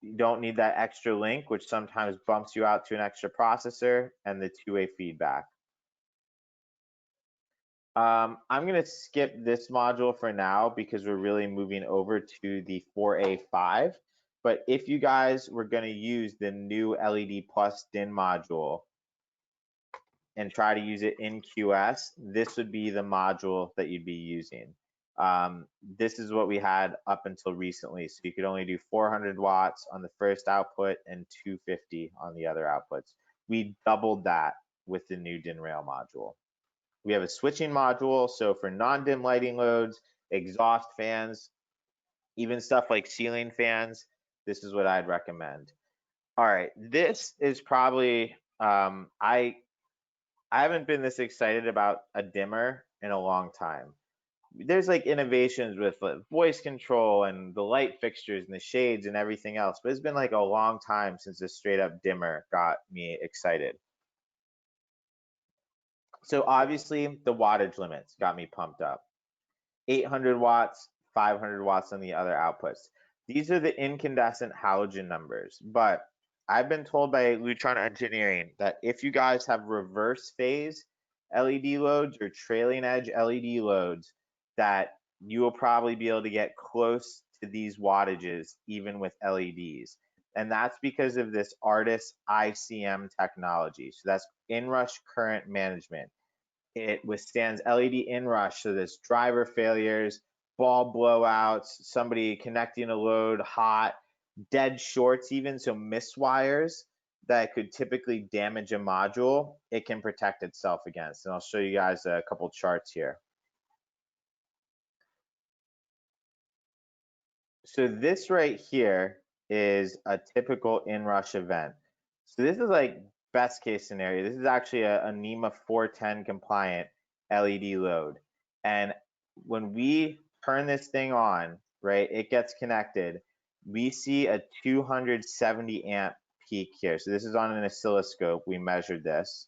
You don't need that extra link, which sometimes bumps you out to an extra processor, and the 2-way feedback. I'm going to skip this module for now because we're really moving over to the 4A5. But if you guys were going to use the new LED Plus DIN module and try to use it in QS, this would be the module that you'd be using. This is what we had up until recently. So you could only do 400 watts on the first output and 250 on the other outputs. We doubled that with the new DIN rail module. We have a switching module, so for non-dim lighting loads, exhaust fans, even stuff like ceiling fans, this is what I'd recommend. All right, this is probably, I haven't been this excited about a dimmer in a long time. There's like innovations with voice control and the light fixtures and the shades and everything else, but it's been like a long time since a straight up dimmer got me excited. So obviously the wattage limits got me pumped up. 800 watts, 500 watts on the other outputs. These are the incandescent halogen numbers, but I've been told by Lutron Engineering that if you guys have reverse phase LED loads or trailing edge LED loads, that you will probably be able to get close to these wattages even with LEDs. And that's because of this ARTIS ICM technology. So that's inrush current management. It withstands LED inrush, so this driver failures, ball blowouts, somebody connecting a load hot, dead shorts even, so miswires that could typically damage a module, it can protect itself against. And I'll show you guys a couple charts here. So this right here is a typical inrush event. So this is like best case scenario. This is actually a NEMA 410 compliant LED load. And when we turn this thing on, right, it gets connected. We see a 270 amp peak here. So this is on an oscilloscope. We measured this.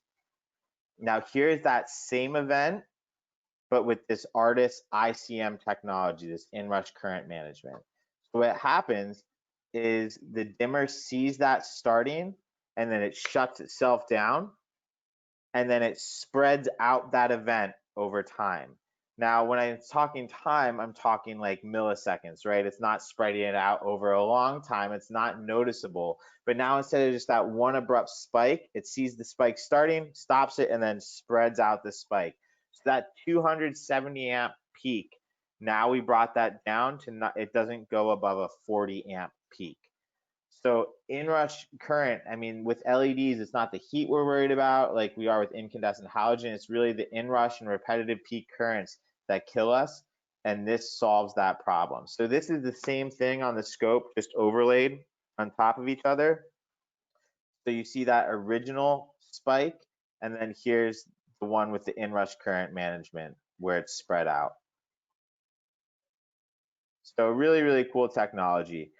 Now here's that same event, but with this ARTIS ICM technology, this inrush current management. So what happens is the dimmer sees that starting, and then it shuts itself down, and then it spreads out that event over time. Now, when I'm talking time, I'm talking like milliseconds, right? It's not spreading it out over a long time. It's not noticeable. But now instead of just that one abrupt spike, it sees the spike starting, stops it, and then spreads out the spike. So that 270 amp peak, now we brought that down to not, it doesn't go above a 40 amp peak. So inrush current, I mean, with LEDs, it's not the heat we're worried about like we are with incandescent halogen. It's really the inrush and repetitive peak currents that kill us, and this solves that problem. So this is the same thing on the scope, just overlaid on top of each other. So you see that original spike, and then here's the one with the inrush current management where it's spread out. So really, really cool technology.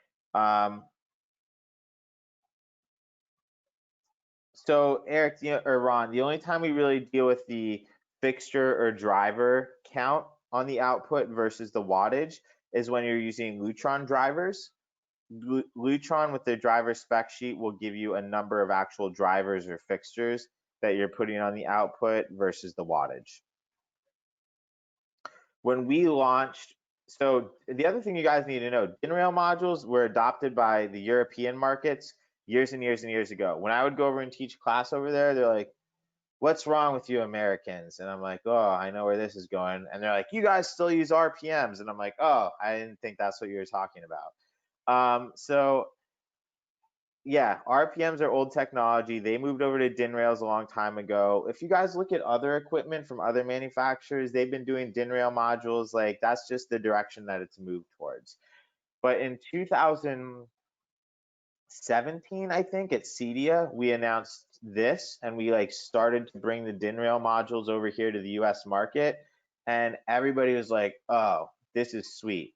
So Eric, or Ron, the only time we really deal with the fixture or driver count on the output versus the wattage is when you're using Lutron drivers. Lutron with their driver spec sheet will give you a number of actual drivers or fixtures that you're putting on the output versus the wattage. When we launched, so the other thing you guys need to know, DIN rail modules were adopted by the European markets years and years and years ago. When I would go over and teach class over there, they're like, what's wrong with you Americans? And I'm like, oh, I know where this is going. And they're like, you guys still use RPMs. And I'm like, oh, I didn't think that's what you were talking about. So yeah, RPMs are old technology. They moved over to DIN rails a long time ago. If you guys look at other equipment from other manufacturers, they've been doing DIN rail modules. Like that's just the direction that it's moved towards. But in 2017, I think at CEDIA, we announced this, and we like started to bring the DIN rail modules over here to the US market, and everybody was like, oh, this is sweet.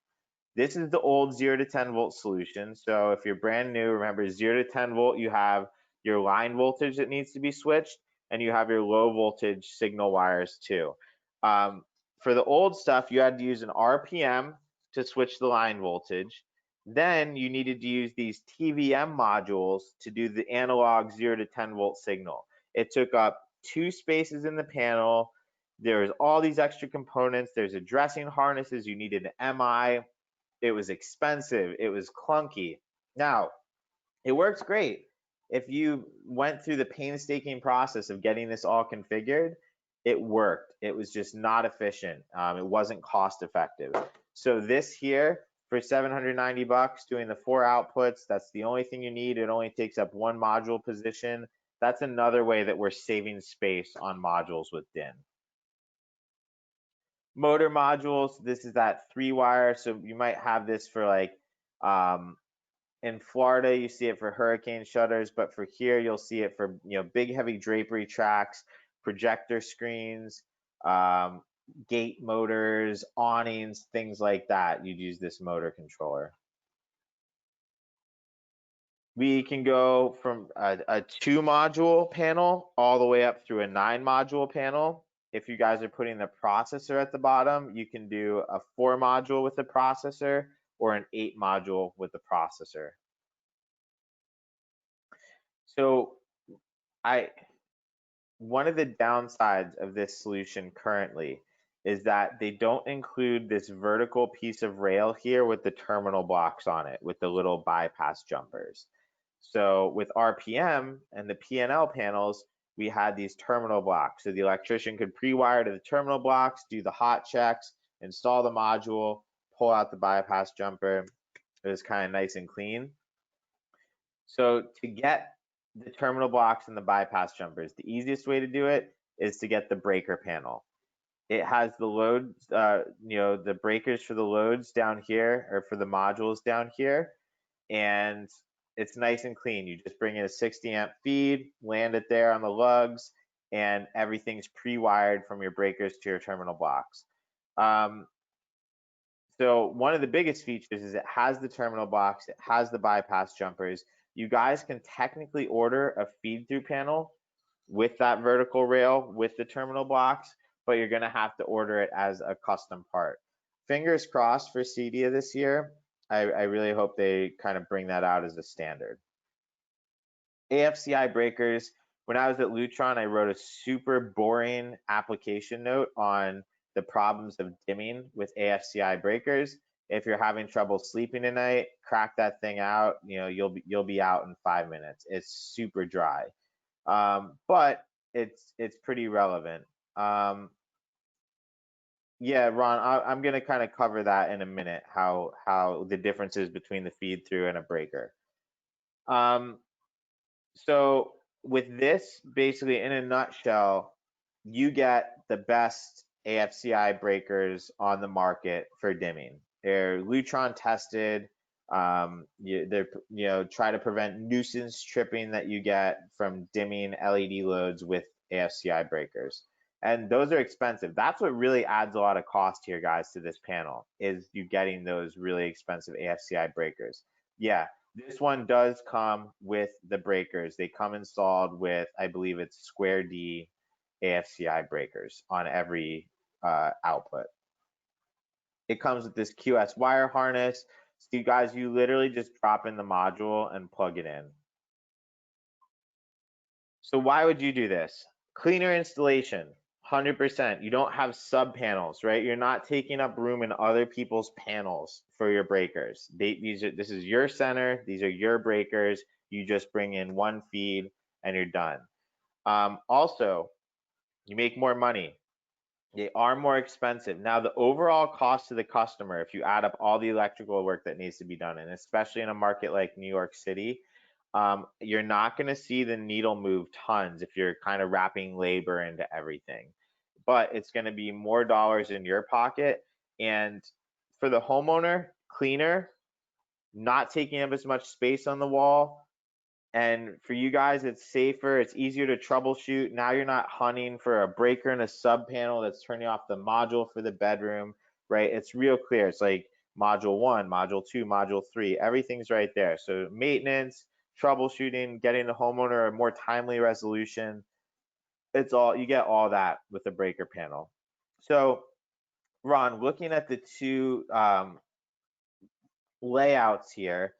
This is the old 0 to 10 volt solution. So if you're brand new, remember 0 to 10 volt, you have your line voltage that needs to be switched, and you have your low voltage signal wires too. For the old stuff, you had to use an RPM to switch the line voltage. Then you needed to use these TVM modules to do the analog 0 to 10 volt signal. It took up 2 spaces in the panel. There's all these extra components. There's addressing harnesses. You needed an MI. It was expensive. It was clunky. Now, it works great. If you went through the painstaking process of getting this all configured, it worked. It was just not efficient. It wasn't cost effective. So this here for 790 bucks doing the 4 outputs, that's the only thing you need. It only takes up 1 module position. That's another way that we're saving space on modules with DIN. Motor modules, this is that 3-wire, so you might have this for like in Florida you see it for hurricane shutters, but for here you'll see it for big heavy drapery tracks, projector screens, gate motors, awnings, things like that. You'd use this motor controller. We can go from a 2-module panel all the way up through a 9-module panel. If you guys are putting the processor at the bottom, you can do a 4-module with the processor or an 8-module with the processor. So one of the downsides of this solution currently is that they don't include this vertical piece of rail here with the terminal blocks on it, with the little bypass jumpers. So with RPM and the P&L panels, we had these terminal blocks. So the electrician could pre-wire to the terminal blocks, do the hot checks, install the module, pull out the bypass jumper. It was kind of nice and clean. So to get the terminal blocks and the bypass jumpers, the easiest way to do it is to get the breaker panel. It has the loads, the breakers for the loads down here, or for the modules down here, and it's nice and clean. You just bring in a 60 amp feed, land it there on the lugs, and everything's pre-wired from your breakers to your terminal blocks. So one of the biggest features is it has the terminal blocks, it has the bypass jumpers. You guys can technically order a feed through panel with that vertical rail with the terminal blocks, but you're gonna have to order it as a custom part. Fingers crossed for CEDIA this year. I really hope they kind of bring that out as a standard. AFCI breakers, when I was at Lutron, I wrote a super boring application note on the problems of dimming with AFCI breakers. If you're having trouble sleeping tonight, crack that thing out. You'll be out in 5 minutes. It's super dry, but it's pretty relevant. Yeah, Ron, I'm gonna kind of cover that in a minute. How the differences between the feed through and a breaker. So with this, basically in a nutshell, you get the best AFCI breakers on the market for dimming. They're Lutron tested. They're try to prevent nuisance tripping that you get from dimming LED loads with AFCI breakers. And those are expensive. That's what really adds a lot of cost here, guys, to this panel, is you getting those really expensive AFCI breakers. Yeah, this one does come with the breakers. They come installed with, I believe it's Square D AFCI breakers on every output. It comes with this QS wire harness. So you guys, you literally just drop in the module and plug it in. So why would you do this? Cleaner installation, 100%. You don't have sub panels, right? You're not taking up room in other people's panels for your breakers. This is your center. These are your breakers. You just bring in one feed and you're done. Also, you make more money. They are more expensive. Now, the overall cost to the customer, if you add up all the electrical work that needs to be done, and especially in a market like New York City, you're not going to see the needle move tons if you're kind of wrapping labor into everything. But it's going to be more dollars in your pocket. And for the homeowner, cleaner, not taking up as much space on the wall. And for you guys, it's safer, it's easier to troubleshoot. Now you're not hunting for a breaker and a sub panel that's turning off the module for the bedroom, right? It's real clear. It's like module 1, module 2, module 3, everything's right there. So maintenance, troubleshooting, getting the homeowner a more timely resolution, you get all that with the breaker panel. So Ron, looking at the two layouts here,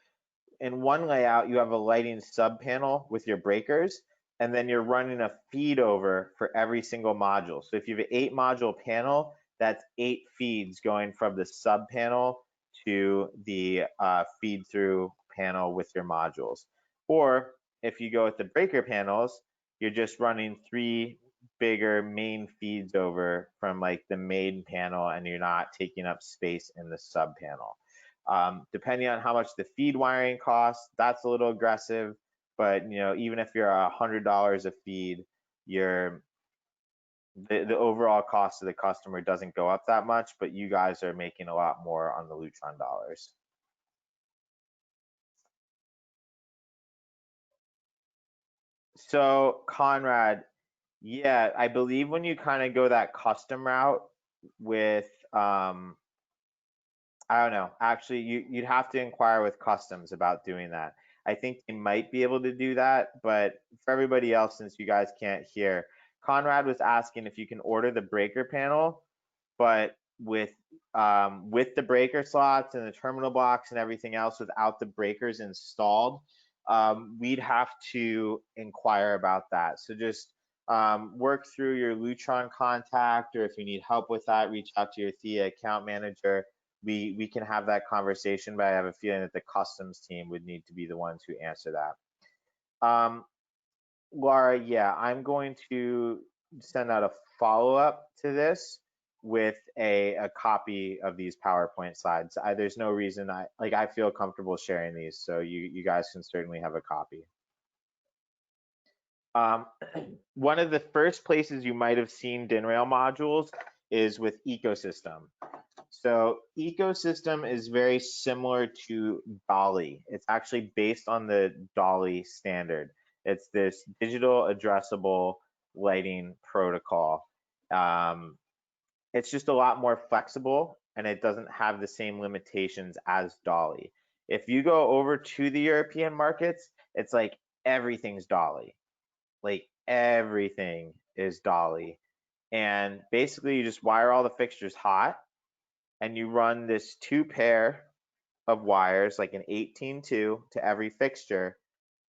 in one layout, you have a lighting sub panel with your breakers, and then you're running a feed over for every single module. So if you have an 8 module panel, that's 8 feeds going from the sub panel to the feed through panel with your modules. Or if you go with the breaker panels, you're just running 3 bigger main feeds over from like the main panel, and you're not taking up space in the sub panel. Depending on how much the feed wiring costs, that's a little aggressive, but even if you're $100 a feed, the overall cost to the customer doesn't go up that much, but you guys are making a lot more on the Lutron dollars. So Conrad, yeah, I believe when you kind of go that custom route with I don't know. Actually, you'd have to inquire with customs about doing that. I think they might be able to do that, but for everybody else, since you guys can't hear, Conrad was asking if you can order the breaker panel, but with the breaker slots and the terminal blocks and everything else without the breakers installed, we'd have to inquire about that. So just work through your Lutron contact, or if you need help with that, reach out to your Thea account manager. We can have that conversation, but I have a feeling that the customs team would need to be the ones who answer that. Laura, yeah, I'm going to send out a follow-up to this with a copy of these PowerPoint slides. There's no reason I feel comfortable sharing these, so you guys can certainly have a copy. One of the first places you might have seen DIN-Rail modules is with ecosystem. So ecosystem is very similar to Dolly. It's actually based on the Dolly standard. It's this digital addressable lighting protocol. It's just a lot more flexible and it doesn't have the same limitations as Dolly. If you go over to the European markets, it's like everything's Dolly. Like everything is Dolly. And basically you just wire all the fixtures hot and you run this 2 pair of wires, like an 18-2 to every fixture.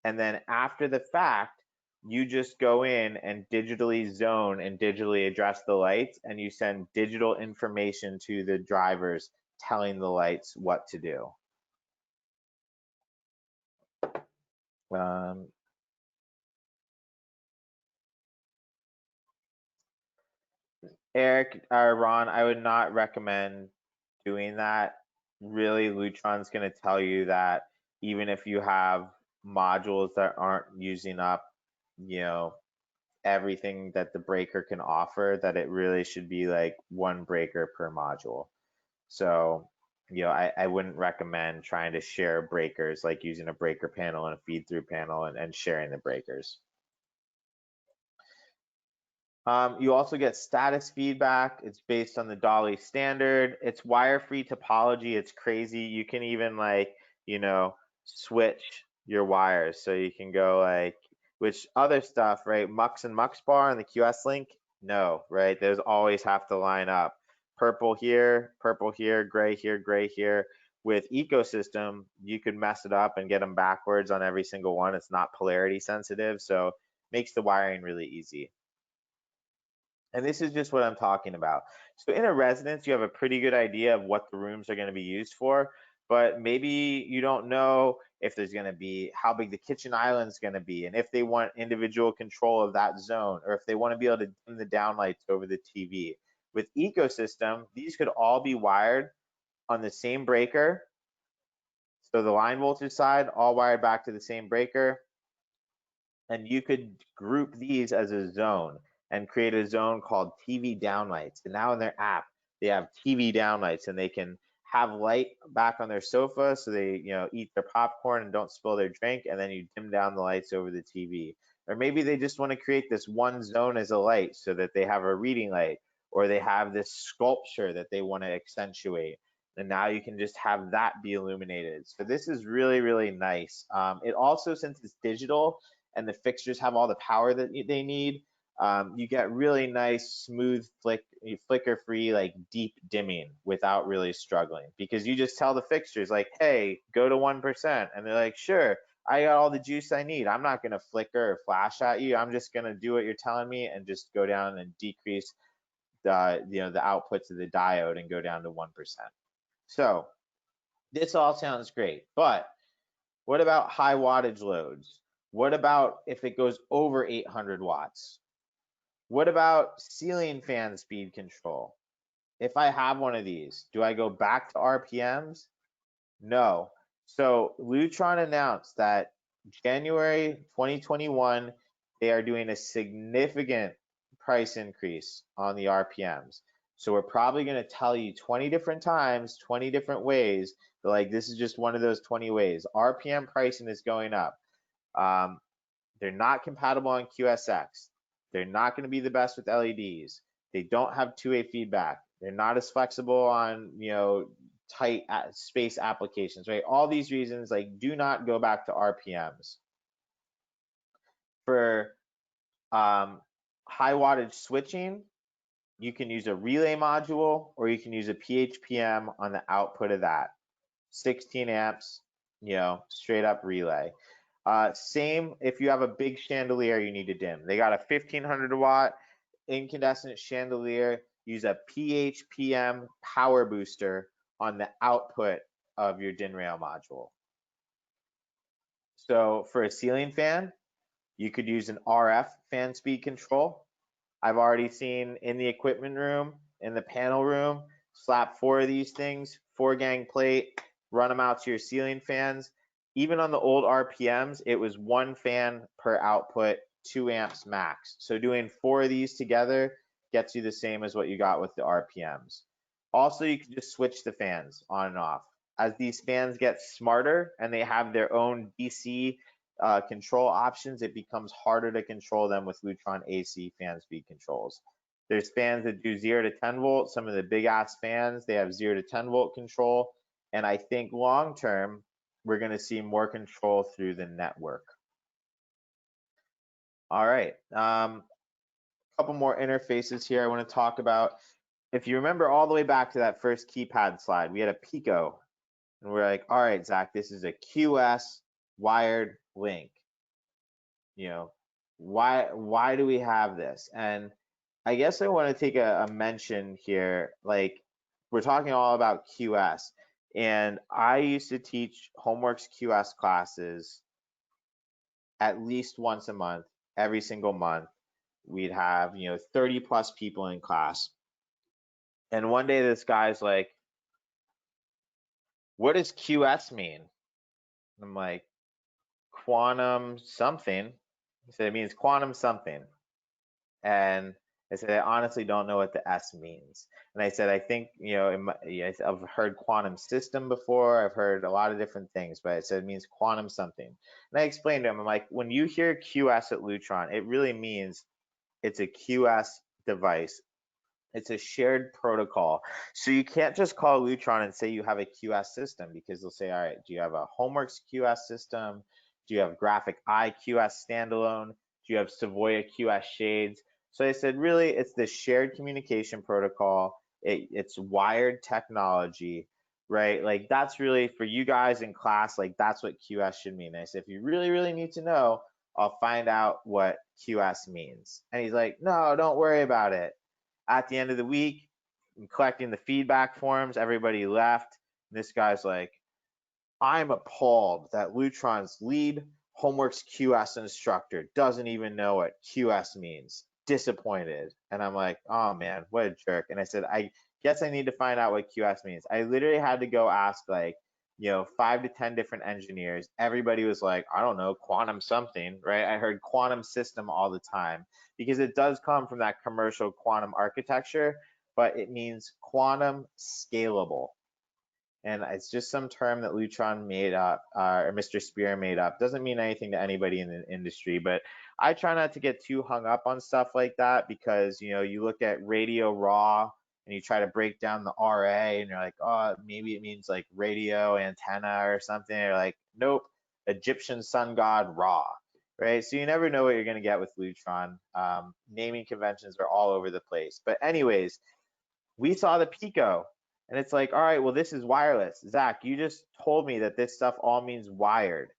And then after the fact, you just go in and digitally zone and digitally address the lights, and you send digital information to the drivers telling the lights what to do. Eric or Ron, I would not recommend doing that. Really, Lutron's going to tell you that even if you have modules that aren't using up, everything that the breaker can offer, that it really should be like one breaker per module. So, I wouldn't recommend trying to share breakers, like using a breaker panel and a feed through panel and sharing the breakers. You also get status feedback. It's based on the Dolly standard. It's wire-free topology. It's crazy. You can even switch your wires. So you can go which other stuff, right? Mux and Mux bar and the QS link? No, right? Those always have to line up. Purple here, gray here, gray here. With ecosystem, you could mess it up and get them backwards on every single one. It's not polarity sensitive, so makes the wiring really easy. And this is just what I'm talking about. So in a residence, you have a pretty good idea of what the rooms are going to be used for, but maybe you don't know if there's going to be how big the kitchen island is going to be, and if they want individual control of that zone, or if they want to be able to dim the downlights over the TV. With ecosystem, these could all be wired on the same breaker. So the line voltage side, all wired back to the same breaker. And you could group these as a zone and create a zone called TV downlights. And now in their app, they have TV downlights, and they can have light back on their sofa so they eat their popcorn and don't spill their drink, and then you dim down the lights over the TV. Or maybe they just want to create this one zone as a light so that they have a reading light, or they have this sculpture that they want to accentuate, and now you can just have that be illuminated. So this is really, really nice. It also, since it's digital and the fixtures have all the power that they need, you get really nice, smooth, flicker-free, like deep dimming without really struggling, because you just tell the fixtures like, hey, go to 1%, and they're like, sure, I got all the juice I need. I'm not gonna flicker or flash at you. I'm just gonna do what you're telling me and just go down and decrease the outputs of the diode and go down to 1%. So this all sounds great, but what about high wattage loads? What about if it goes over 800 watts? What about ceiling fan speed control? If I have one of these, do I go back to RPMs? No. So Lutron announced that January 2021, they are doing a significant price increase on the RPMs. So we're probably going to tell you 20 different times, 20 different ways, but like this is just one of those 20 ways. RPM pricing is going up. They're not compatible on QSX. They're not going to be the best with LEDs. They don't have two-way feedback. They're not as flexible on tight space applications, right? All these reasons, like, do not go back to RPMs. For high wattage switching, you can use a relay module, or you can use a PHPM on the output of that. 16 amps, straight up relay. Same if you have a big chandelier you need to dim. They got a 1500 watt incandescent chandelier. Use a PHPM power booster on the output of your DIN-Rail module. So for a ceiling fan, You could use an RF fan speed control. I've already seen in the equipment room, in the panel room, slap 4 of these things, 4-gang plate, run them out to your ceiling fans. Even on the old RPMs, it was 1 fan per output, 2 amps max. So doing 4 of these together gets you the same as what you got with the RPMs. Also, you can just switch the fans on and off. As these fans get smarter and they have their own DC control options, it becomes harder to control them with Lutron AC fan speed controls. There's fans that do 0 to 10 volt. Some of the big ass fans, they have 0 to 10 volt control. And I think long term, we're going to see more control through the network. All right. Couple more interfaces here I want to talk about. If you remember all the way back to that first keypad slide, we had a Pico. And we're like, all right, Zach, this is a QS wired link. You know, why do we have this? And I guess I want to take a mention here. Like, we're talking all about QS, and I used to teach HomeWorks QS classes at least once a month, every single month. We'd have 30 plus people in class, and one day this guy's like, what does QS mean? I'm like, quantum something. He said, it means quantum something. And I said, I honestly don't know what the S means. And I said, I think, I've heard quantum system before. I've heard a lot of different things, but I said it means quantum something. And I explained to him, I'm like, when you hear QS at Lutron, it really means it's a QS device. It's a shared protocol. So you can't just call Lutron and say you have a QS system, because they'll say, all right, do you have a HomeWorks QS system? Do you have Graphic Eye QS standalone? Do you have Savoya QS shades? So I said, really, it's this shared communication protocol. It's wired technology, right? Like, that's really for you guys in class, like, that's what QS should mean. I said, if you really, really need to know, I'll find out what QS means. And he's like, no, don't worry about it. At the end of the week, I'm collecting the feedback forms, everybody left. This guy's like, I'm appalled that Lutron's lead HomeWorks QS instructor doesn't even know what QS means. Disappointed. And I'm like, oh man, what a jerk. And I said, I guess I need to find out what QS means. I literally had to go ask 5 to 10 different engineers. Everybody was like, I don't know, quantum something, right? I heard quantum system all the time, because it does come from that commercial quantum architecture, but it means quantum scalable. And it's just some term that Lutron made up, or Mr. Spear made up. Doesn't mean anything to anybody in the industry, but I try not to get too hung up on stuff like that, because you look at radio raw and you try to break down the RA and you're like, oh, maybe it means like radio antenna or something. You're like, nope, Egyptian sun god Ra, right? So you never know what you're going to get with Lutron. Naming conventions are all over the place. But anyways, we saw the Pico. And it's like, all right, well, this is wireless. Zach, you just told me that this stuff all means wired.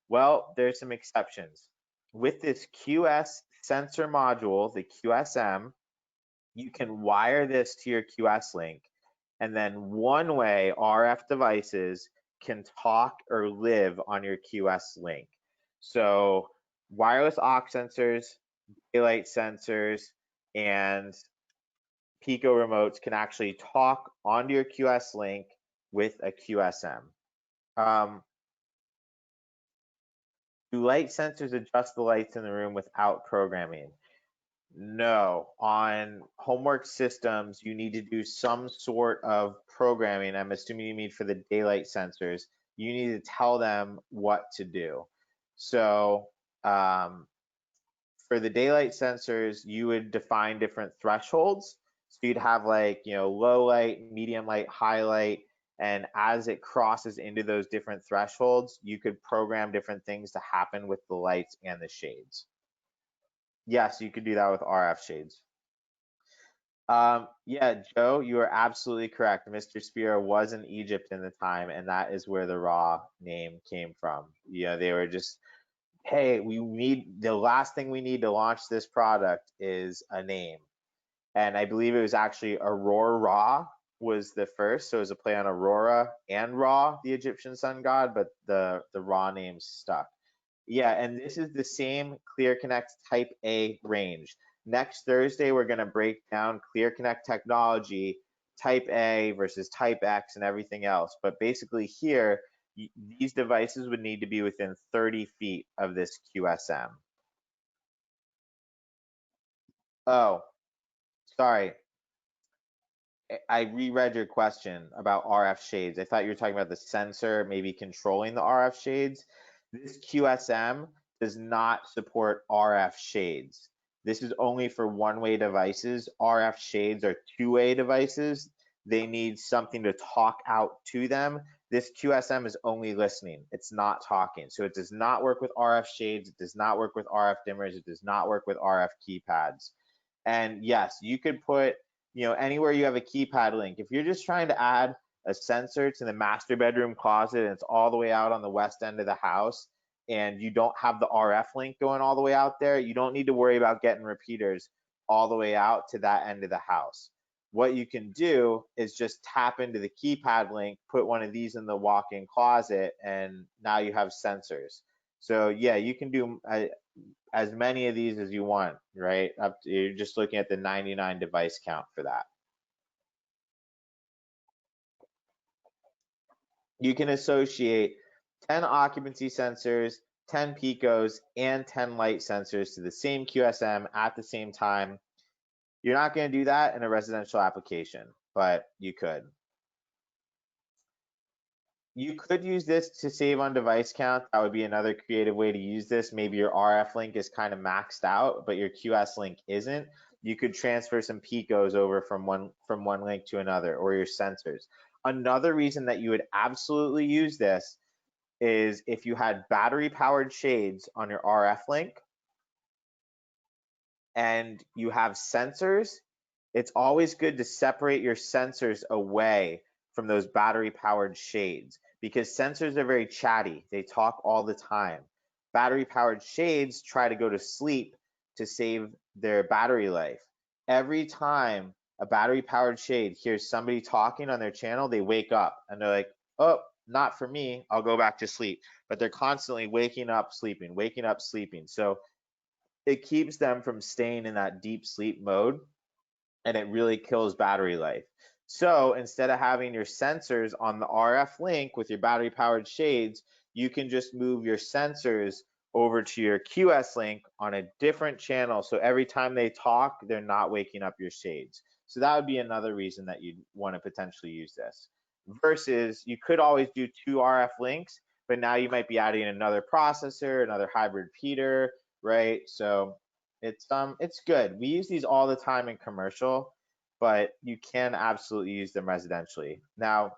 Well, there's some exceptions. With this QS sensor module, the QSM, you can wire this to your QS link, and then one-way RF devices can talk or live on your QS link. So wireless aux sensors, daylight sensors, and Pico remotes can actually talk onto your QS link with a QSM. Do light sensors adjust the lights in the room without programming? No. On HomeWorks systems, you need to do some sort of programming. I'm assuming you mean for the daylight sensors. You need to tell them what to do. So for the daylight sensors, you would define different thresholds. So you'd have low light, medium light, high light, and as it crosses into those different thresholds, you could program different things to happen with the lights and the shades. Yes, you could do that with RF shades. Yeah, Joe, you are absolutely correct. Mr. Spear was in Egypt in the time, and that is where the Ra name came from. They were just, hey, the last thing we need to launch this product is a name. And I believe it was actually Aurora Ra was the first. So it was a play on Aurora and Ra, the Egyptian sun god, but the Ra name stuck. Yeah, and this is the same Clear Connect Type A range. Next Thursday, we're going to break down Clear Connect technology, Type A versus Type X, and everything else. But basically, here, these devices would need to be within 30 feet of this QSM. Oh, sorry. I reread your question about RF shades. I thought you were talking about the sensor maybe controlling the RF shades. This QSM does not support RF shades. This is only for one-way devices. RF shades are two-way devices. They need something to talk out to them. This QSM is only listening. It's not talking. So it does not work with RF shades. It does not work with RF dimmers. It does not work with RF keypads. And yes, you could put, anywhere you have a keypad link. If you're just trying to add a sensor to the master bedroom closet and it's all the way out on the west end of the house and you don't have the RF link going all the way out there, you don't need to worry about getting repeaters all the way out to that end of the house. What you can do is just tap into the keypad link, put one of these in the walk-in closet, and now you have sensors. So yeah, you can do as many of these as you want, right? You're just looking at the 99 device count for that. You can associate 10 occupancy sensors, 10 picos, and 10 light sensors to the same QSM at the same time. You're not going to do that in a residential application, but you could. You could use this to save on device count. That would be another creative way to use this. Maybe your RF link is kind of maxed out, but your QS link isn't. You could transfer some picos over from one link to another, or your sensors. Another reason that you would absolutely use this is if you had battery powered shades on your RF link and you have sensors, it's always good to separate your sensors away from those battery powered shades because sensors are very chatty. They talk all the time. Battery powered shades try to go to sleep to save their battery life. Every time a battery powered shade hears somebody talking on their channel, they wake up and they're like, oh, not for me, I'll go back to sleep. But they're constantly waking up, sleeping, waking up, sleeping. So it keeps them from staying in that deep sleep mode and it really kills battery life. So instead of having your sensors on the RF link with your battery powered shades, you can just move your sensors over to your QS link on a different channel. So every time they talk, they're not waking up your shades. So that would be another reason that you'd want to potentially use this. Versus you could always do two RF links, but now you might be adding another processor, another hybrid repeater, right? So it's good. We use these all the time in commercial, but you can absolutely use them residentially. Now,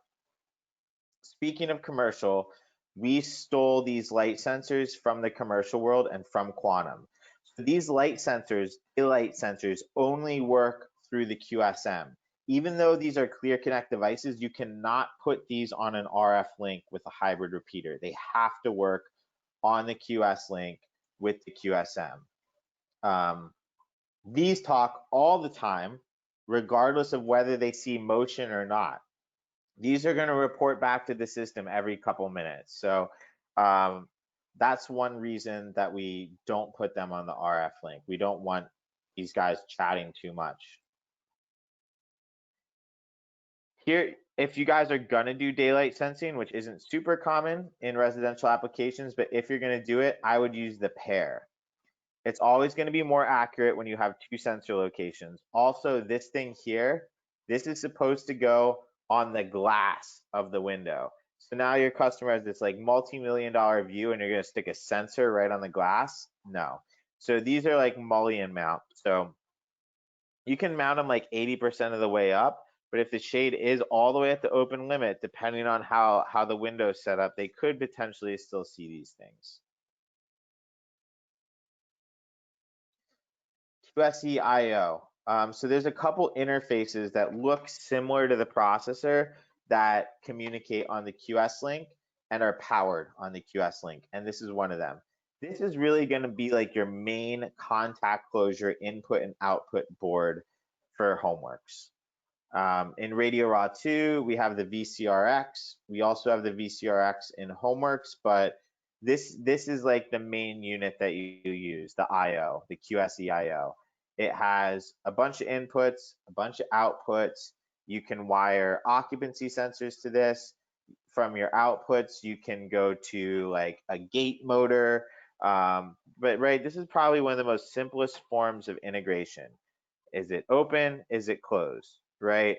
speaking of commercial, we stole these light sensors from the commercial world and from Quantum. So these light sensors, daylight sensors, only work through the QSM. Even though these are Clear Connect devices, you cannot put these on an RF link with a hybrid repeater. They have to work on the QS link with the QSM. These talk all the time, regardless of whether they see motion or not. These are going to report back to the system every couple minutes. So that's one reason that we don't put them on the RF link. We don't want these guys chatting too much. Here, if you guys are going to do daylight sensing, which isn't super common in residential applications, but if you're going to do it, I would use the pair. It's always going to be more accurate when you have two sensor locations. Also, this thing here, this is supposed to go on the glass of the window. So now your customer has this like multi-million-dollar view and you're going to stick a sensor right on the glass? No. So these are like mullion mount. So you can mount them like 80% of the way up, but if the shade is all the way at the open limit, depending on how the window is set up, they could potentially still see these things. QSE IO. So there's a couple interfaces that look similar to the processor that communicate on the QS link and are powered on the QS link, and this is one of them. This is really going to be like your main contact closure input and output board for HomeWorks. In Radio Raw 2, we have the VCRX. We also have the VCRX in HomeWorks, but This is like the main unit that you use, the IO, the QSE IO. It has a bunch of inputs, a bunch of outputs. You can wire occupancy sensors to this. From your outputs, you can go to like a gate motor. But right, this is probably one of the most simplest forms of integration. Is it open? Is it closed? Right?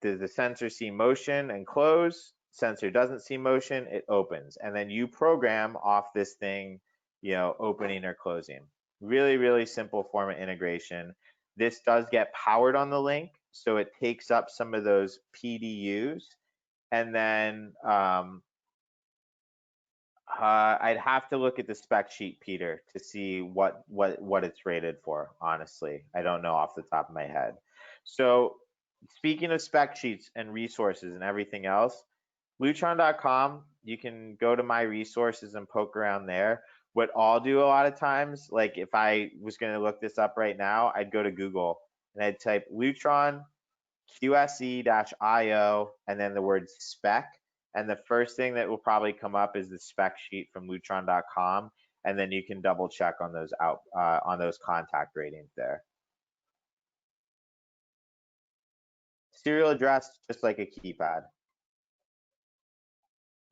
Does the sensor see motion and close? Sensor doesn't see motion, it opens. And then you program off this thing, opening or closing. Really, really simple form of integration. This does get powered on the link, so it takes up some of those PDUs. And then I'd have to look at the spec sheet, Peter, to see what it's rated for. Honestly, I don't know off the top of my head. So speaking of spec sheets and resources and everything else, Lutron.com, you can go to my resources and poke around there. What I'll do a lot of times, like if I was going to look this up right now, I'd go to Google and I'd type Lutron QSE-IO and then the word spec. And the first thing that will probably come up is the spec sheet from Lutron.com. And then you can double check on those on those contact ratings there. Serial address, just like a keypad.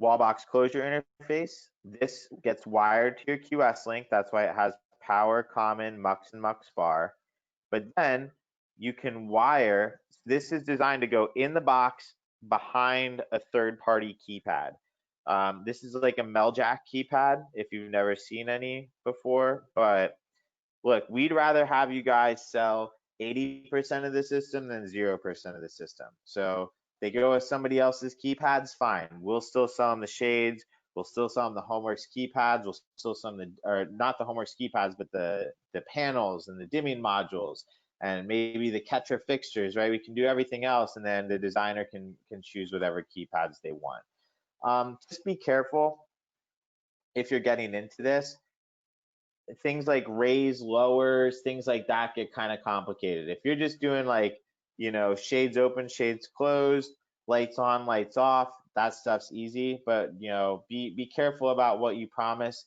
Wall box closure interface. This gets wired to your QS link. That's why it has power, common, mux, and mux bar. But then you can wire, this is designed to go in the box behind a third-party keypad. This is like a Meljack keypad if you've never seen any before. But look, we'd rather have you guys sell 80% of the system than 0% of the system. So they go with somebody else's keypads, fine. We'll still sell them the shades. We'll still sell them the HomeWorks keypads. We'll still sell them or not the HomeWorks keypads, but the panels and the dimming modules and maybe the catcher fixtures, right? We can do everything else, and then the designer can choose whatever keypads they want. Just be careful if you're getting into this. Things like raise, lowers, things like that get kind of complicated. If you're just doing like, shades open, shades closed, lights on, lights off, that stuff's easy. But be careful about what you promise.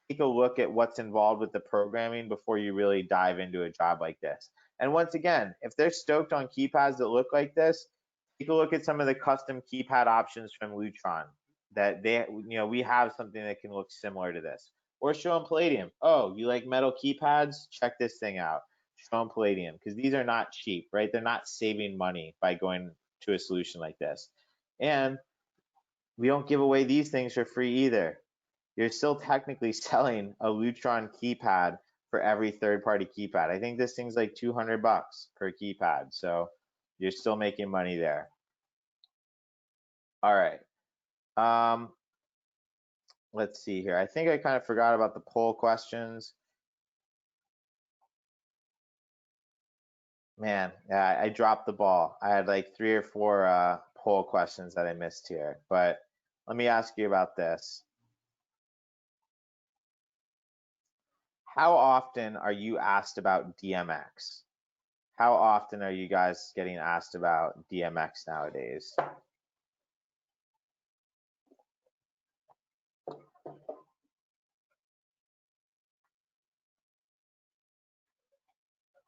Take a look at what's involved with the programming before you really dive into a job like this. And once again, if they're stoked on keypads that look like this, take a look at some of the custom keypad options from Lutron. That we have something that can look similar to this. Or show them Palladium. Oh, you like metal keypads? Check this thing out. Show them Palladium, because these are not cheap, right? They're not saving money by going to a solution like this. And we don't give away these things for free either. You're still technically selling a Lutron keypad for every third-party keypad. I think this thing's like $200 per keypad, so you're still making money there. All right. Let's see here. I think I kind of forgot about the poll questions. Man, yeah, I dropped the ball. I had like 3 or 4 poll questions that I missed here, but let me ask you about this. How often are you asked about DMX? How often are you guys getting asked about DMX nowadays?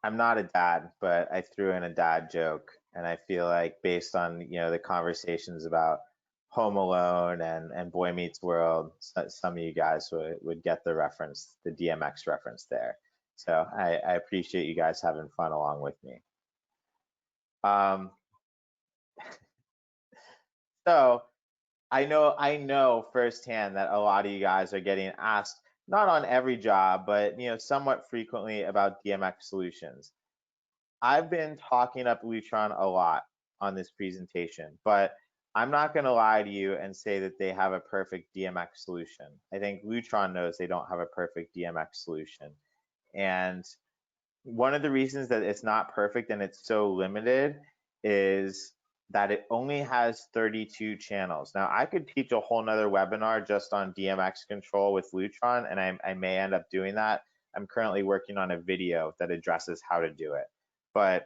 I'm not a dad, but I threw in a dad joke, and I feel like based on the conversations about Home Alone and Boy Meets World, some of you guys would get the reference, the DMX reference there. So I appreciate you guys having fun along with me. So I know firsthand that a lot of you guys are getting asked, not on every job, but somewhat frequently about DMX solutions. I've been talking up Lutron a lot on this presentation, but I'm not going to lie to you and say that they have a perfect DMX solution. I think Lutron knows they don't have a perfect DMX solution. And one of the reasons that it's not perfect and it's so limited is that it only has 32 channels. Now, I could teach a whole nother webinar just on DMX control with Lutron, and I may end up doing that. I'm currently working on a video that addresses how to do it. But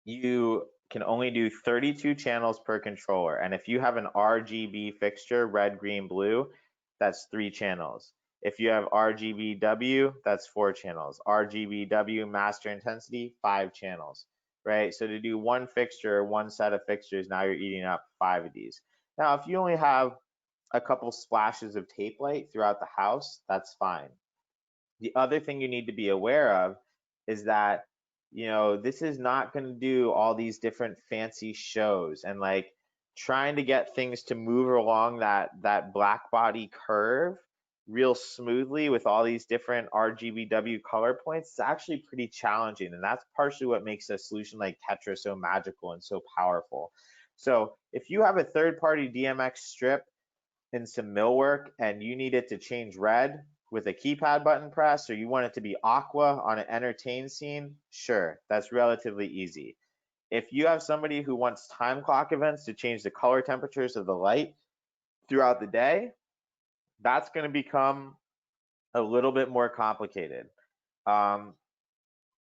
you can only do 32 channels per controller. And if you have an RGB fixture, red, green, blue, that's 3 channels. If you have RGBW, that's 4 channels. RGBW master intensity, 5 channels, right? So to do one fixture, one set of fixtures, now you're eating up 5 of these. Now, if you only have a couple splashes of tape light throughout the house, that's fine. The other thing you need to be aware of is that, this is not going to do all these different fancy shows and like trying to get things to move along that black body curve real smoothly with all these different RGBW color points. It's actually pretty challenging, and that's partially what makes a solution like Tetra so magical and so powerful. So if you have a third-party DMX strip and some millwork and you need it to change red with a keypad button press, or you want it to be aqua on an entertain scene, sure, that's relatively easy. If you have somebody who wants time clock events to change the color temperatures of the light throughout the day, that's going to become a little bit more complicated.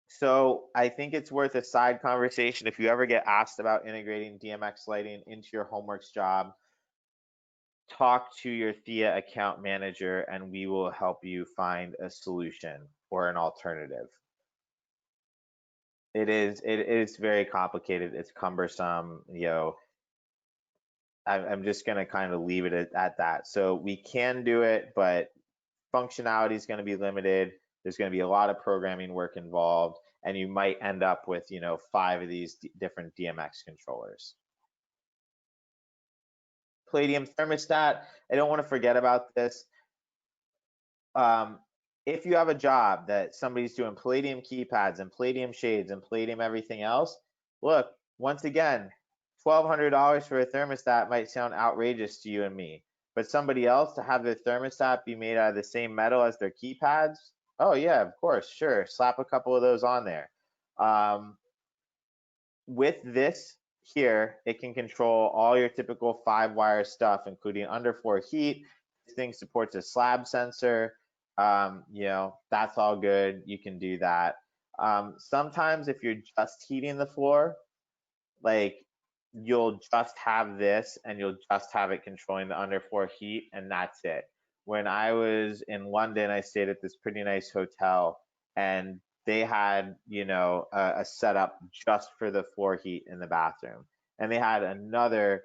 So I think it's worth a side conversation. If you ever get asked about integrating DMX lighting into your HomeWorks job, talk to your Thea account manager and we will help you find a solution or an alternative. It is very complicated. It's cumbersome. I'm just going to kind of leave it at that. So we can do it, but functionality is going to be limited. There's going to be a lot of programming work involved, and you might end up with 5 of these different DMX controllers. Palladium thermostat, I don't want to forget about this. If you have a job that somebody's doing Palladium keypads and Palladium shades and Palladium everything else, look, once again, $1,200 for a thermostat might sound outrageous to you and me, but somebody else to have their thermostat be made out of the same metal as their keypads, oh yeah, of course, sure, slap a couple of those on there. With this here, it can control all your typical 5-wire stuff, including underfloor heat. This thing supports a slab sensor. That's all good. You can do that. Sometimes if you're just heating the floor, like you'll just have this and you'll just have it controlling the underfloor heat, and that's it. When I was in London, I stayed at this pretty nice hotel, and they had, a setup just for the floor heat in the bathroom. And they had another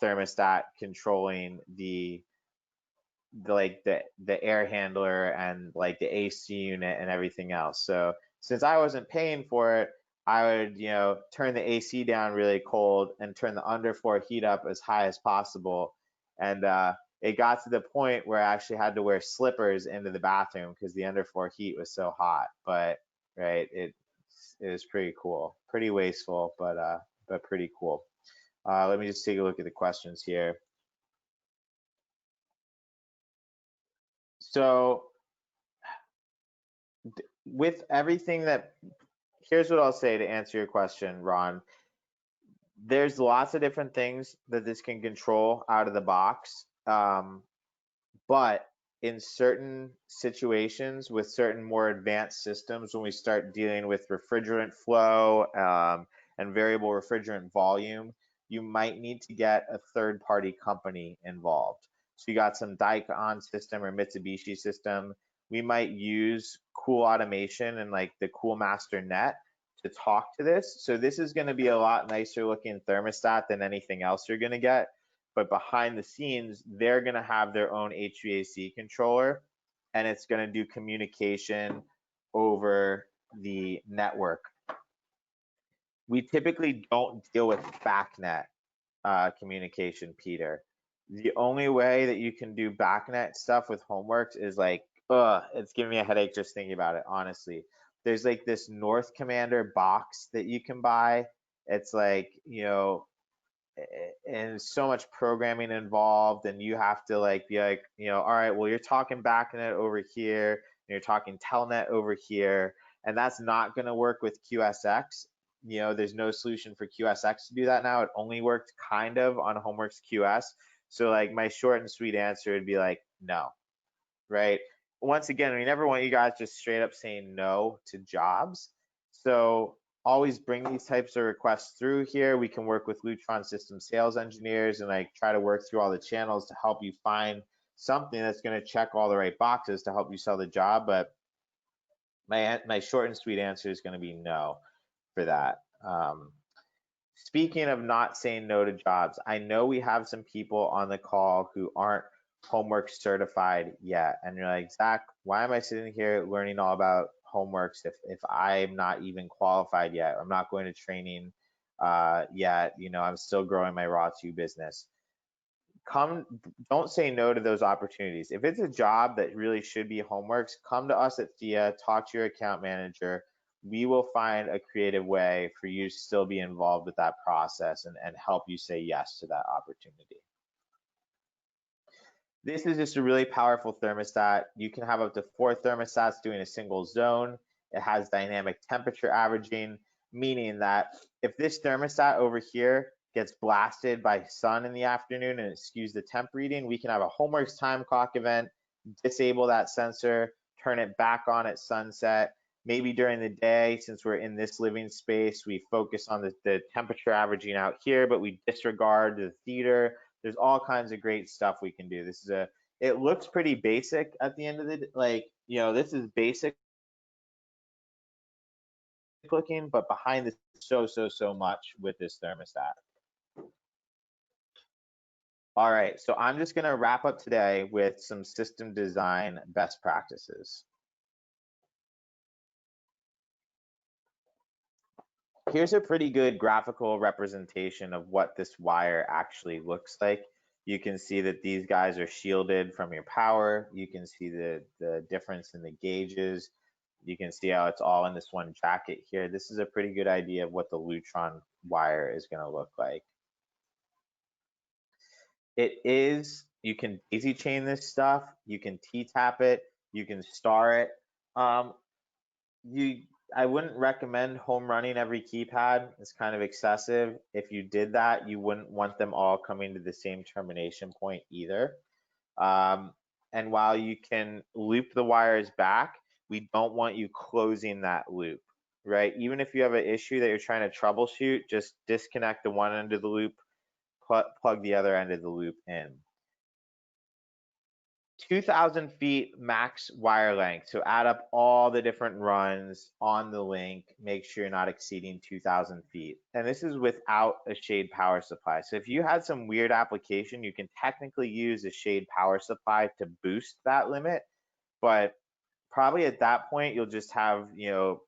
thermostat controlling the air handler and like the AC unit and everything else. So since I wasn't paying for it, I would, turn the AC down really cold and turn the underfloor heat up as high as possible. And it got to the point where I actually had to wear slippers into the bathroom because the underfloor heat was so hot. But right, it was pretty cool, pretty wasteful, but pretty cool. Let me just take a look at the questions here. So with everything here's what I'll say to answer your question, Ron. There's lots of different things that this can control out of the box. But in certain situations with certain more advanced systems, when we start dealing with refrigerant flow and variable refrigerant volume, you might need to get a third-party company involved. So you got some Daikin system or Mitsubishi system. We might use Cool Automation and like the Cool Master Net to talk to this. So this is going to be a lot nicer looking thermostat than anything else you're going to get. But behind the scenes, they're going to have their own HVAC controller, and it's going to do communication over the network. We typically don't deal with BACnet communication, Peter. The only way that you can do BACnet stuff with HomeWorks is like, it's giving me a headache just thinking about it, honestly. There's like this North Commander box that you can buy. It's like, and so much programming involved, and you have to like be like, all right, well, you're talking BACnet over here, and you're talking Telnet over here, and that's not going to work with QSX. There's no solution for QSX to do that now. It only worked kind of on HomeWorks QS. So like my short and sweet answer would be like, no, right? Once again, we never want you guys just straight up saying no to jobs. So always bring these types of requests through here. We can work with Lutron system sales engineers and like try to work through all the channels to help you find something that's going to check all the right boxes to help you sell the job. But my short and sweet answer is going to be no for that. Speaking of not saying no to jobs, I know we have some people on the call who aren't HomeWorks certified yet. And you're like, Zach, why am I sitting here learning all about HomeWorks if I'm not even qualified yet? I'm not going to training yet. I'm still growing my raw tube business. Don't say no to those opportunities. If it's a job that really should be HomeWorks, come to us at Thea, talk to your account manager. We will find a creative way for you to still be involved with that process and help you say yes to that opportunity. This is just a really powerful thermostat. You can have up to 4 thermostats doing a single zone. It has dynamic temperature averaging, meaning that if this thermostat over here gets blasted by sun in the afternoon and it skews the temp reading, we can have a HomeWorks time clock event, disable that sensor, turn it back on at sunset. Maybe during the day, since we're in this living space, we focus on the temperature averaging out here, but we disregard the theater. There's all kinds of great stuff we can do. It looks pretty basic at the end of the day. This is basic looking, but behind this so much with this thermostat. All right, so I'm just gonna wrap up today with some system design best practices. Here's a pretty good graphical representation of what this wire actually looks like. You can see that these guys are shielded from your power. You can see the difference in the gauges. You can see how it's all in this one jacket here. This is a pretty good idea of what the Lutron wire is going to look like. You can daisy chain this stuff. You can T-tap it. You can star it. I wouldn't recommend home running every keypad. It's kind of excessive. If you did that, you wouldn't want them all coming to the same termination point either. And while you can loop the wires back, we don't want you closing that loop, right? Even if you have an issue that you're trying to troubleshoot, just disconnect the one end of the loop, plug the other end of the loop in. 2,000 feet max wire length. So add up all the different runs on the link. Make sure you're not exceeding 2,000 feet. And this is without a shade power supply. So if you had some weird application, you can technically use a shade power supply to boost that limit. But probably at that point, you'll just have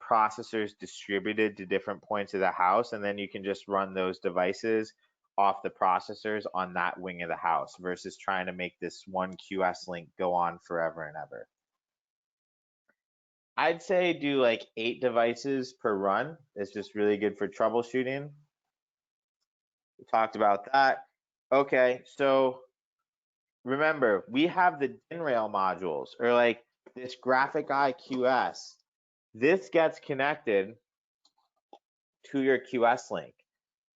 processors distributed to different points of the house, and then you can just run those devices off the processors on that wing of the house versus trying to make this one QS link go on forever and ever. I'd say do like 8 devices per run. It's just really good for troubleshooting. We talked about that. Okay, so remember, we have the DIN rail modules, or like this graphic IQS. This gets connected to your QS link.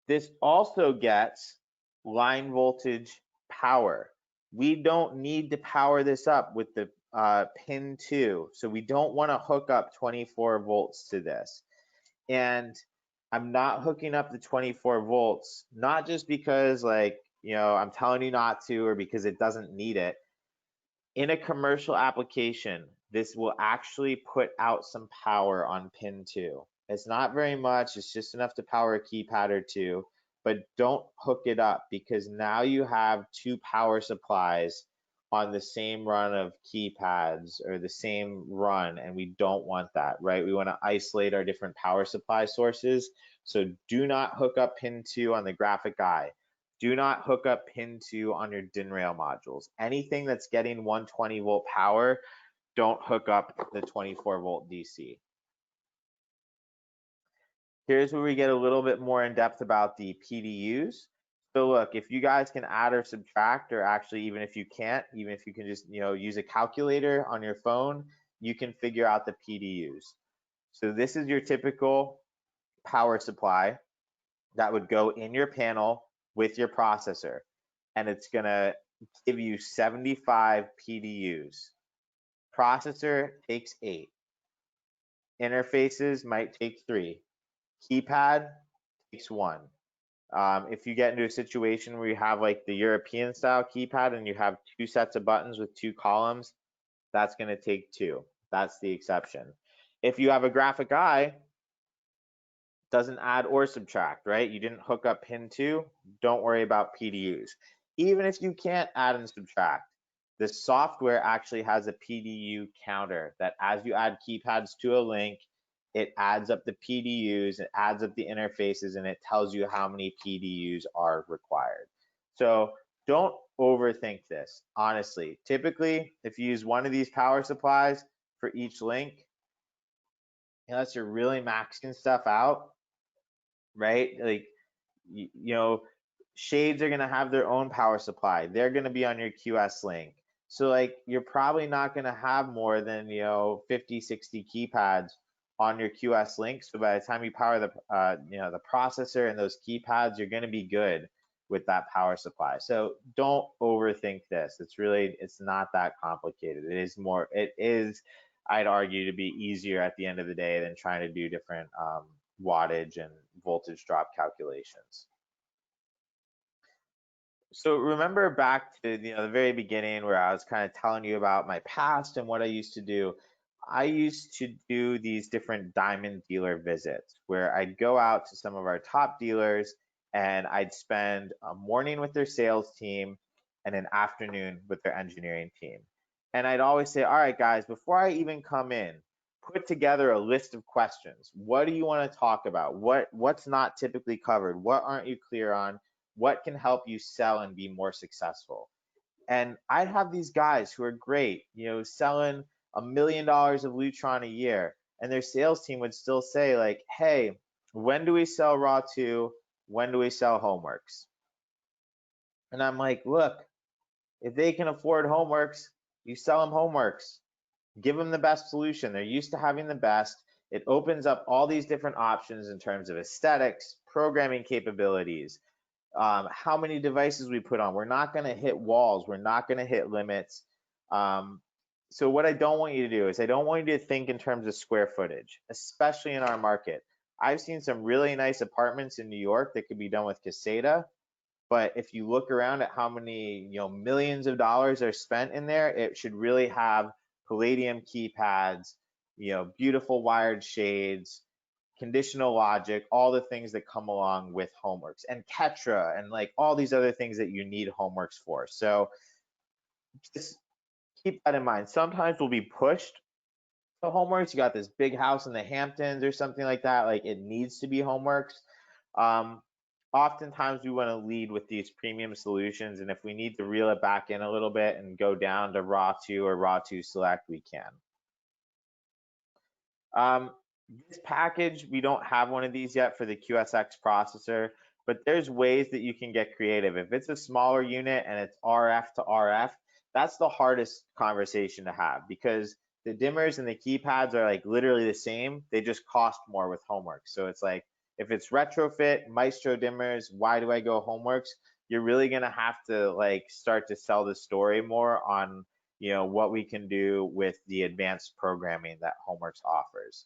This also gets line voltage power. We don't need to power this up with the pin 2. So we don't want to hook up 24 volts to this. And I'm not hooking up the 24 volts, not just because I'm telling you not to or because it doesn't need it. In a commercial application, this will actually put out some power on pin 2. It's not very much, it's just enough to power a keypad or 2, but don't hook it up because now you have 2 power supplies on the same run of keypads or the same run, and we don't want that, right? We want to isolate our different power supply sources. So do not hook up pin 2 on the graphic eye. Do not hook up pin 2 on your DIN rail modules. Anything that's getting 120 volt power, don't hook up the 24 volt DC. Here's where we get a little bit more in depth about the PDUs. So look, if you guys can add or subtract, or actually even if you can't, even if you can just use a calculator on your phone, you can figure out the PDUs. So this is your typical power supply that would go in your panel with your processor, and it's gonna give you 75 PDUs. Processor takes 8. Interfaces might take 3. Keypad takes 1. If you get into a situation where you have like the European style keypad and you have two sets of buttons with two columns, that's going to take two. That's the exception. If you have a graphic eye, doesn't add or subtract, right? You didn't hook up pin 2, don't worry about PDUs. Even if you can't add and subtract, the software actually has a PDU counter that as you add keypads to a link, it adds up the PDUs, it adds up the interfaces, and it tells you how many PDUs are required. So don't overthink this, honestly. Typically, if you use one of these power supplies for each link, unless you're really maxing stuff out, right? Like, you know, shades are going to have their own power supply. They're going to be on your QS link. So like you're probably not going to have more than, 50, 60 keypads on your QS link. So by the time you power the processor and those keypads, you're going to be good with that power supply. So don't overthink this. It's not that complicated. It is, I'd argue, to be easier at the end of the day than trying to do different wattage and voltage drop calculations. So remember back to the very beginning where I was kind of telling you about my past and what I used to do. I used to do these different diamond dealer visits where I'd go out to some of our top dealers and I'd spend a morning with their sales team and an afternoon with their engineering team. And I'd always say, all right, guys, before I even come in, put together a list of questions. What do you want to talk about? What's not typically covered? What aren't you clear on? What can help you sell and be more successful? And I'd have these guys who are great, selling $1 million of Lutron a year, and their sales team would still say like, "Hey, when do we sell Raw 2? When do we sell HomeWorks?" And I'm like, "Look, if they can afford HomeWorks, you sell them HomeWorks. Give them the best solution. They're used to having the best. It opens up all these different options in terms of aesthetics, programming capabilities, how many devices we put on. We're not going to hit walls. We're not going to hit limits. So what I don't want you to do is I don't want you to think in terms of square footage, especially in our market. I've seen some really nice apartments in New York that could be done with Caseta, but if you look around at how many millions of dollars are spent in there, it should really have Palladium keypads, beautiful wired shades, conditional logic, all the things that come along with HomeWorks, and Ketra, and like all these other things that you need HomeWorks for. So just keep that in mind. Sometimes we'll be pushed to HomeWorks. You got this big house in the Hamptons or something like that. Like it needs to be HomeWorks. Um, Oftentimes we want to lead with these premium solutions, and if we need to reel it back in a little bit and go down to Raw 2 or Raw 2 Select, we can. This package, we don't have one of these yet for the QSX processor, but there's ways that you can get creative. If it's a smaller unit and it's RF to RF, that's the hardest conversation to have because the dimmers and the keypads are like literally the same. They just cost more with HomeWorks. So it's like, if it's retrofit, Maestro dimmers, why do I go HomeWorks? You're really gonna have to like start to sell the story more on what we can do with the advanced programming that HomeWorks offers.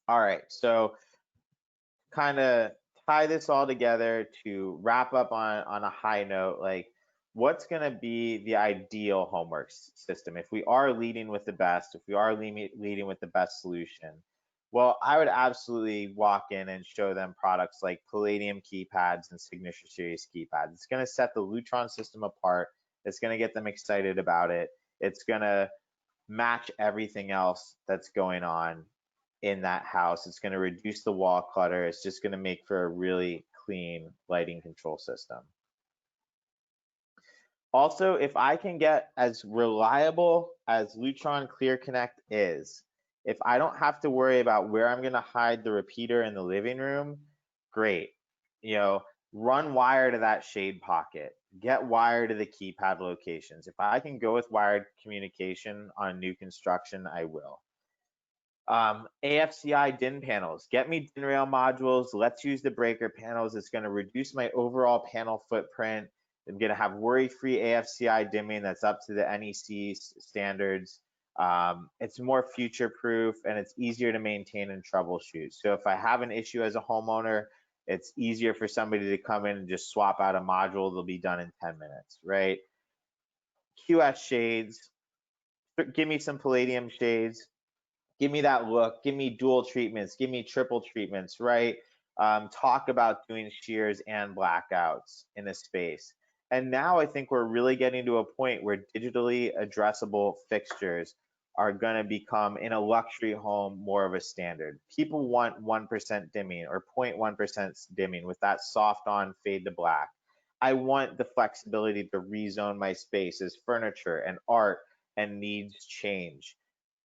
All right, so kind of tie this all together to wrap up on a high note, like what's going to be the ideal HomeWorks system if we are leading with the best, if we are leading with the best solution? Well, I would absolutely walk in and show them products like Palladium keypads and Signature Series keypads. It's going to set the Lutron system apart. It's going to get them excited about it. It's going to match everything else that's going on in that house. It's going to reduce the wall clutter. It's just going to make for a really clean lighting control system. Also, if I can get as reliable as Lutron Clear Connect is, if I don't have to worry about where I'm going to hide the repeater in the living room, great. Run wire to that shade pocket. Get wire to the keypad locations. If I can go with wired communication on new construction, I will. AFCI DIN panels. Get me DIN rail modules. Let's use the breaker panels. It's going to reduce my overall panel footprint. I'm going to have worry-free AFCI dimming that's up to the NEC standards. It's more future-proof and it's easier to maintain and troubleshoot. So if I have an issue as a homeowner, It's easier for somebody to come in and just swap out a module. They'll be done in 10 minutes, right? QS shades, give me some palladium shades. Give me that look. Give me dual treatments. Give me triple treatments, right? Talk about doing shears and blackouts in a space. And now I think we're really getting to a point where digitally addressable fixtures are going to become, in a luxury home, more of a standard. People want 1% dimming or 0.1% dimming with that soft on fade to black. I want the flexibility to rezone my space as furniture and art and needs change.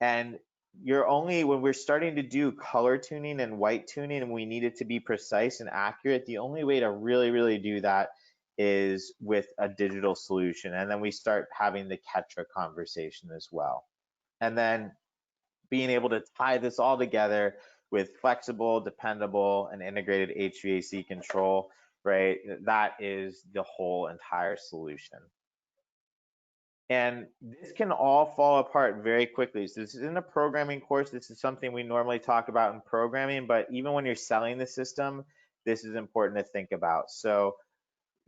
And you're only, when we're starting to do color tuning and white tuning and we need it to be precise and accurate, the only way to really do that is with a digital solution. And then we start having the Ketra conversation as well. And then being able to tie this all together with flexible, dependable, and integrated HVAC control, right? That is the whole entire solution. And this can all fall apart very quickly. So this isn't a programming course. This is something we normally talk about in programming, but even when you're selling the system, this is important to think about. So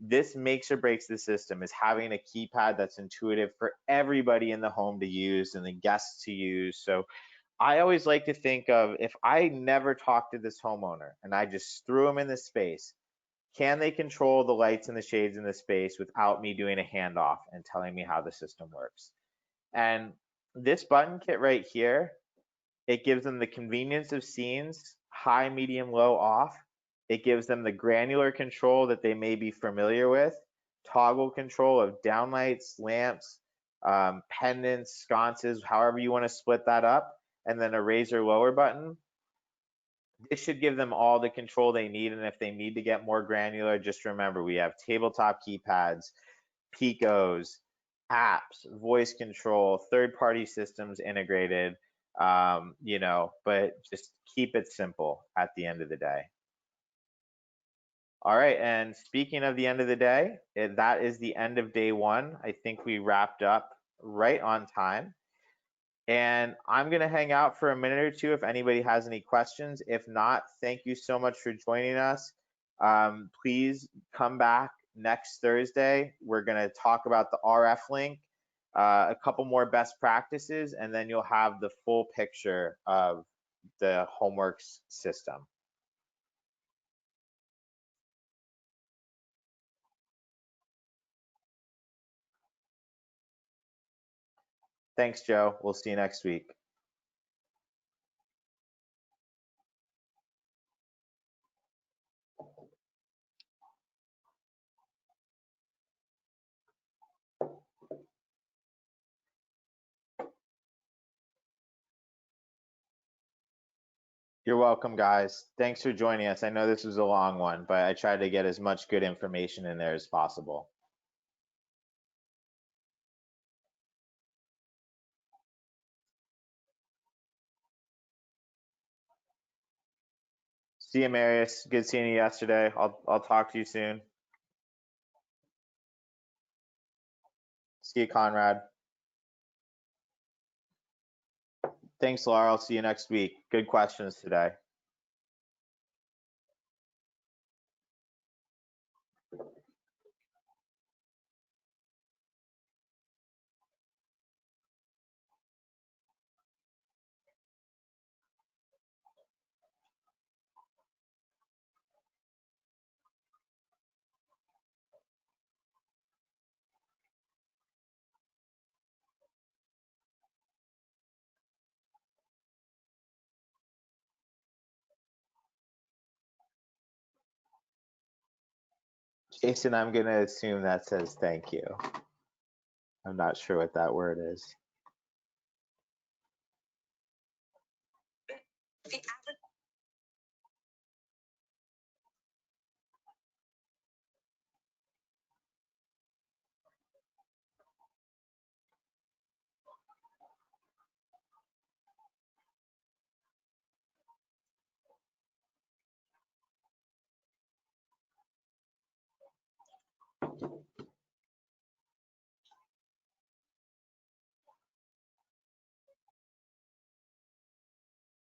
this makes or breaks the system is having a keypad that's intuitive for everybody in the home to use and the guests to use. So I always like to think of, if I never talked to this homeowner and I just threw them in this space, can they control the lights and the shades in the space without me doing a handoff and telling me how the system works? And this button kit right here, it gives them the convenience of scenes, high, medium, low, off. It gives them the granular control that they may be familiar with, toggle control of downlights, lamps, pendants, sconces, however you want to split that up, and then a raise or lower button. This should give them all the control they need. And if they need to get more granular, just remember we have tabletop keypads, Picos, apps, voice control, third-party systems integrated, but just keep it simple at the end of the day. All right, and speaking of the end of the day, that is the end of day one. I think we wrapped up right on time. And I'm going to hang out for a minute or two if anybody has any questions. If not, thank you so much for joining us. Please come back next Thursday. We're going to talk about the RF link, a couple more best practices, and then you'll have the full picture of the HomeWorks system. Thanks, Joe. We'll see you next week. You're welcome, guys. Thanks for joining us. I know this was a long one, but I tried to get as much good information in there as possible. See you, Marius. Good seeing you yesterday. I'll talk to you soon. See you, Conrad. Thanks, Laura. I'll see you next week. Good questions today. Jason, I'm going to assume that says thank you. I'm not sure what that word is.